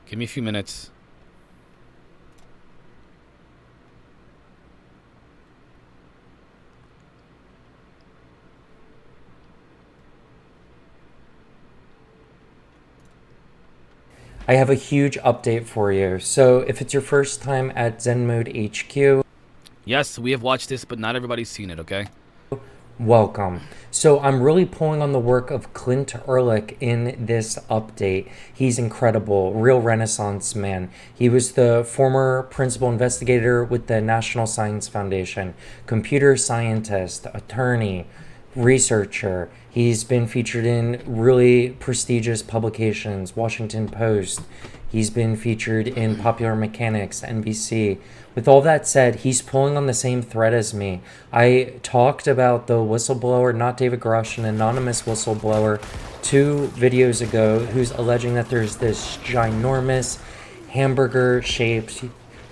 give me a few minutes. I have a huge update for you. So if it's your first time at Zen Mode HQ... Yes, we have watched this, but not everybody's seen it, okay? Welcome. So I'm really pulling on the work of Clint Ehrlich in this update. He's incredible, real Renaissance man. He was the former principal investigator with the National Science Foundation, computer scientist, attorney, researcher. He's been featured in really prestigious publications, Washington Post. He's been featured in Popular Mechanics, NBC. With all that said, he's pulling on the same thread as me. I talked about the whistleblower, not David Grush, an anonymous whistleblower, 2 videos ago, who's alleging that there's this ginormous hamburger-shaped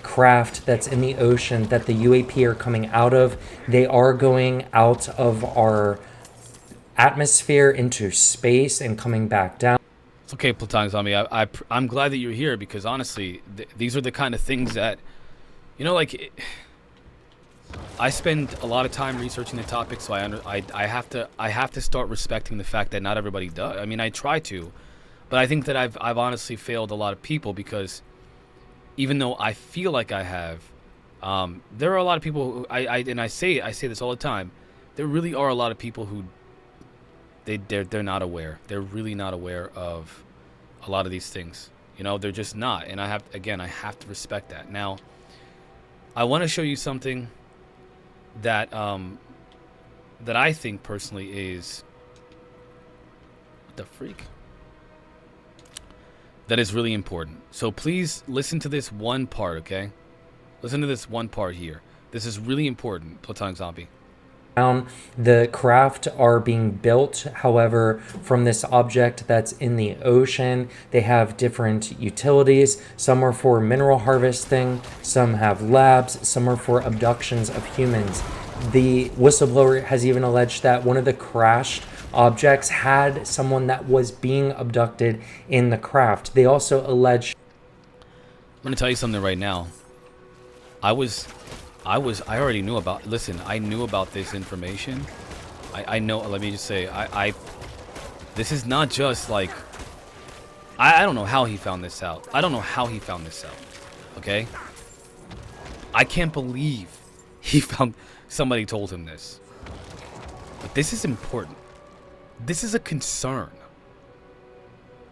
craft that's in the ocean that the UAP are coming out of. They are going out of our atmosphere into space and coming back down. It's okay, platonic zombie. I'm glad that you're here because honestly, these are the kind of things that, I spend a lot of time researching the topic, so I have to start respecting the fact that not everybody does. I mean, I try to, but I think that I've honestly failed a lot of people because even though I feel like I have, there are a lot of people who I say this all the time. There really are a lot of people who they're not aware. They're really not aware of a lot of these things. They're just not, and I have to respect that. Now, I want to show you something that that I think personally is what the freak. That is really important. So please listen to this one part, okay? Listen to this one part here. This is really important, platonic zombie. The craft are being built, however, from this object that's in the ocean. They have different utilities. Some are for mineral harvesting, some have labs, some are for abductions of humans. The whistleblower has even alleged that one of the crashed objects had someone that was being abducted in the craft. They also alleged. I'm gonna tell you something right now. I already knew about. Listen, I knew about this information. I know. Let me just say, this is not just like. I don't know how he found this out. I don't know how he found this out. Okay. I can't believe he found somebody told him this. But this is important. This is a concern.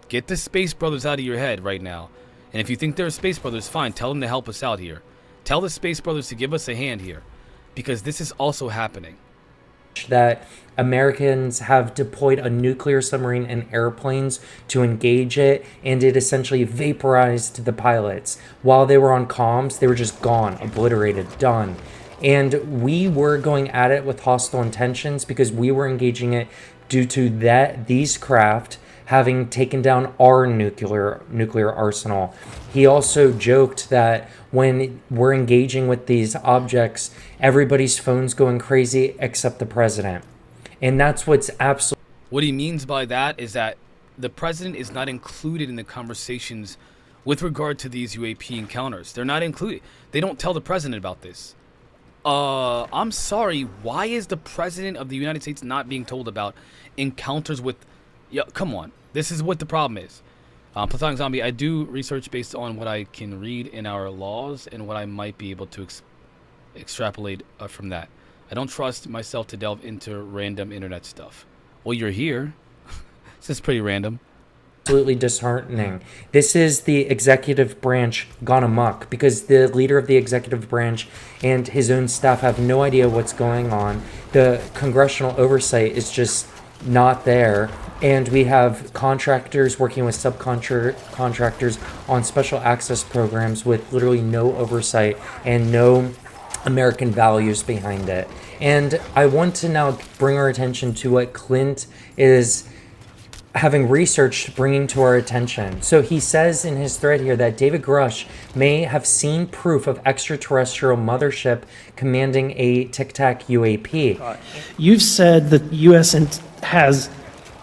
Get the Space Brothers out of your head right now. And if you think they're Space Brothers, fine. Tell them to help us out here. Tell the Space Brothers to give us a hand here. Because this is also happening. That Americans have deployed a nuclear submarine and airplanes to engage it, and it essentially vaporized the pilots. While they were on comms, they were just gone, obliterated, done. And we were going at it with hostile intentions because we were engaging it due to these craft having taken down our nuclear arsenal. He also joked that when we're engaging with these objects, everybody's phone's going crazy except the president. And that's what's absolutely... What he means by that is that the president is not included in the conversations with regard to these UAP encounters. They're not included. They don't tell the president about this. I'm sorry, why is the president of the United States not being told about encounters with... Yeah, come on. This is what the problem is. Platonic Zombie, I do research based on what I can read in our laws and what I might be able to extrapolate from that. I don't trust myself to delve into random internet stuff. Well, you're here. This is pretty random. Absolutely disheartening. This is the executive branch gone amok because the leader of the executive branch and his own staff have no idea what's going on. The congressional oversight is just not there. And we have contractors working with subcontractors on special access programs with literally no oversight and no American values behind it. And I want to now bring our attention to what Clint is having researched bringing to our attention. So he says in his thread here that David Grush may have seen proof of extraterrestrial mothership commanding a Tic Tac UAP. You've said that the U.S. has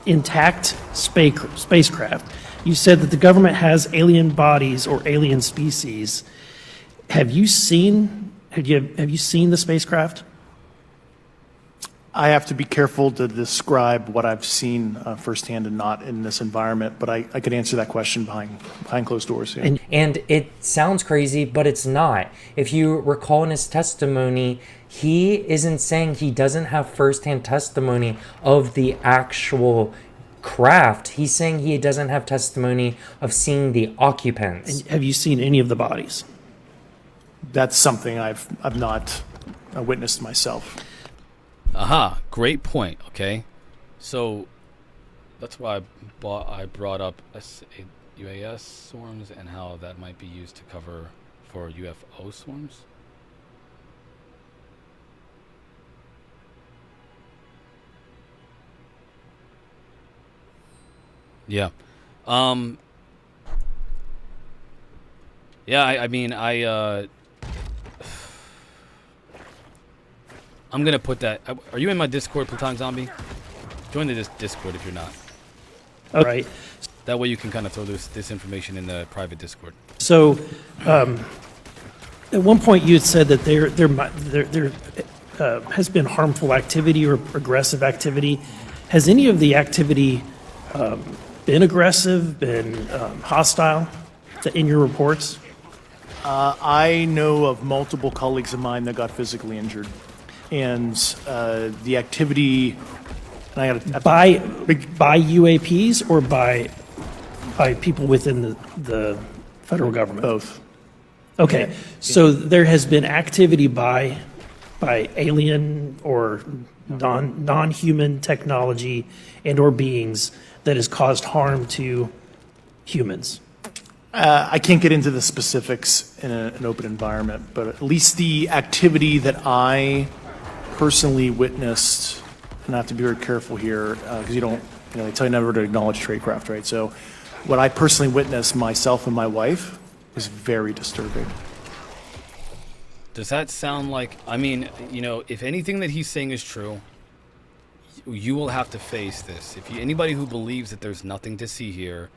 intact spacecraft. You said that the government has alien bodies or alien species. Have you seen the spacecraft? I have to be careful to describe what I've seen firsthand and not in this environment, but I could answer that question behind closed doors. Yeah. And it sounds crazy, but it's not. If you recall in his testimony, he isn't saying he doesn't have firsthand testimony of the actual craft. He's saying he doesn't have testimony of seeing the occupants. And have you seen any of the bodies? That's something I've not witnessed myself. Aha, great point. Okay, so that's why I brought up UAS swarms and how that might be used to cover for UFO swarms. Yeah. Yeah, I mean, I'm going to put that... Are you in my Discord, Platonic Zombie? Join the Discord if you're not. All right. That way you can kind of throw this information in the private Discord. So, at one point you had said that there has been harmful activity or aggressive activity. Has any of the activity been aggressive, been hostile in your reports? I know of multiple colleagues of mine that got physically injured. And the activity... By UAPs or by people within the federal government? Both. Okay, Yeah. So there has been activity by alien or non-human technology and or beings that has caused harm to humans. I can't get into the specifics in an open environment, but at least the activity that I personally witnessed, and I have to be very careful here because they tell you never to acknowledge tradecraft, right? So what I personally witnessed myself and my wife was very disturbing. Does that sound like, I mean, if anything that he's saying is true, you will have to face this. If anybody who believes that there's nothing to see here,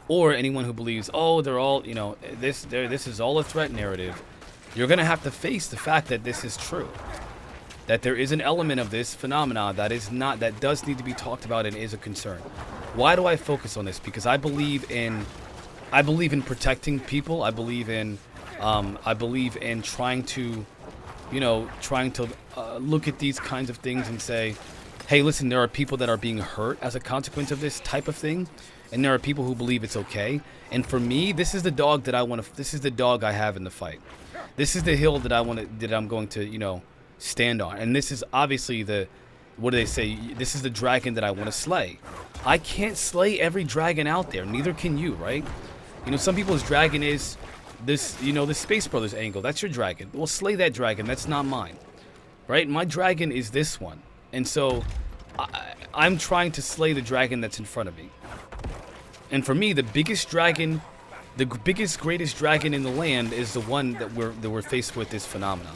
or anyone who believes, oh, they're all, this is all a threat narrative, you're going to have to face the fact that this is true. That there is an element of this phenomena that does need to be talked about and is a concern. Why do I focus on this? Because I believe in protecting people. I believe in trying to look at these kinds of things and say, hey, listen, there are people that are being hurt as a consequence of this type of thing, and there are people who believe it's okay. And for me, this is the dog this is the dog I have in the fight. This is the hill that I'm going to, stand on. And this is obviously what do they say? This is the dragon that I want to slay. I can't slay every dragon out there. Neither can you, right? Some people's dragon is this, the Space Brothers angle. That's your dragon. Well, slay that dragon. That's not mine, right? My dragon is this one. And so I'm trying to slay the dragon that's in front of me. And for me, the biggest, greatest dragon in the land is the one that we're faced with this phenomenon.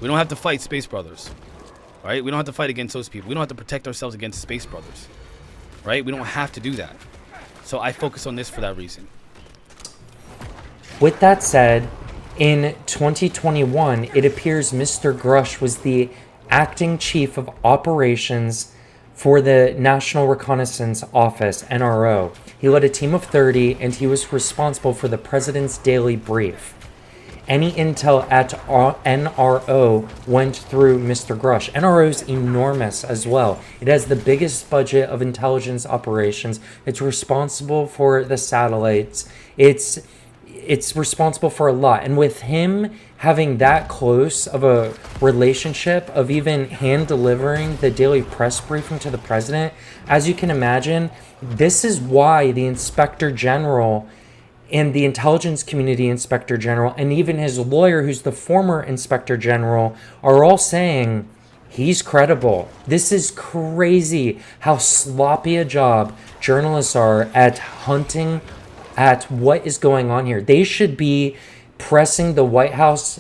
We don't have to fight Space Brothers, right? We don't have to fight against those people. We don't have to protect ourselves against Space Brothers, right? We don't have to do that. So I focus on this for that reason. With that said, in 2021, it appears Mr. Grush was the acting chief of operations for the National Reconnaissance Office, NRO. He led a team of 30, and he was responsible for the president's daily brief. Any intel at NRO went through Mr. Grush. NRO is enormous as well. It has the biggest budget of intelligence operations. It's responsible for the satellites. It's responsible for a lot. And with him having that close of a relationship of even hand delivering the daily press briefing to the president, as you can imagine, this is why the Inspector General and the intelligence community Inspector General, and even his lawyer, who's the former Inspector General, are all saying he's credible. This is crazy how sloppy a job journalists are at hunting at what is going on here. They should be pressing the White House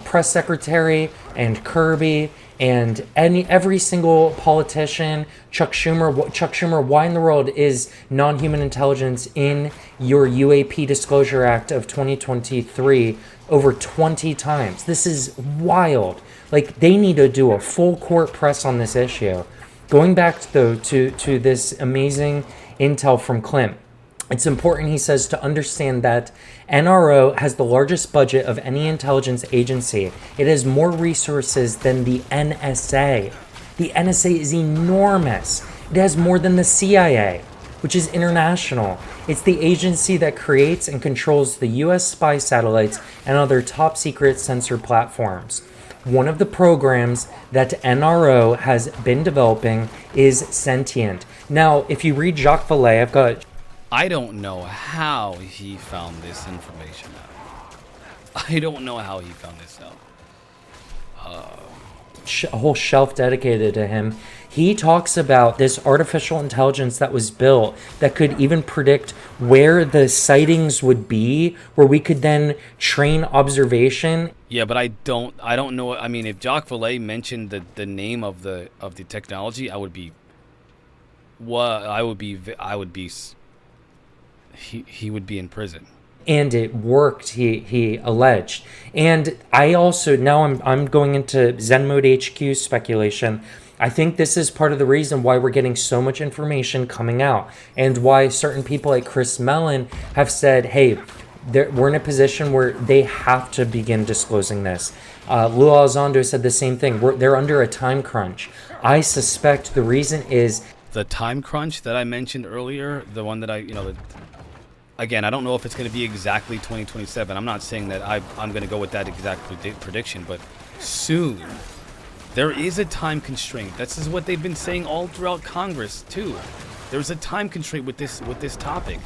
press secretary and Kirby and every single politician, Chuck Schumer, why in the world is non-human intelligence in your UAP Disclosure Act of 2023 over 20 times? This is wild. Like, they need to do a full court press on this issue. Going back though to this amazing intel from Clint, it's important, he says, to understand that NRO has the largest budget of any intelligence agency. It has more resources than the NSA. The NSA is enormous. It has more than the CIA, which is international. It's the agency that creates and controls the US spy satellites and other top secret sensor platforms. One of the programs that NRO has been developing is Sentient. Now, if you read Jacques Vallée, I don't know how he found this information out. I don't know how he found this out. A whole shelf dedicated to him. He talks about this artificial intelligence that was built that could even predict where the sightings would be, where we could then train observation. Yeah, but I don't know. I mean, if Jacques Vallée mentioned the name of the technology, I would be he would be in prison. And it worked, he alleged. And I also, now I'm going into Zen Mode HQ speculation. I think this is part of the reason why we're getting so much information coming out, and why certain people like Chris Mellon have said, hey, we're in a position where they have to begin disclosing this. Lou Elizondo said the same thing. They're under a time crunch. I suspect the reason is the time crunch that I mentioned earlier, the one that again, I don't know if it's going to be exactly 2027. I'm not saying that I'm going to go with that exact prediction, but soon. There is a time constraint. This is what they've been saying all throughout Congress, too. There's a time constraint with this topic.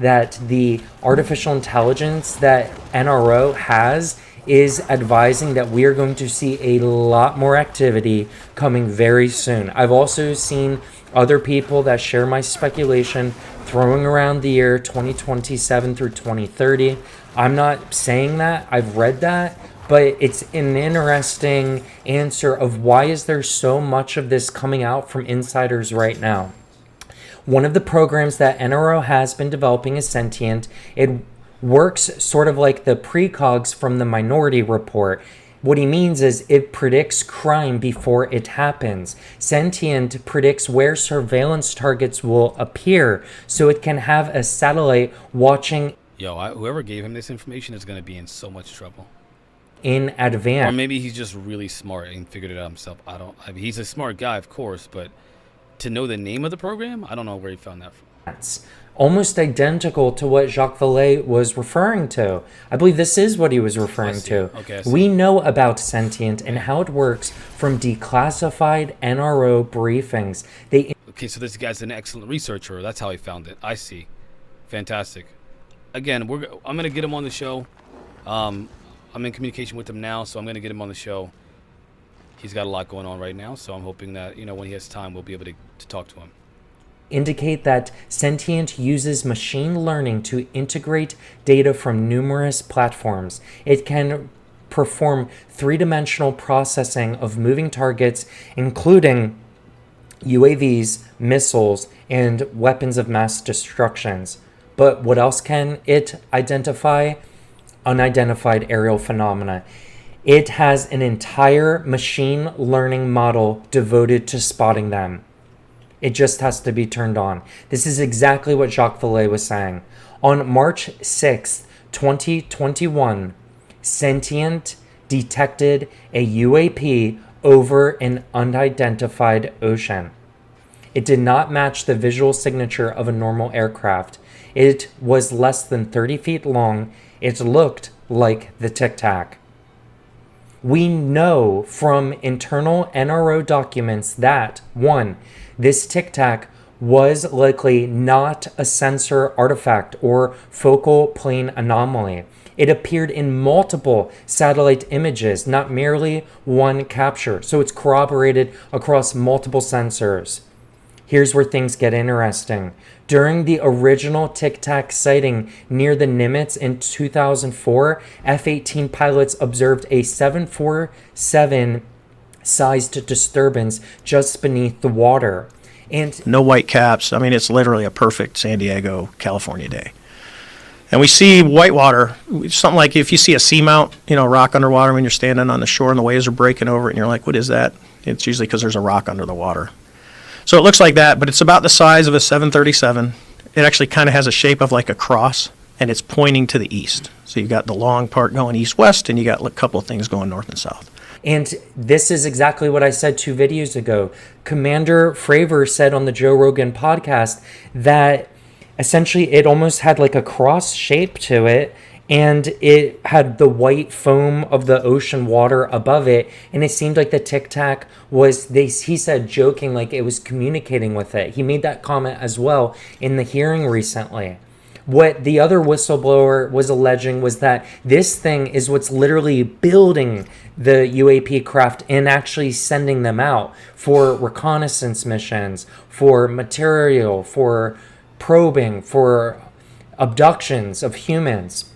That the artificial intelligence that NRO has is advising that we are going to see a lot more activity coming very soon. I've also seen other people that share my speculation throwing around the year 2027 through 2030. I'm not saying that. I've read that. but it's an interesting answer of why is there so much of this coming out from insiders right now. One of the programs that NRO has been developing is Sentient. It works sort of like the precogs from the Minority Report. What he means is it predicts crime before it happens. Sentient predicts where surveillance targets will appear, so it can have a satellite watching. Whoever gave him this information is going to be in so much trouble. In advance. Or maybe he's just really smart and figured it out himself. I mean, he's a smart guy, of course, but to know the name of the program, I don't know where he found that from. Almost identical to what Jacques Vallée was referring to. I believe this is what he was referring to. Okay, we know about Sentient and how it works from declassified NRO briefings. Okay, so this guy's an excellent researcher. That's how he found it. I see. Fantastic. Again, I'm going to get him on the show. I'm in communication with him now, so I'm going to get him on the show. He's got a lot going on right now, so I'm hoping that, when he has time, we'll be able to talk to him. Indicate that Sentient uses machine learning to integrate data from numerous platforms. It can perform three-dimensional processing of moving targets, including UAVs, missiles, and weapons of mass destruction. But what else can it identify? Unidentified aerial phenomena. It has an entire machine learning model devoted to spotting them. It just has to be turned on. This is exactly what Jacques Vallée was saying. On March 6th, 2021, Sentient detected a UAP over an unidentified ocean. It did not match the visual signature of a normal aircraft. It was less than 30 feet long. It looked like the Tic Tac. We know from internal NRO documents that, 1, this Tic Tac was likely not a sensor artifact or focal plane anomaly. It appeared in multiple satellite images, not merely one capture. So it's corroborated across multiple sensors. Here's where things get interesting. During the original Tic Tac sighting near the Nimitz in 2004, F-18 pilots observed a 747 sized disturbance just beneath the water. And no white caps. I mean, it's literally a perfect San Diego, California day. And we see whitewater, something like if you see a seamount, rock underwater when you're standing on the shore and the waves are breaking over it and you're like, what is that? It's usually because there's a rock under the water. So it looks like that, but it's about the size of a 737. It actually kind of has a shape of like a cross, and it's pointing to the east. So you've got the long part going east-west, and you got a couple of things going north and south. And this is exactly what I said 2 videos ago. Commander Fravor said on the Joe Rogan podcast that essentially it almost had like a cross shape to it, and it had the white foam of the ocean water above it, and it seemed like the Tic Tac was, he said joking, like it was communicating with it. He made that comment as well in the hearing recently. What the other whistleblower was alleging was that this thing is what's literally building the UAP craft and actually sending them out for reconnaissance missions, for material, for probing, for abductions of humans.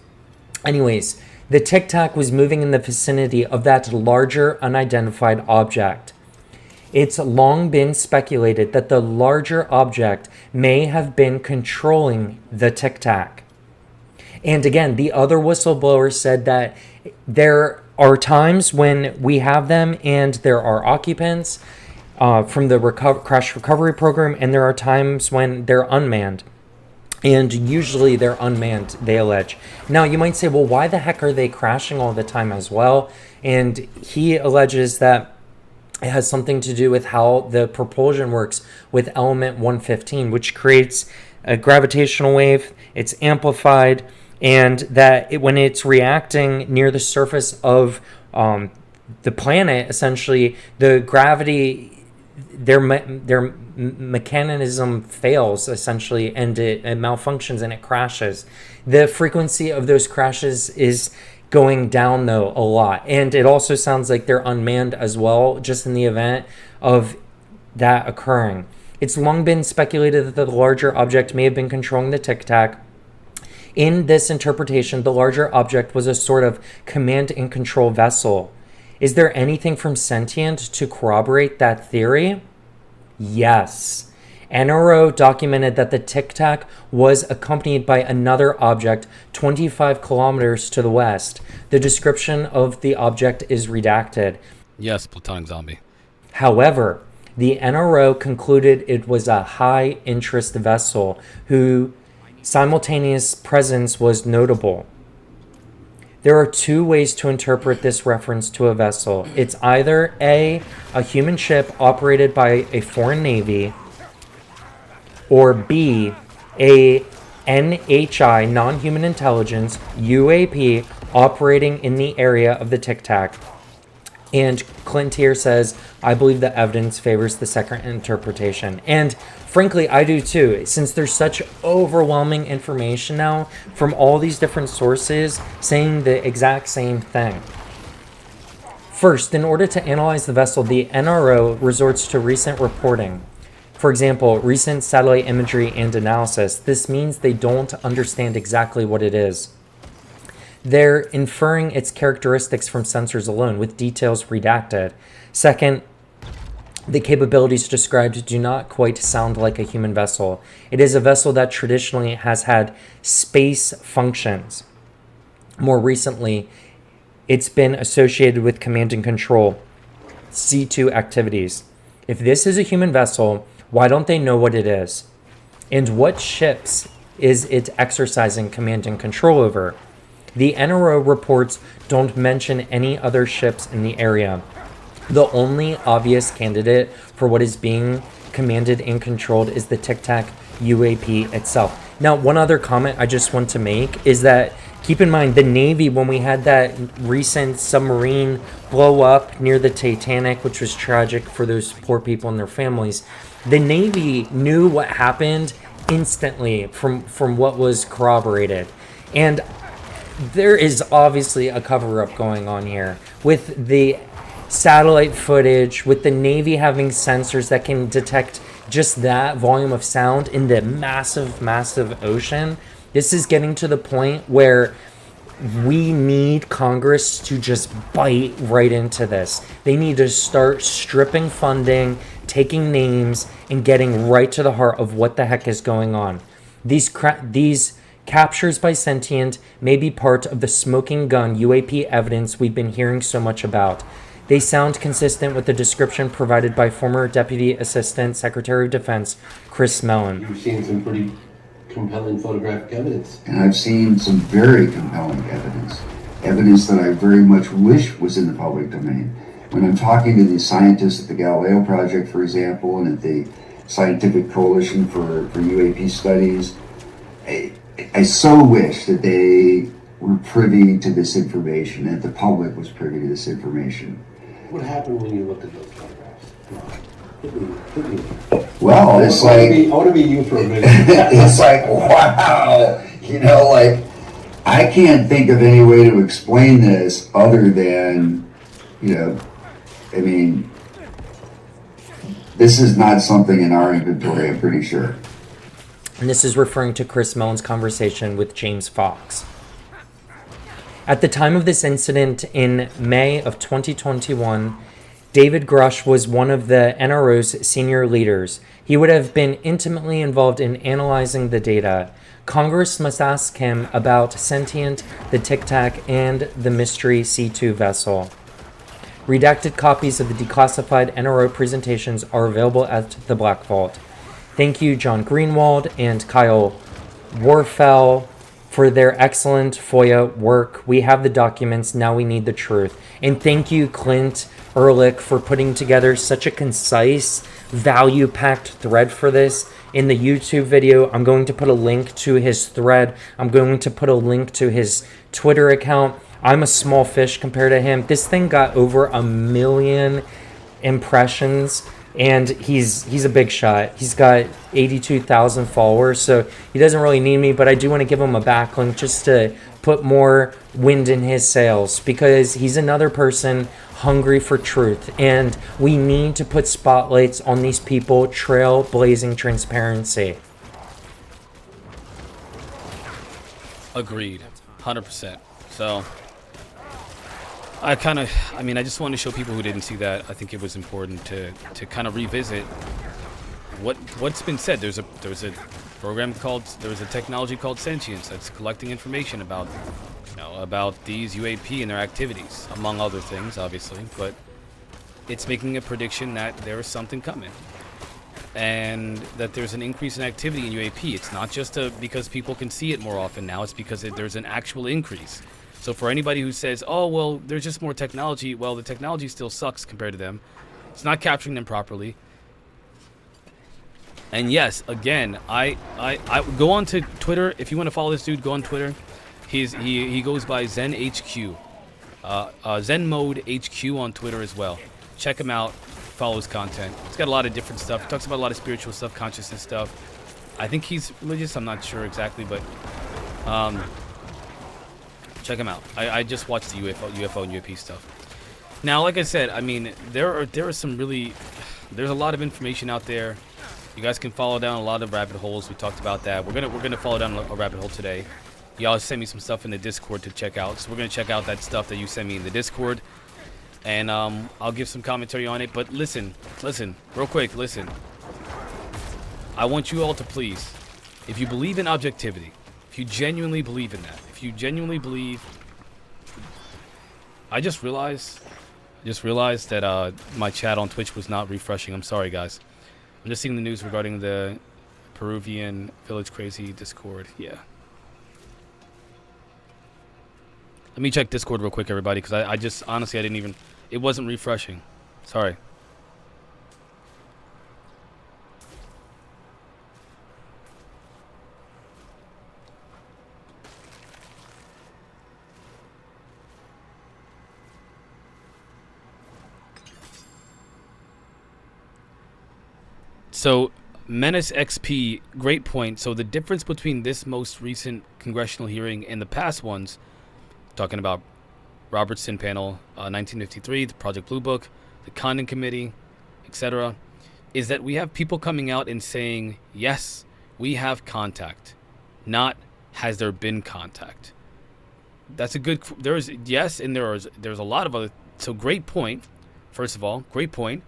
Anyways, the Tic Tac was moving in the vicinity of that larger unidentified object. It's long been speculated that the larger object may have been controlling the Tic Tac. And again, the other whistleblower said that there are times when we have them and there are occupants from the crash recovery program, and there are times when they're unmanned. And usually they're unmanned, they allege. Now, you might say, well, why the heck are they crashing all the time as well? And he alleges that it has something to do with how the propulsion works with element 115, which creates a gravitational wave. It's amplified, and that when it's reacting near the surface of the planet, essentially, the gravity, their mechanism fails, essentially, and it malfunctions and it crashes. The frequency of those crashes is going down, though, a lot. And it also sounds like they're unmanned as well, just in the event of that occurring. It's long been speculated that the larger object may have been controlling the Tic Tac. In this interpretation, the larger object was a sort of command and control vessel. Is there anything from Sentient to corroborate that theory? Yes. NRO documented that the Tic Tac was accompanied by another object 25 kilometers to the west. The description of the object is redacted. Yes, platonic zombie. However, the NRO concluded it was a high-interest vessel whose simultaneous presence was notable. There are two ways to interpret this reference to a vessel. It's either A, a human ship operated by a foreign navy, or B, a NHI, non-human intelligence, UAP, operating in the area of the Tic Tac. And Clint here says, I believe the evidence favors the second interpretation. And frankly, I do too, since there's such overwhelming information now from all these different sources saying the exact same thing. First, in order to analyze the vessel, the NRO resorts to recent reporting. For example, recent satellite imagery and analysis. This means they don't understand exactly what it is. They're inferring its characteristics from sensors alone, with details redacted. Second, the capabilities described do not quite sound like a human vessel. It is a vessel that traditionally has had space functions. More recently, it's been associated with command and control, C2 activities. If this is a human vessel, why don't they know what it is? And what ships is it exercising command and control over? The NRO reports don't mention any other ships in the area. The only obvious candidate for what is being commanded and controlled is the Tic Tac UAP itself. Now, one other comment I just want to make is that keep in mind the Navy, when we had that recent submarine blow up near the Titanic, which was tragic for those poor people and their families, the Navy knew what happened instantly from what was corroborated. And there is obviously a cover-up going on here with the satellite footage, with the Navy having sensors that can detect just that volume of sound in the massive, massive ocean. This is getting to the point where we need Congress to just bite right into this. They need to start stripping funding, taking names, and getting right to the heart of what the heck is going on. These captures by Sentient may be part of the smoking gun UAP evidence we've been hearing so much about. They sound consistent with the description provided by former Deputy Assistant Secretary of Defense Chris Mellon. You've seen some pretty compelling photographic evidence. And I've seen some very compelling evidence. Evidence that I very much wish was in the public domain. When I'm talking to the scientists at the Galileo Project, for example, and at the Scientific Coalition for UAP Studies, I so wish that they were privy to this information, and that the public was privy to this information. What happened when you looked at those photographs? Put me. Well, it's like... I want to be you for a minute. It's like, wow, you know, like, I can't think of any way to explain this other than, you know, I mean, this is not something in our inventory, I'm pretty sure. And this is referring to Chris Mellon's conversation with James Fox. At the time of this incident in May of 2021, David Grush was one of the NRO's senior leaders. He would have been intimately involved in analyzing the data. Congress must ask him about Sentient, the Tic Tac, and the mystery C2 vessel. Redacted copies of the declassified NRO presentations are available at the Black Vault. Thank you, John Greenwald and Kyle Warfel, for their excellent FOIA work. We have the documents, now we need the truth. And thank you, Clint Ehrlich, for putting together such a concise, value-packed thread for this. In the YouTube video, I'm going to put a link to his thread. I'm going to put a link to his Twitter account. I'm a small fish compared to him. This thing got over 1 million impressions, and he's a big shot. He's got 82,000 followers, so he doesn't really need me, but I do want to give him a backlink just to put more wind in his sails, because he's another person hungry for truth, and we need to put spotlights on these people trailblazing transparency. Agreed. 100%. So, I just wanted to show people who didn't see that. I think it was important to kind of revisit what's been said. There was a technology called Sentience that's collecting information about these UAP and their activities, among other things, obviously. But it's making a prediction that there is something coming, and that there's an increase in activity in UAP. It's not just because people can see it more often now. It's because there's an actual increase. So for anybody who says, oh, well, there's just more technology, well, the technology still sucks compared to them. It's not capturing them properly. And yes, again, I go on to Twitter. If you want to follow this dude, go on Twitter. He goes by Zen HQ, Zen Mode HQ on Twitter as well. Check him out. Follow his content. He's got a lot of different stuff. He talks about a lot of spiritual stuff, consciousness stuff. I think he's religious. I'm not sure exactly, but check him out. I just watched the UFO and UAP stuff. Now, like I said, I mean, there's a lot of information out there. You guys can follow down a lot of rabbit holes. We talked about that. We're gonna follow down a rabbit hole today. Y'all sent me some stuff in the Discord to check out, so we're gonna check out that stuff that you sent me in the Discord, and I'll give some commentary on it. But listen, real quick, listen. I want you all to please, if you believe in objectivity, if you genuinely believe in that, if you genuinely believe, I just realized that my chat on Twitch was not refreshing. I'm sorry, guys. I'm just seeing the news regarding the Peruvian Village Crazy Discord. Yeah. Let me check Discord real quick, everybody, because I just, honestly, it wasn't refreshing. Sorry. So, Menace XP, great point. So the difference between this most recent congressional hearing and the past ones, talking about Robertson panel, 1953, the Project Blue Book, the Condon Committee, etc., is that we have people coming out and saying, yes, we have contact, not has there been contact. That's a good, there's a lot of other, so great point, first of all, great point.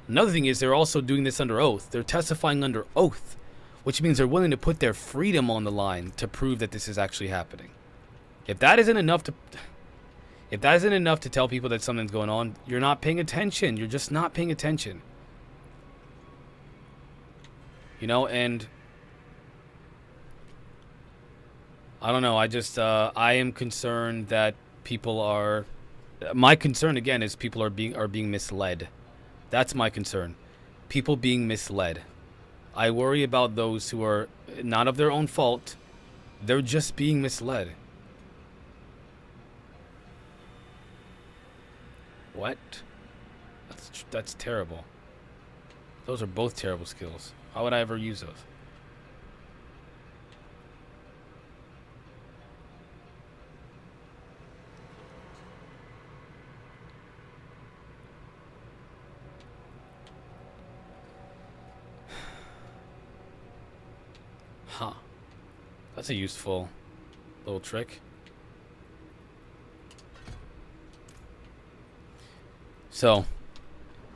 Another thing is they're also doing this under oath. They're testifying under oath, which means they're willing to put their freedom on the line to prove that this is actually happening. If that isn't enough to tell people that something's going on, you're not paying attention. You're just not paying attention. You know, and I don't know. I am concerned that people are. My concern again is people are being misled. That's my concern. People being misled. I worry about those who are not of their own fault. They're just being misled. What? That's terrible. Those are both terrible skills. How would I ever use those? Huh. That's a useful little trick. So,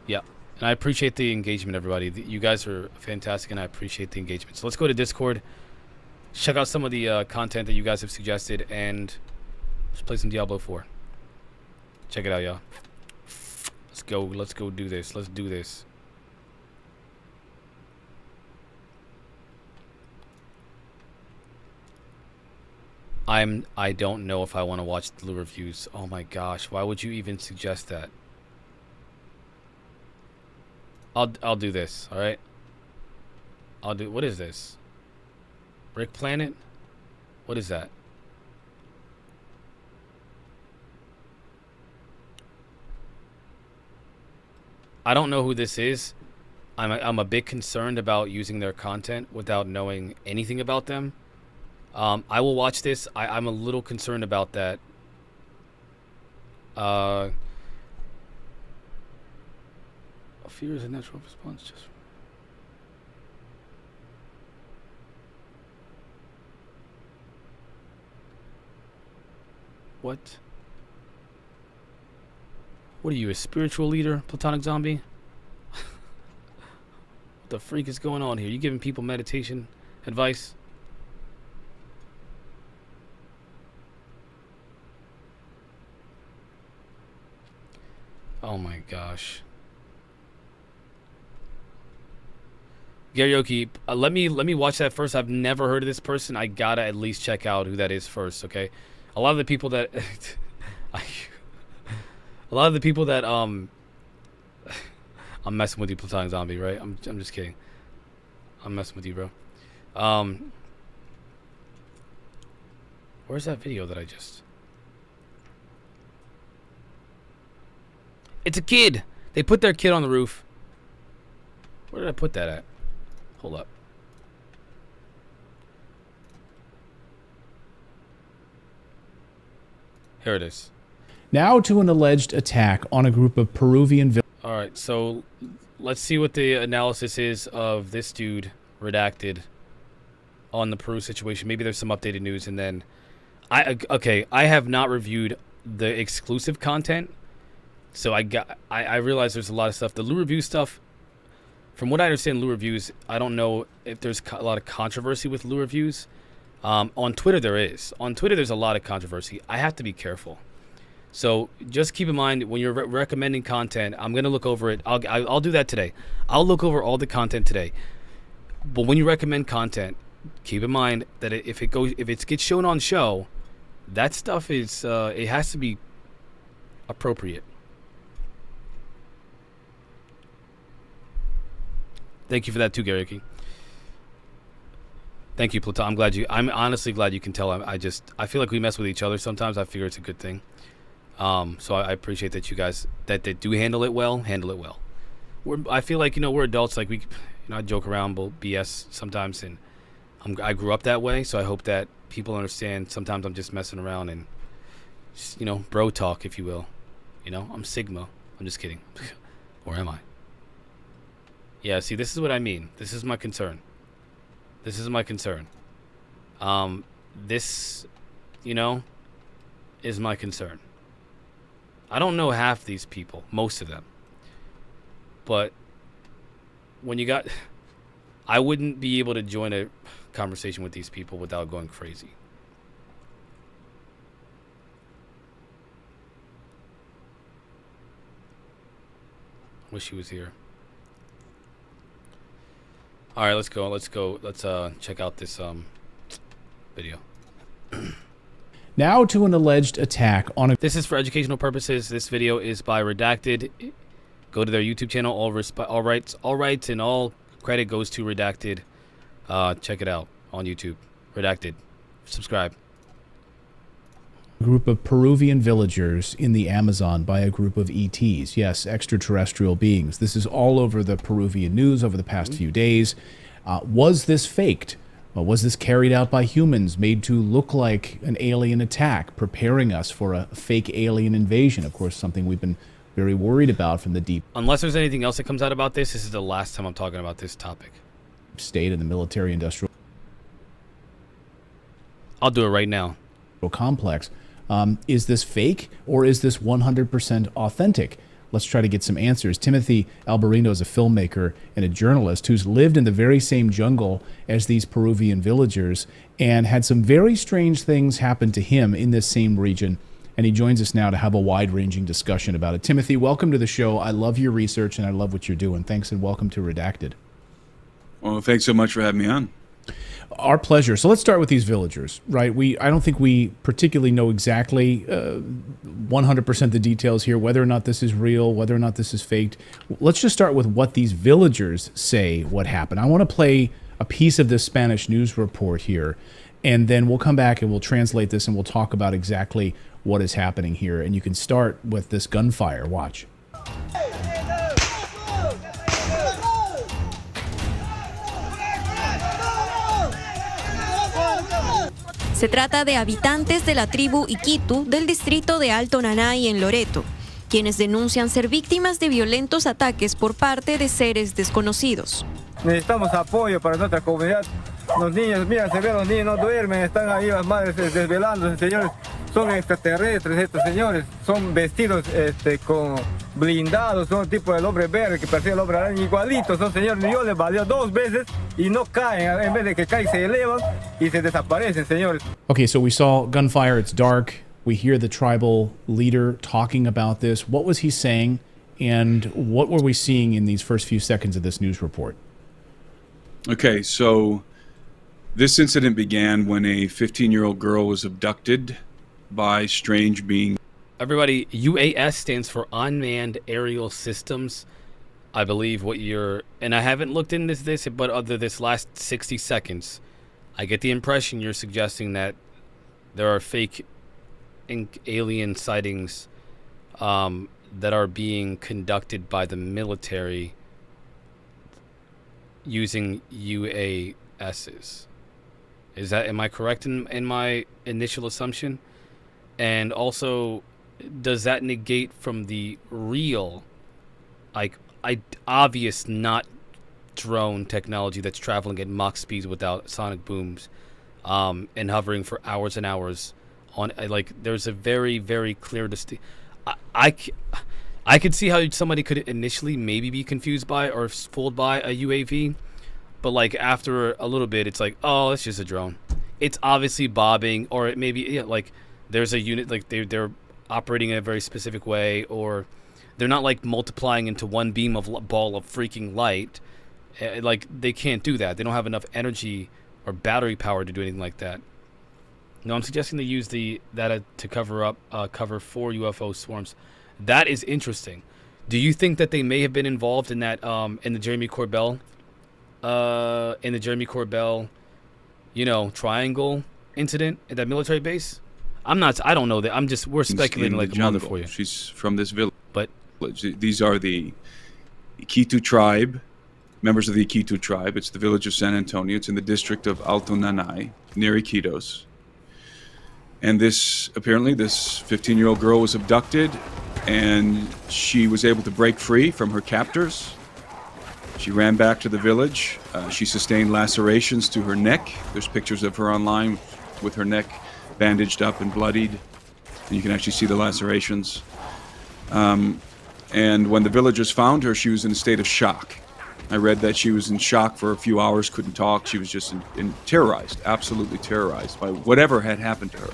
yeah. And I appreciate the engagement, everybody. You guys are fantastic, and I appreciate the engagement. So let's go to Discord, check out some of the content that you guys have suggested, and let's play some Diablo 4. Check it out, y'all. Let's go do this. Let's do this. I don't know if I want to watch the reviews. Oh my gosh, why would you even suggest that? I'll do this, all right? What is this? Brick Planet? What is that? I don't know who this is. I'm a bit concerned about using their content without knowing anything about them. I will watch this. I'm a little concerned about that. Fear is a natural response. Just What? What are you, a spiritual leader, platonic zombie? What the freak is going on here? You giving people meditation advice? Oh my gosh. Karaoke, let me watch that first. I've never heard of this person. I gotta at least check out who that is first, okay? A lot of the people that I'm messing with you, platonic zombie, right? I'm just kidding. I'm messing with you, bro. Where's that video that I just... It's a kid. They put their kid on the roof. Where did I put that at? Hold up. Here it is. Now to an alleged attack on a group of Peruvian villagers. All right, so let's see what the analysis is of this dude, redacted, on the Peru situation. Maybe there's some updated news, and then I have not reviewed the exclusive content, so I realize there's a lot of stuff. The Lou review stuff, from what I understand, Lou reviews, I don't know if there's a lot of controversy with Lou reviews. On Twitter there is. On Twitter there's a lot of controversy. I have to be careful. So just keep in mind when you're recommending content, I'm going to look over it. I'll do that today. I'll look over all the content today. But when you recommend content, keep in mind that if it gets shown on show, that stuff is it has to be appropriate. Thank you for that too, Garricky. Thank you, Platon. I'm honestly glad you can tell. I feel like we mess with each other sometimes. I figure it's a good thing. So I appreciate that you guys that do handle it well. I feel like we're adults. Like I joke around, BS sometimes, and I grew up that way. So I hope that people understand. Sometimes I'm just messing around and just, bro talk, if you will. I'm Sigma. I'm just kidding. Or am I? Yeah. See, this is what I mean. This is my concern. This, is my concern. I don't know half these people, most of them. But when I wouldn't be able to join a conversation with these people without going crazy. Wish he was here. All right, let's go. Let's check out this video. Now to an alleged attack on a... This is for educational purposes. This video is by Redacted. Go to their YouTube channel. All rights and all credit goes to Redacted. Check it out on YouTube. Redacted. Subscribe. Group of Peruvian villagers in the Amazon by a group of ETs. Yes, extraterrestrial beings. This is all over the Peruvian news over the past few days. Was this faked? Was this carried out by humans, made to look like an alien attack, preparing us for a fake alien invasion? Of course, something we've been very worried about from the deep Unless there's anything else that comes out about this is the last time I'm talking about this topic. State and the military-industrial... I'll do it right now. ...complex. Is this fake or is this 100% authentic? Let's try to get some answers. Timothy Alberino is a filmmaker and a journalist who's lived in the very same jungle as these Peruvian villagers and had some very strange things happen to him in this same region. And he joins us now to have a wide-ranging discussion about it. Timothy, welcome to the show. I love your research and I love what you're doing. Thanks and welcome to Redacted. Well, thanks so much for having me on. Our pleasure. So let's start with these villagers, right? I don't think we particularly know exactly 100% the details here, whether or not this is real, whether or not this is faked. Let's just start with what these villagers say what happened. I want to play a piece of this Spanish news report here, and then we'll come back and we'll translate this and we'll talk about exactly what is happening here. And you can start with this gunfire. Watch. Se trata de habitantes de la tribu Iquitu del distrito de Alto Nanay en Loreto, quienes denuncian ser víctimas de violentos ataques por parte de seres desconocidos. Necesitamos apoyo para nuestra comunidad. Los niños, mira, se ven los niños, no duermen, están ahí las madres desvelándose, señores. son extraterrestres estos señores, son vestidos con blindados, son tipo el hombre verde que parecía el hombre araña, igualitos, son señores. Yo les baleó 2 veces y no caen, en vez de que caen se elevan y se desaparecen, señores. Okay, so we saw gunfire. It's dark. We hear the tribal leader talking about this. What was he saying, and what were we seeing in these first few seconds of this news report? Okay, so this incident began when a 15-year-old girl was abducted by strange beings. Everybody, UAS stands for Unmanned Aerial Systems. I believe what you're, and I haven't looked into this, but other this last 60 seconds, I get the impression you're suggesting that there are fake alien sightings that are being conducted by the military using UASs. Am I correct in my initial assumption? And also, does that negate from the real, obvious not drone technology that's traveling at Mach speeds without sonic booms, and hovering for hours and hours on, there's a very, very clear I could see how somebody could initially maybe be confused by or fooled by a UAV, but after a little bit, it's oh, it's just a drone. It's obviously bobbing, or it may be there's a unit, they're operating in a very specific way, or they're not multiplying into one ball of freaking light. They can't do that. They don't have enough energy or battery power to do anything like that. No, I'm suggesting they use that to cover 4 UFO swarms. That is interesting. Do you think that they may have been involved in that in the Jeremy Corbell triangle incident at that military base? I don't know that. We're speculating like a mother for you. She's from this village. But these are the Iquitu tribe, members of the Iquitu tribe. It's the village of San Antonio. It's in the district of Alto Nanay, near Iquitos. And apparently this 15-year-old girl was abducted, and she was able to break free from her captors. She ran back to the village. She sustained lacerations to her neck. There's pictures of her online with her neck bandaged up and bloodied. And you can actually see the lacerations. And when the villagers found her, she was in a state of shock. I read that she was in shock for a few hours, couldn't talk. She was just terrorized, absolutely terrorized by whatever had happened to her.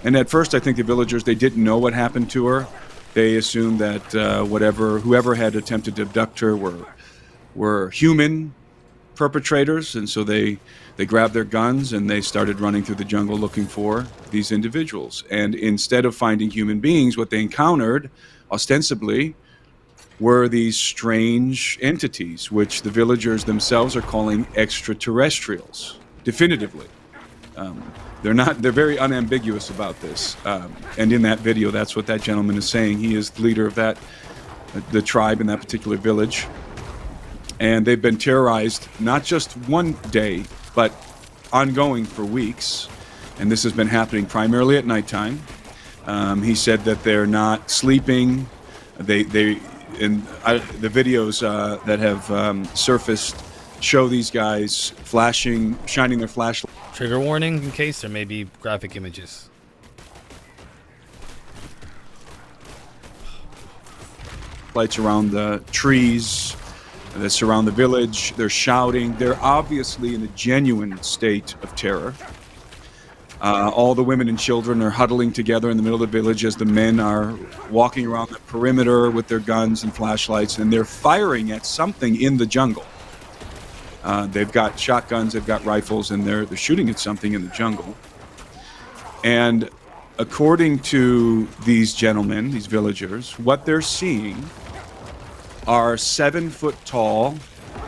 And at first, I think the villagers, they didn't know what happened to her. They assumed that whoever had attempted to abduct her were human perpetrators, and so they grabbed their guns and they started running through the jungle looking for these individuals. And instead of finding human beings, what they encountered, ostensibly, were these strange entities, which the villagers themselves are calling extraterrestrials, definitively. They're very unambiguous about this. And in that video, that's what that gentleman is saying. He is the leader of the tribe in that particular village. And they've been terrorized not just one day, but ongoing for weeks. And this has been happening primarily at nighttime. He said that they're not sleeping. The videos that have surfaced show these guys shining their flashlights. Trigger warning in case there may be graphic images. Lights around the trees that surround the village. They're shouting. They're obviously in a genuine state of terror. All the women and children are huddling together in the middle of the village as the men are walking around the perimeter with their guns and flashlights, and they're firing at something in the jungle. They've got shotguns, they've got rifles, and they're shooting at something in the jungle. And according to these gentlemen, these villagers, what they're seeing are 7-foot-tall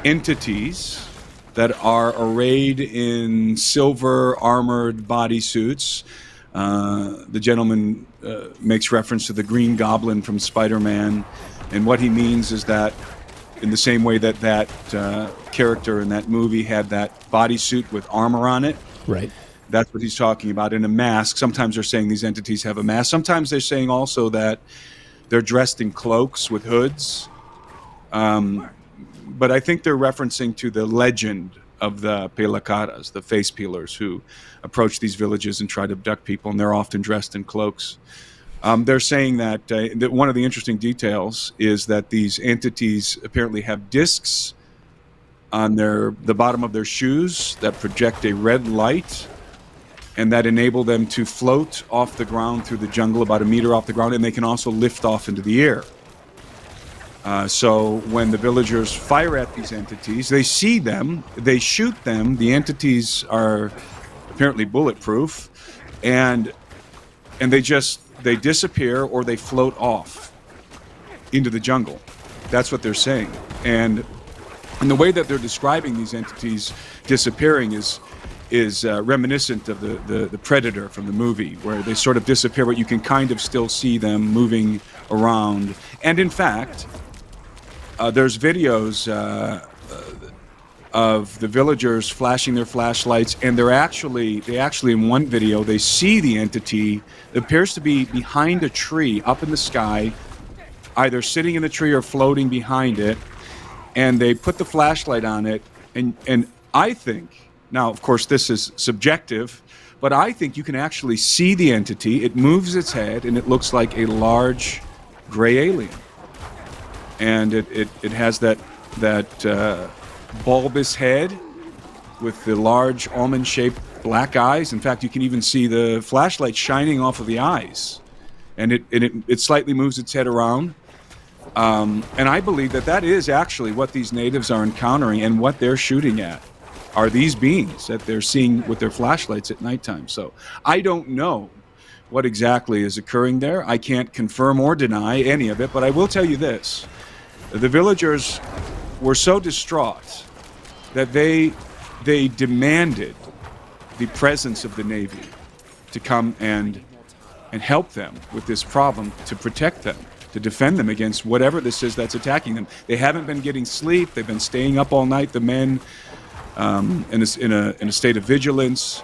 entities that are arrayed in silver armored bodysuits. The gentleman makes reference to the Green Goblin from Spider-Man, and what he means is that in the same way that character in that movie had that bodysuit with armor on it. Right. That's what he's talking about, in a mask. Sometimes they're saying these entities have a mask. Sometimes they're saying also that they're dressed in cloaks with hoods. But I think they're referencing to the legend of the pelacaras, the face peelers, who approach these villages and try to abduct people, and they're often dressed in cloaks. They're saying that one of the interesting details is that these entities apparently have discs on the bottom of their shoes that project a red light, and that enable them to float off the ground through the jungle about a meter off the ground, and they can also lift off into the air. So when the villagers fire at these entities, they see them, they shoot them. The entities are apparently bulletproof, and they disappear or they float off into the jungle. That's what they're saying. And the way that they're describing these entities disappearing is reminiscent of the Predator from the movie, where they sort of disappear, but you can kind of still see them moving around. And in fact, there's videos of the villagers flashing their flashlights, and they actually in one video they see the entity that appears to be behind a tree up in the sky, either sitting in the tree or floating behind it, and they put the flashlight on it, and I think, now of course this is subjective, but I think you can actually see the entity. It moves its head and it looks like a large gray alien, and it has that bulbous head with the large almond-shaped black eyes. In fact, you can even see the flashlight shining off of the eyes, and it slightly moves its head around. And I believe that is actually what these natives are encountering, and what they're shooting at are these beings that they're seeing with their flashlights at nighttime. So I don't know what exactly is occurring there. I can't confirm or deny any of it, but I will tell you this. The villagers were so distraught that they demanded the presence of the Navy to come and help them with this problem, to protect them, to defend them against whatever this is that's attacking them. They haven't been getting sleep. They've been staying up all night, the men, in a state of vigilance,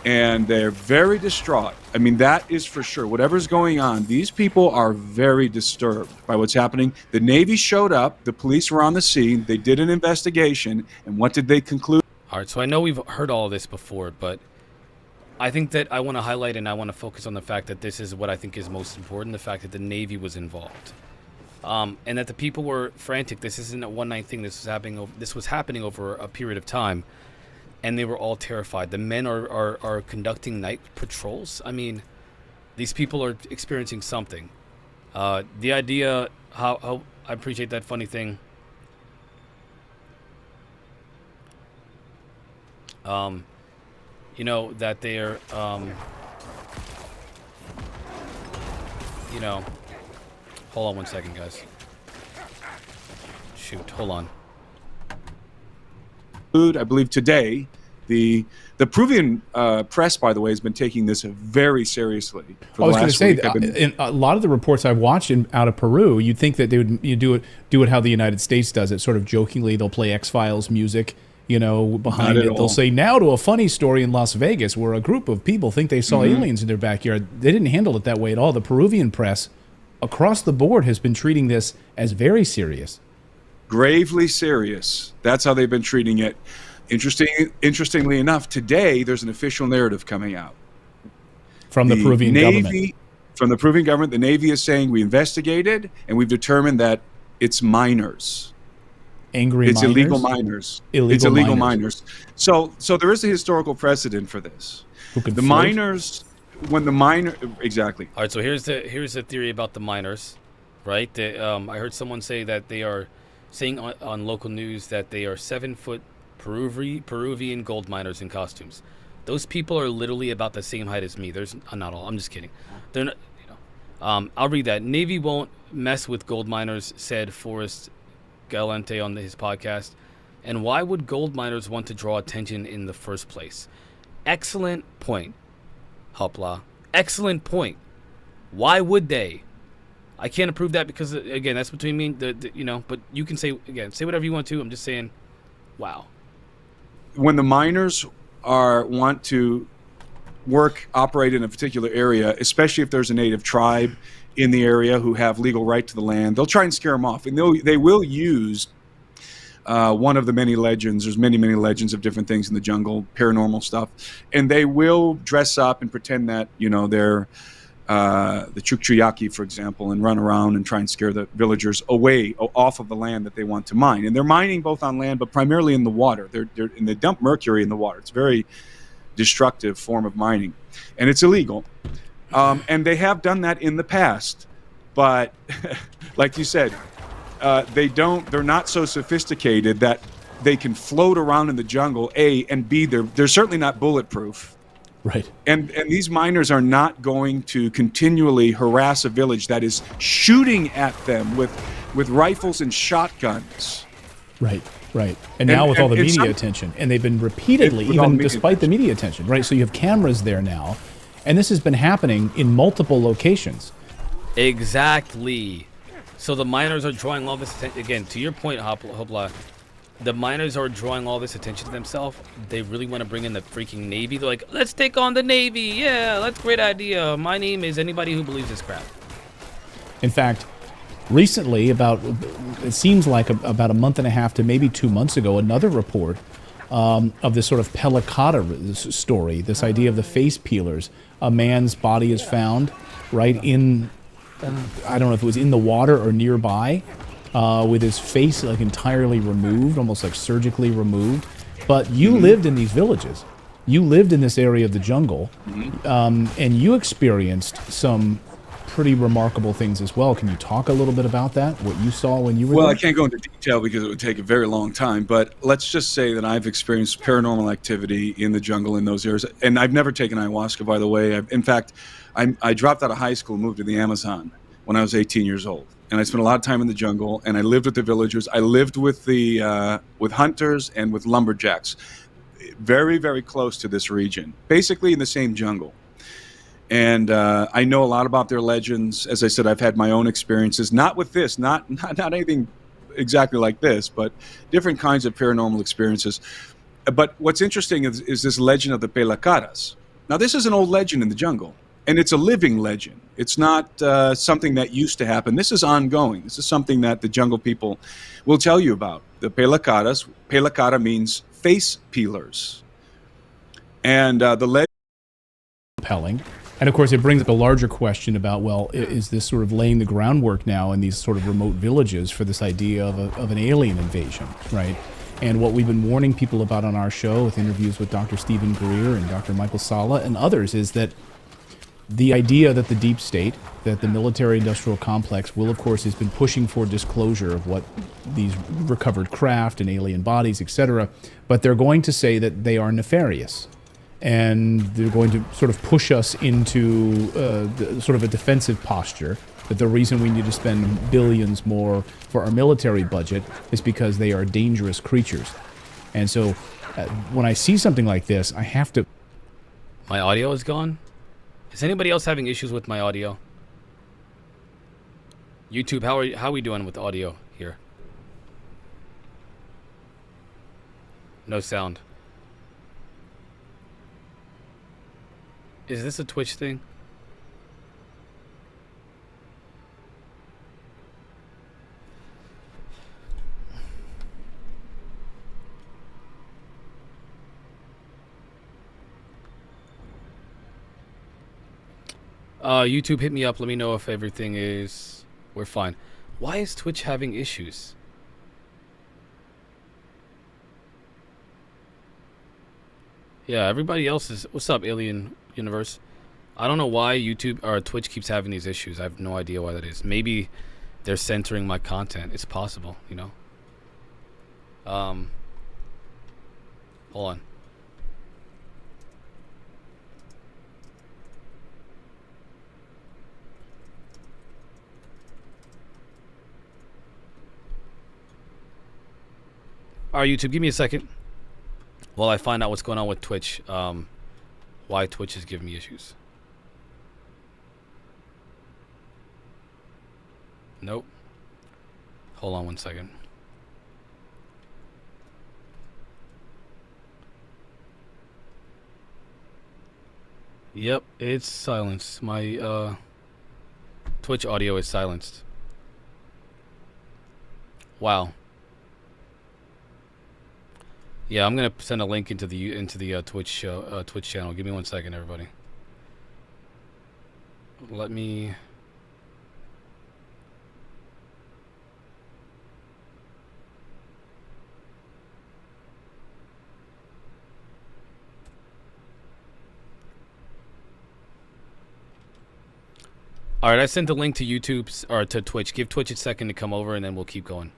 and they're very distraught. I mean, that is for sure. Whatever's going on, these people are very disturbed by what's happening. The Navy showed up. The police were on the scene. They did an investigation, and what did they conclude? All right, so I know we've heard all of this before, but I think that I want to highlight and I want to focus on the fact that this is what I think is most important, the fact that the Navy was involved. And that the people were frantic. This isn't a one-night thing. This was happening over a period of time, and they were all terrified. The men are conducting night patrols. I mean, these people are experiencing something. The idea, how I appreciate that funny thing. You know, that they're, you know, hold on one second, guys. Shoot, hold on. I believe today, the Peruvian press, by the way, has been taking this very seriously. I was going to say, in a lot of the reports I've watched out of Peru, you'd think that they would do it how the United States does it, sort of jokingly. They'll play X-Files music, you know, behind it. They'll say, now to a funny story in Las Vegas where a group of people think they saw aliens in their backyard. They didn't handle it that way at all. The Peruvian press across the board has been treating this as very serious. Gravely serious. That's how they've been treating it. Interestingly enough, today there's an official narrative coming out from the Peruvian government. From the Peruvian government, the Navy is saying we investigated and we've determined that it's minors. It's illegal minors. It's illegal minors. So there is a historical precedent for this. The minors, when the minor, exactly. All right, so here's the theory about the minors, right? I heard someone say that they are saying on local news that they are 7-foot Peruvian gold miners in costumes. Those people are literally about the same height as me. There's not all. I'm just kidding. They're not. You know, I'll read that. Navy won't mess with gold miners, said Forrest Galante on his podcast. And why would gold miners want to draw attention in the first place? Excellent point, Hopla. Excellent point. Why would they? I can't approve that because, again, that's between me and you know, but you can say whatever you want to. I'm just saying, wow. When the miners want to operate in a particular area, especially if there's a native tribe in the area who have legal right to the land, they'll try and scare them off. And they will use one of the many legends. There's many, many legends of different things in the jungle, paranormal stuff, and they will dress up and pretend that they're the Chukchuyaki, for example, and run around and try and scare the villagers away off of the land that they want to mine. And they're mining both on land, but primarily in the water. And they dump mercury in the water. It's a very destructive form of mining, and it's illegal. And they have done that in the past, but like you said, they're not so sophisticated that they can float around in the jungle, A, and B, they're certainly not bulletproof. Right. And these miners are not going to continually harass a village that is shooting at them with rifles and shotguns. Right, right. And now with all the media attention, and they've been repeatedly, even despite the media attention, right? So you have cameras there now, and this has been happening in multiple locations. Exactly. So the miners are drawing all this attention. Again, to your point, Hopla, the miners are drawing all this attention to themselves. They really want to bring in the freaking Navy. They're like, let's take on the Navy. Yeah, that's a great idea. My name is anybody who believes this crap. In fact, recently, it seems like about a month and a half to maybe 2 months ago, another report of this sort of Pelicata story, this idea of the face peelers. A man's body is found right in, I don't know if it was in the water or nearby, with his face like entirely removed, almost like surgically removed. But you lived in these villages. You lived in this area of the jungle, and you experienced some pretty remarkable things as well. Can you talk a little bit about that, what you saw when you were Well, there? I can't go into detail because it would take a very long time, but let's just say that I've experienced paranormal activity in the jungle in those areas. And I've never taken ayahuasca, by the way. In fact, I dropped out of high school and moved to the Amazon when I was 18 years old. And I spent a lot of time in the jungle, and I lived with the villagers. I lived with with hunters and with lumberjacks, very, very close to this region, basically in the same jungle. And I know a lot about their legends. As I said, I've had my own experiences, not with this, not anything exactly like this, but different kinds of paranormal experiences. But what's interesting is this legend of the Pelacaras. Now, this is an old legend in the jungle, and it's a living legend. It's not something that used to happen. This is ongoing. This is something that the jungle people will tell you about. The Pelacaras, Pelacara means face peelers. And the legend... Compelling. And of course, it brings up a larger question about, well, is this sort of laying the groundwork now in these sort of remote villages for this idea of an alien invasion, right? And what we've been warning people about on our show with interviews with Dr. Stephen Greer and Dr. Michael Sala and others is that the idea that the deep state, that the military-industrial complex will, of course, has been pushing for disclosure of what these recovered craft and alien bodies, etc., but they're going to say that they are nefarious. And they're going to sort of push us into sort of a defensive posture, that the reason we need to spend billions more for our military budget is because they are dangerous creatures. And so when I see something like this, I have to... My audio is gone? Is anybody else having issues with my audio? YouTube, how are we doing with audio here? No sound. Is this a Twitch thing? YouTube, hit me up. Let me know if everything is... We're fine. Why is Twitch having issues? Yeah, everybody else is... What's up, Alien Universe? I don't know why YouTube or Twitch keeps having these issues. I have no idea why that is. Maybe they're censoring my content. It's possible, you know? Hold on. Alright, YouTube, give me a second while I find out what's going on with Twitch. Why Twitch is giving me issues. Nope. Hold on one second. Yep, it's silenced. My Twitch audio is silenced. Wow. Yeah, I'm gonna send a link into the Twitch channel. Give me 1 second, everybody. Let me. All right, I sent the link to YouTube's or to Twitch. Give Twitch a second to come over, and then we'll keep going.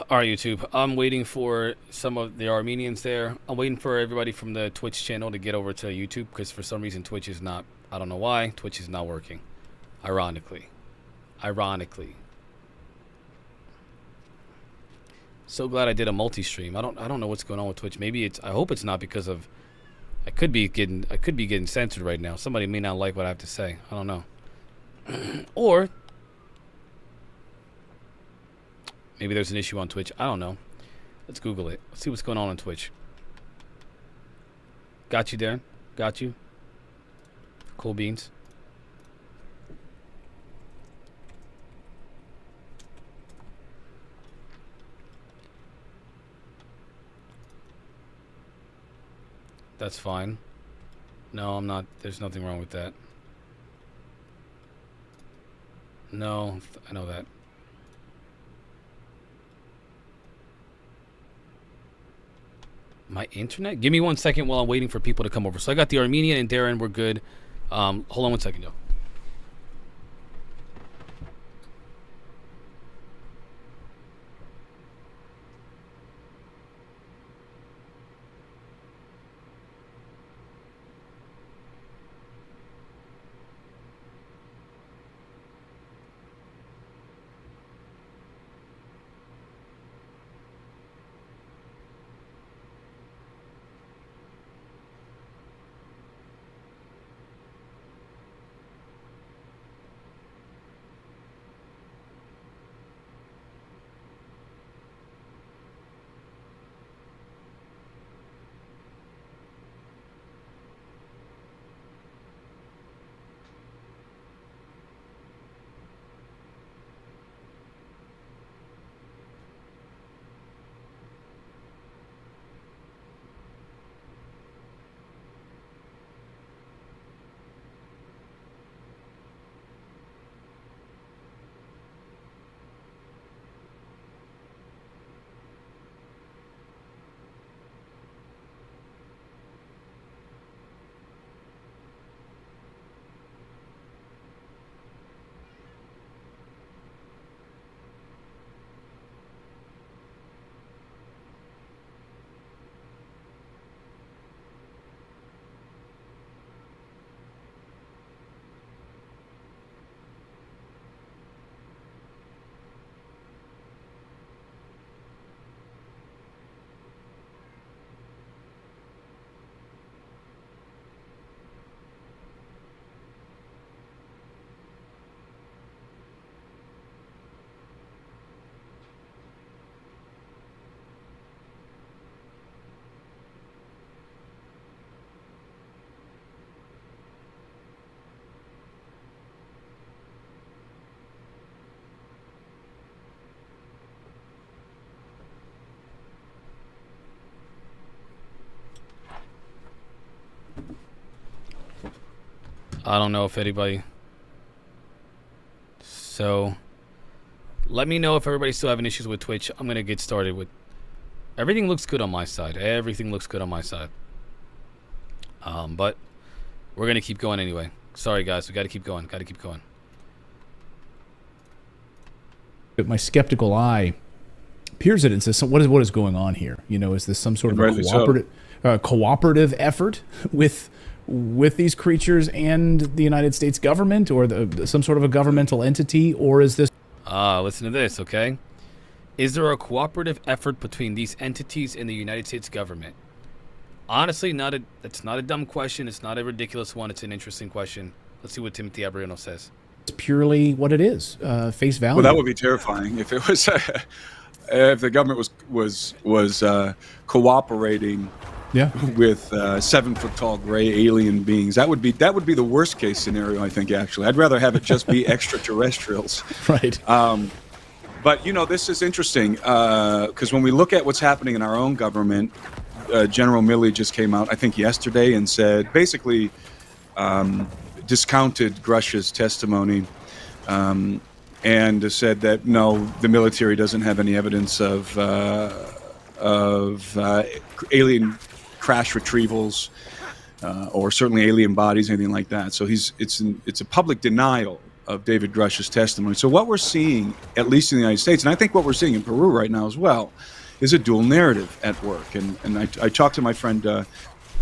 All right, YouTube. I'm waiting for some of the Armenians there. I'm waiting for everybody from the Twitch channel to get over to YouTube because for some reason Twitch is not. I don't know why Twitch is not working. Ironically. So glad I did a multi-stream. I don't know what's going on with Twitch. Maybe it's. I hope it's not because of. I could be getting censored right now. Somebody may not like what I have to say. I don't know. Or. Maybe there's an issue on Twitch. I don't know. Let's Google it. Let's see what's going on Twitch. Got you, Darren. Got you. Cool beans. That's fine. No, I'm not. There's nothing wrong with that. No, I know that. My internet? Give me 1 second while I'm waiting for people to come over. So I got the Armenian and Darren. We're good. Hold on 1 second, Joe. I don't know if anybody. So, let me know if everybody's still having issues with Twitch. I'm gonna get started with. Everything looks good on my side. Everything looks good on my side. But we're gonna keep going anyway. Sorry, guys. We got to keep going. Got to keep going. But my skeptical eye peers it and says, "What is going on here? You know, is this some sort of a cooperative effort with these creatures and the United States government, or some sort of a governmental entity, or is this?" Listen to this, okay? Is there a cooperative effort between these entities and the United States government? Honestly, it's not a dumb question. It's not a ridiculous one. It's an interesting question. Let's see what Timothy Alberino says. It's purely what it is, face value. Well, that would be terrifying if it was if the government was cooperating with 7-foot-tall gray alien beings. That would be the worst case scenario, I think. Actually, I'd rather have it just be extraterrestrials. Right. But this is interesting because when we look at what's happening in our own government, General Milley just came out, I think yesterday, and said basically discounted Grush's testimony. And said that no, the military doesn't have any evidence of alien crash retrievals or certainly alien bodies, anything like that. So it's a public denial of David Grush's testimony. So what we're seeing, at least in the United States, and I think what we're seeing in Peru right now as well, is a dual narrative at work. And I talked to my friend.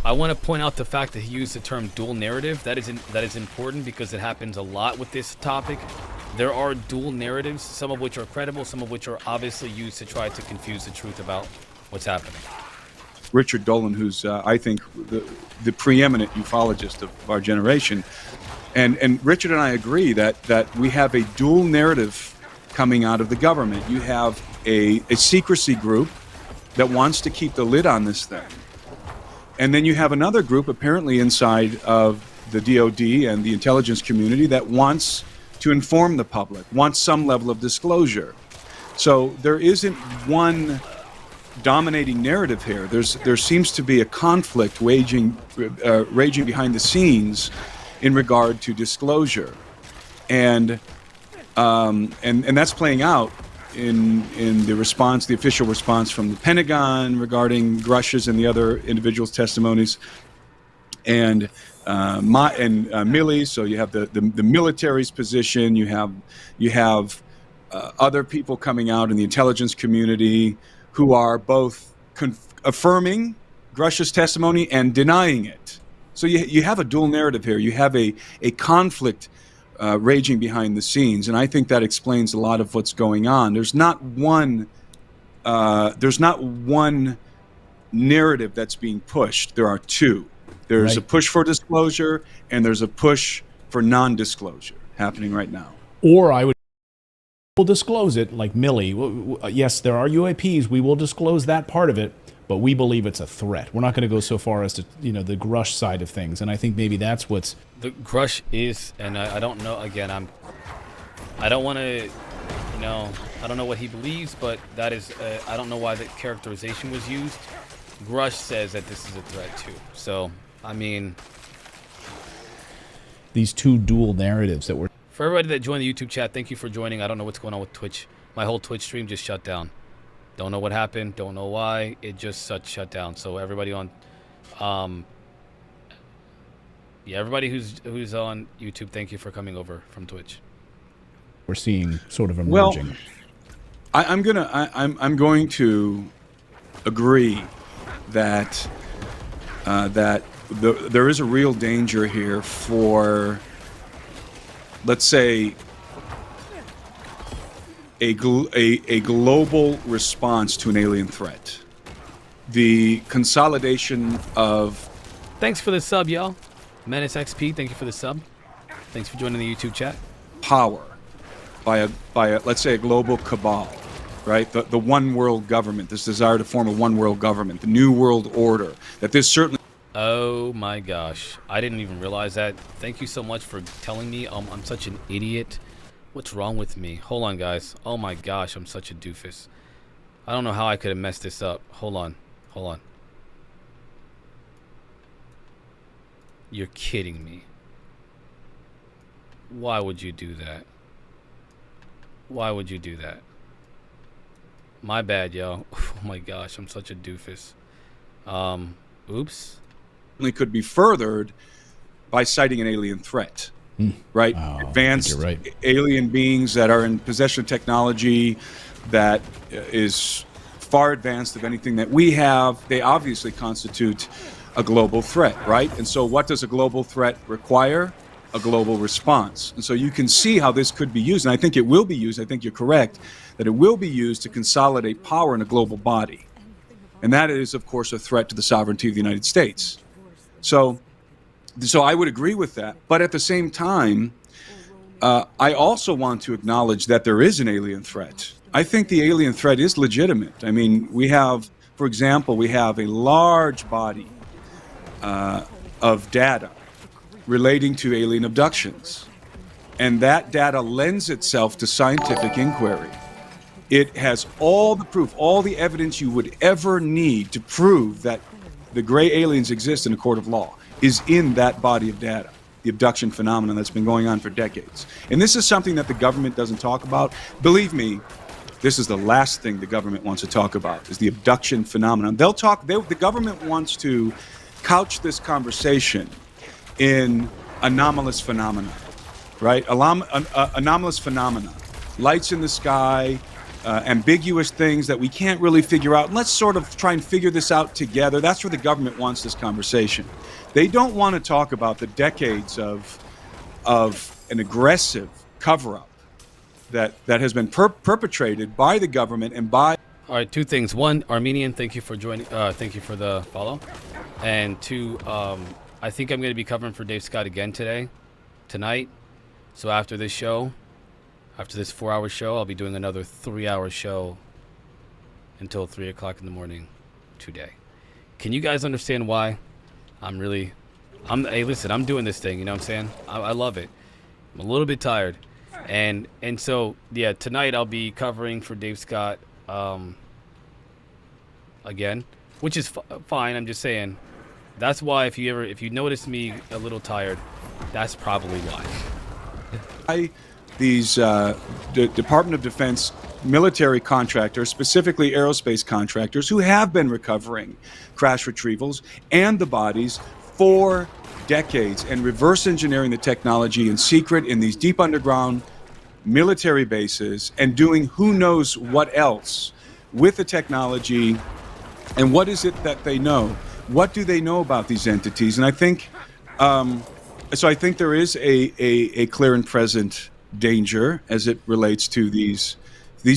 I want to point out the fact that he used the term dual narrative. That is important because it happens a lot with this topic. There are dual narratives, some of which are credible, some of which are obviously used to try to confuse the truth about what's happening. Richard Dolan, who's I think the preeminent ufologist of our generation, and Richard and I agree that we have a dual narrative coming out of the government. You have a secrecy group that wants to keep the lid on this thing. And then you have another group apparently inside of the DOD and the intelligence community that wants to inform the public, wants some level of disclosure. So there isn't one dominating narrative here. There seems to be a conflict raging behind the scenes in regard to disclosure, and that's playing out in the response, the official response from the Pentagon regarding Grush's and the other individuals' testimonies, and Milley. So you have the military's position. You have other people coming out in the intelligence community who are both affirming Grush's testimony and denying it. So you have a dual narrative here. You have a conflict raging behind the scenes, and I think that explains a lot of what's going on. There's not one narrative that's being pushed. There are two. There's a push for disclosure, and there's a push for non-disclosure happening right now. Or I would disclose it, like Milley. Yes, there are UAPs. We will disclose that part of it, but we believe it's a threat. We're not going to go so far as to, the Grush side of things. And I think maybe that's what's... The Grush is, and I don't know, again, I don't want to, I don't know what he believes, but that is, I don't know why the characterization was used. Grush says that this is a threat too. So, I mean... These two dual narratives that were... For everybody that joined the YouTube chat, thank you for joining. I don't know what's going on with Twitch. My whole Twitch stream just shut down. Don't know what happened. Don't know why. It just shut down. So everybody on, everybody who's on YouTube, thank you for coming over from Twitch. We're seeing sort of emerging. Well, I'm going to agree that there is a real danger here for, let's say, a global response to an alien threat. The consolidation of... Thanks for the sub, y'all. Menace XP, thank you for the sub. Thanks for joining the YouTube chat. Power by a let's say, a global cabal, right? The one world government, this desire to form a one world government, the new world order, that this certainly... Oh my gosh. I didn't even realize that. Thank you so much for telling me. I'm such an idiot. What's wrong with me? Hold on, guys. Oh my gosh, I'm such a doofus. I don't know how I could have messed this up. Hold on. You're kidding me. Why would you do that? Why would you do that? My bad, yo. Oh my gosh, I'm such a doofus. Oops. Could be furthered by citing an alien threat. Right? Advanced alien beings that are in possession of technology that is far advanced of anything that we have. They obviously constitute a global threat, right? And so what does a global threat require? A global response. And so you can see how this could be used, and I think it will be used. I think you're correct that it will be used to consolidate power in a global body. And that is, of course, a threat to the sovereignty of the United States. So I would agree with that. But at the same time, I also want to acknowledge that there is an alien threat. I think the alien threat is legitimate. I mean, we have, for example, we have a large body of data relating to alien abductions. And that data lends itself to scientific inquiry. It has all the proof, all the evidence you would ever need to prove that the gray aliens exist in a court of law is in that body of data, the abduction phenomenon that's been going on for decades. And this is something that the government doesn't talk about. Believe me, this is the last thing the government wants to talk about, is the abduction phenomenon. The government wants to couch this conversation in anomalous phenomena, right? Anomalous phenomena, lights in the sky, ambiguous things that we can't really figure out. Let's sort of try and figure this out together. That's where the government wants this conversation. They don't want to talk about the decades of an aggressive cover-up that has been perpetrated by the government and by... All right, two things. One, Armenian, thank you for joining. Thank you for the follow. And two, I think I'm going to be covering for Dave Scott again tonight. So after this show, after this 4-hour show, I'll be doing another 3-hour show until 3 o'clock in the morning today. Can you guys understand why hey, listen, I'm doing this thing, you know what I'm saying? I love it. I'm a little bit tired. And so, yeah, tonight I'll be covering for Dave Scott again, which is fine. I'm just saying. That's why if you notice me a little tired, that's probably why. These Department of Defense military contractors, specifically aerospace contractors, who have been recovering crash retrievals and the bodies for decades and reverse engineering the technology in secret in these deep underground military bases and doing who knows what else with the technology. And what is it that they know? What do they know about these entities? And I think, I think there is a clear and present danger as it relates to these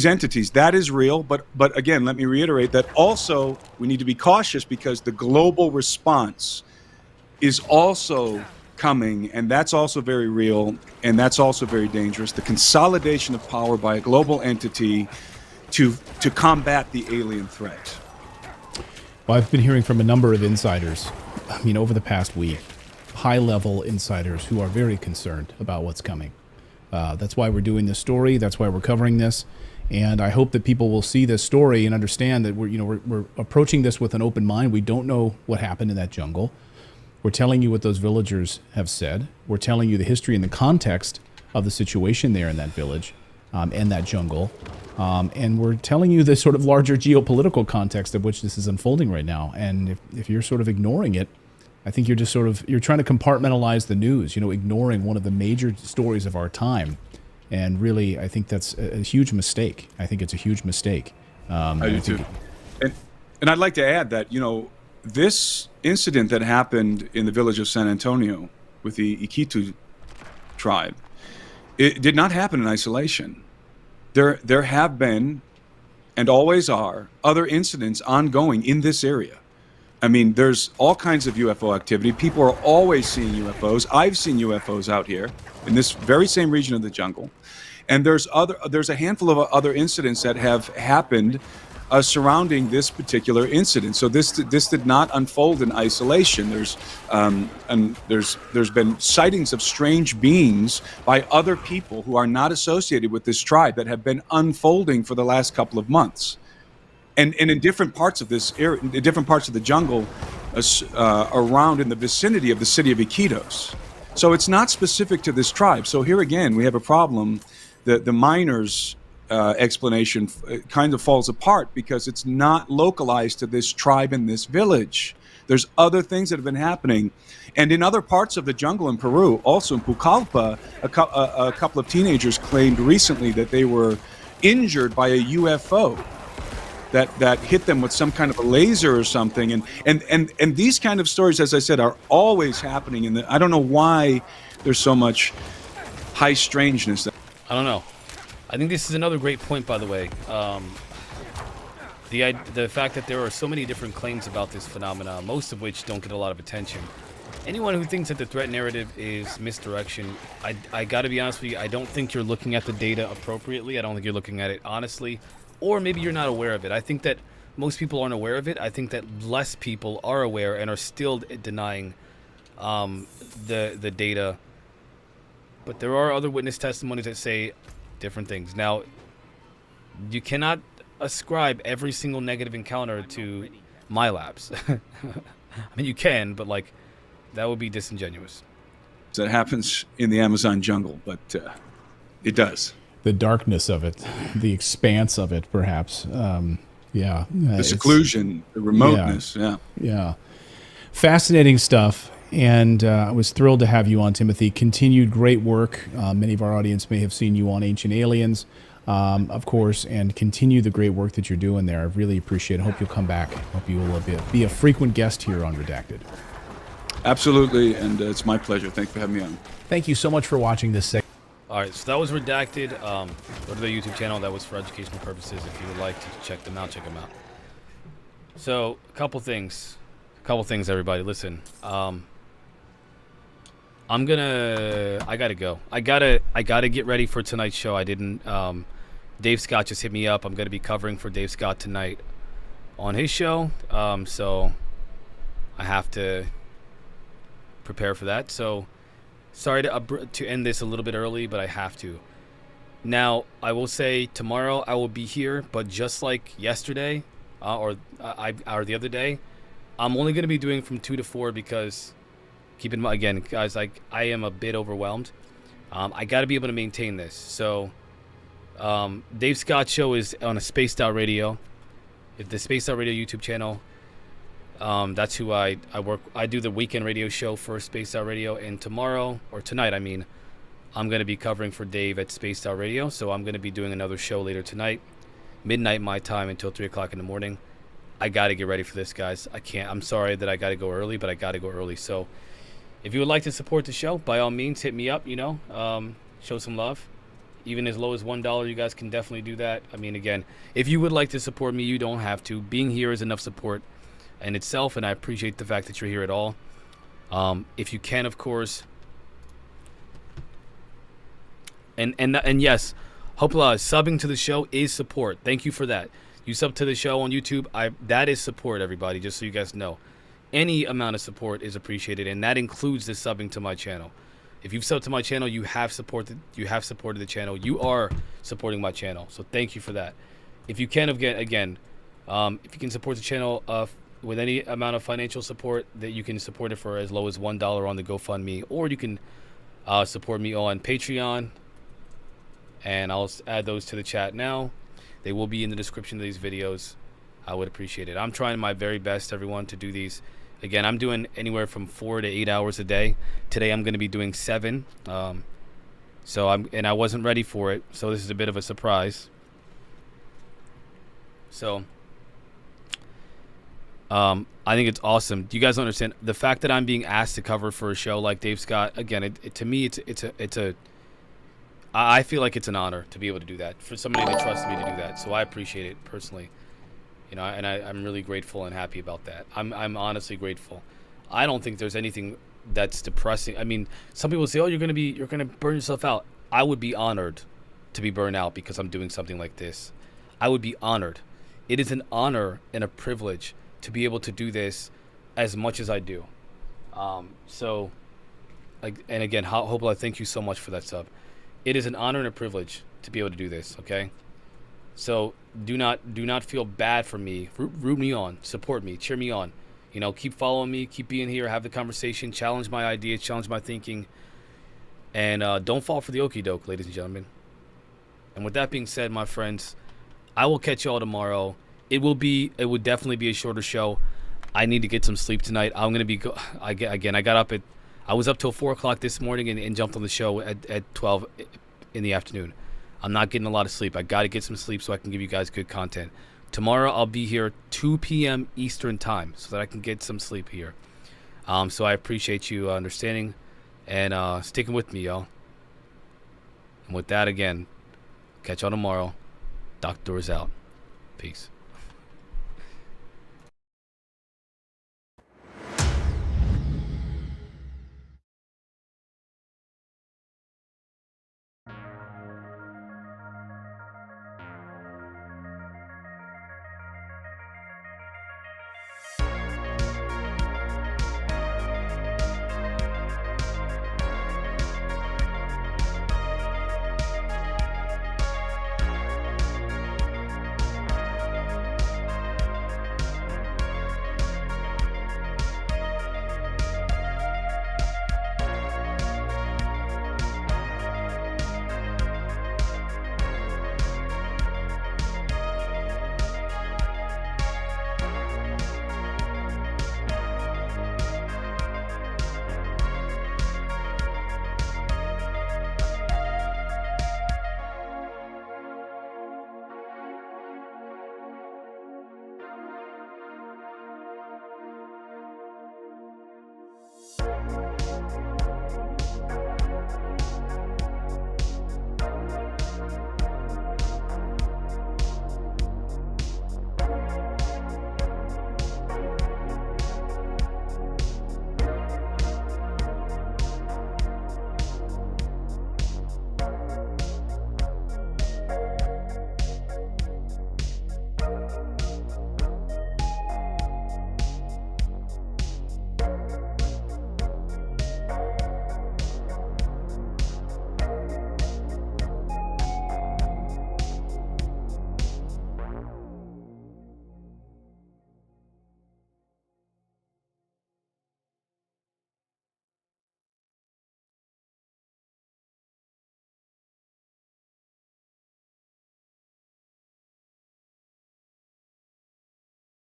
entities. That is real, but again, let me reiterate that also we need to be cautious because the global response is also coming, and that's also very real, and that's also very dangerous. The consolidation of power by a global entity to combat the alien threat. Well, I've been hearing from a number of insiders, over the past week, high-level insiders who are very concerned about what's coming. That's why we're doing this story. That's why we're covering this. And I hope that people will see this story and understand that we're approaching this with an open mind. We don't know what happened in that jungle. We're telling you what those villagers have said. We're telling you the history and the context of the situation there in that village and that jungle. And we're telling you the sort of larger geopolitical context of which this is unfolding right now. And if you're sort of ignoring it, I think you're just you're trying to compartmentalize the news, ignoring one of the major stories of our time. And really, I think that's a huge mistake. I think it's a huge mistake. I do too. And I'd like to add that, this incident that happened in the village of San Antonio with the Iquitu tribe, it did not happen in isolation. There have been, and always are, other incidents ongoing in this area. I mean, there's all kinds of UFO activity. People are always seeing UFOs. I've seen UFOs out here in this very same region of the jungle. And there's a handful of other incidents that have happened surrounding this particular incident. So this did not unfold in isolation. There's been sightings of strange beings by other people who are not associated with this tribe that have been unfolding for the last couple of months. And in different parts of this area, in different parts of the jungle, around in the vicinity of the city of Iquitos. So it's not specific to this tribe. So here again, we have a problem. The miners' explanation kind of falls apart because it's not localized to this tribe in this village. There's other things that have been happening. And in other parts of the jungle in Peru, also in Pucallpa, a couple of teenagers claimed recently that they were injured by a UFO that hit them with some kind of a laser or something. And these kind of stories, as I said, are always happening. I don't know why there's so much high strangeness. I don't know. I think this is another great point, by the way. the fact that there are so many different claims about this phenomena, most of which don't get a lot of attention. Anyone who thinks that the threat narrative is misdirection, I got to be honest with you, I don't think you're looking at the data appropriately. I don't think you're looking at it honestly, or maybe you're not aware of it. I think that most people aren't aware of it. I think that less people are aware and are still denying the data. But there are other witness testimonies that say different things. Now, you cannot ascribe every single negative encounter to my labs. I mean, you can, but like, that would be disingenuous. That happens in the Amazon jungle, but it does. The darkness of it, the expanse of it, perhaps. Yeah. The seclusion, the remoteness. Yeah. Fascinating stuff. And I was thrilled to have you on, Timothy. Continued great work. Many of our audience may have seen you on Ancient Aliens, of course, and continue the great work that you're doing there. I really appreciate it. Hope you'll come back. Hope you will be a frequent guest here on Redacted. Absolutely, and it's my pleasure. Thank you for having me on. Thank you so much for watching this segment. All right, so that was Redacted. Go to the YouTube channel. That was for educational purposes. If you would like to check them out, check them out. So, a couple things, everybody. Listen, I gotta go. I gotta get ready for tonight's show. I didn't. Dave Scott just hit me up. I'm gonna be covering for Dave Scott tonight on his show. So I have to prepare for that. So sorry to end this a little bit early, but I have to. Now, I will say tomorrow I will be here, but just like yesterday or the other day, I'm only going to be doing from 2 to 4 because, keep in mind, again, guys, I am a bit overwhelmed. I got to be able to maintain this. So Dave Scott's show is on a Spaced Out Radio. The Spaced Out Radio YouTube channel. That's who I work. I do the weekend radio show for Spaced Out Radio, and tomorrow, or tonight, I mean, I'm going to be covering for Dave at Spaced Out Radio. So I'm going to be doing another show later tonight, midnight my time until 3 o'clock in the morning. I got to get ready for this, guys. I can't. I'm sorry that I got to go early, but I got to go early. So if you would like to support the show, by all means, hit me up. Show some love. Even as low as $1, you guys can definitely do that. I mean, again, if you would like to support me, you don't have to. Being here is enough support in itself, and I appreciate the fact that you're here at all. If you can, of course, and yes, Hopla, subbing to the show is support. Thank you for that. You sub to the show on YouTube, that is support, everybody, just so you guys know. Any amount of support is appreciated, and that includes the subbing to my channel. If you've subbed to my channel, you have supported the channel. You are supporting my channel, so thank you for that. If you can, again, if you can support the channel with any amount of financial support, that you can support it for as low as $1 on the GoFundMe, or you can support me on Patreon, and I'll add those to the chat now. They will be in the description of these videos. I would appreciate it. I'm trying my very best, everyone, to do these. Again, I'm doing anywhere from 4 to 8 hours a day. Today I'm going to be doing 7. I wasn't ready for it, so this is a bit of a surprise. So I think it's awesome. Do you guys understand the fact that I'm being asked to cover for a show like Dave Scott? Again, to me, I feel like it's an honor to be able to do that, for somebody to trust me to do that. So I appreciate it personally. And I'm really grateful and happy about that. I'm honestly grateful. I don't think there's anything that's depressing. I mean, some people say, "Oh, you're gonna burn yourself out." I would be honored to be burned out because I'm doing something like this. I would be honored. It is an honor and a privilege to be able to do this as much as I do. And again, Hopla, thank you so much for that sub. It is an honor and a privilege to be able to do this. Okay. So do not feel bad for me. Root me on, support me, cheer me on. Keep following me, keep being here, have the conversation, challenge my ideas, challenge my thinking, and don't fall for the okie doke, ladies and gentlemen. And with that being said, my friends, I will catch y'all tomorrow. It would definitely be a shorter show. I need to get some sleep tonight. I'm gonna be I was up till 4 o'clock this morning and jumped on the show at 12 in the afternoon. I'm not getting a lot of sleep. I got to get some sleep so I can give you guys good content. Tomorrow I'll be here 2 p.m. Eastern time so that I can get some sleep here. So I appreciate you understanding and sticking with me, y'all. And with that, again, catch y'all tomorrow. Doctor is out. Peace.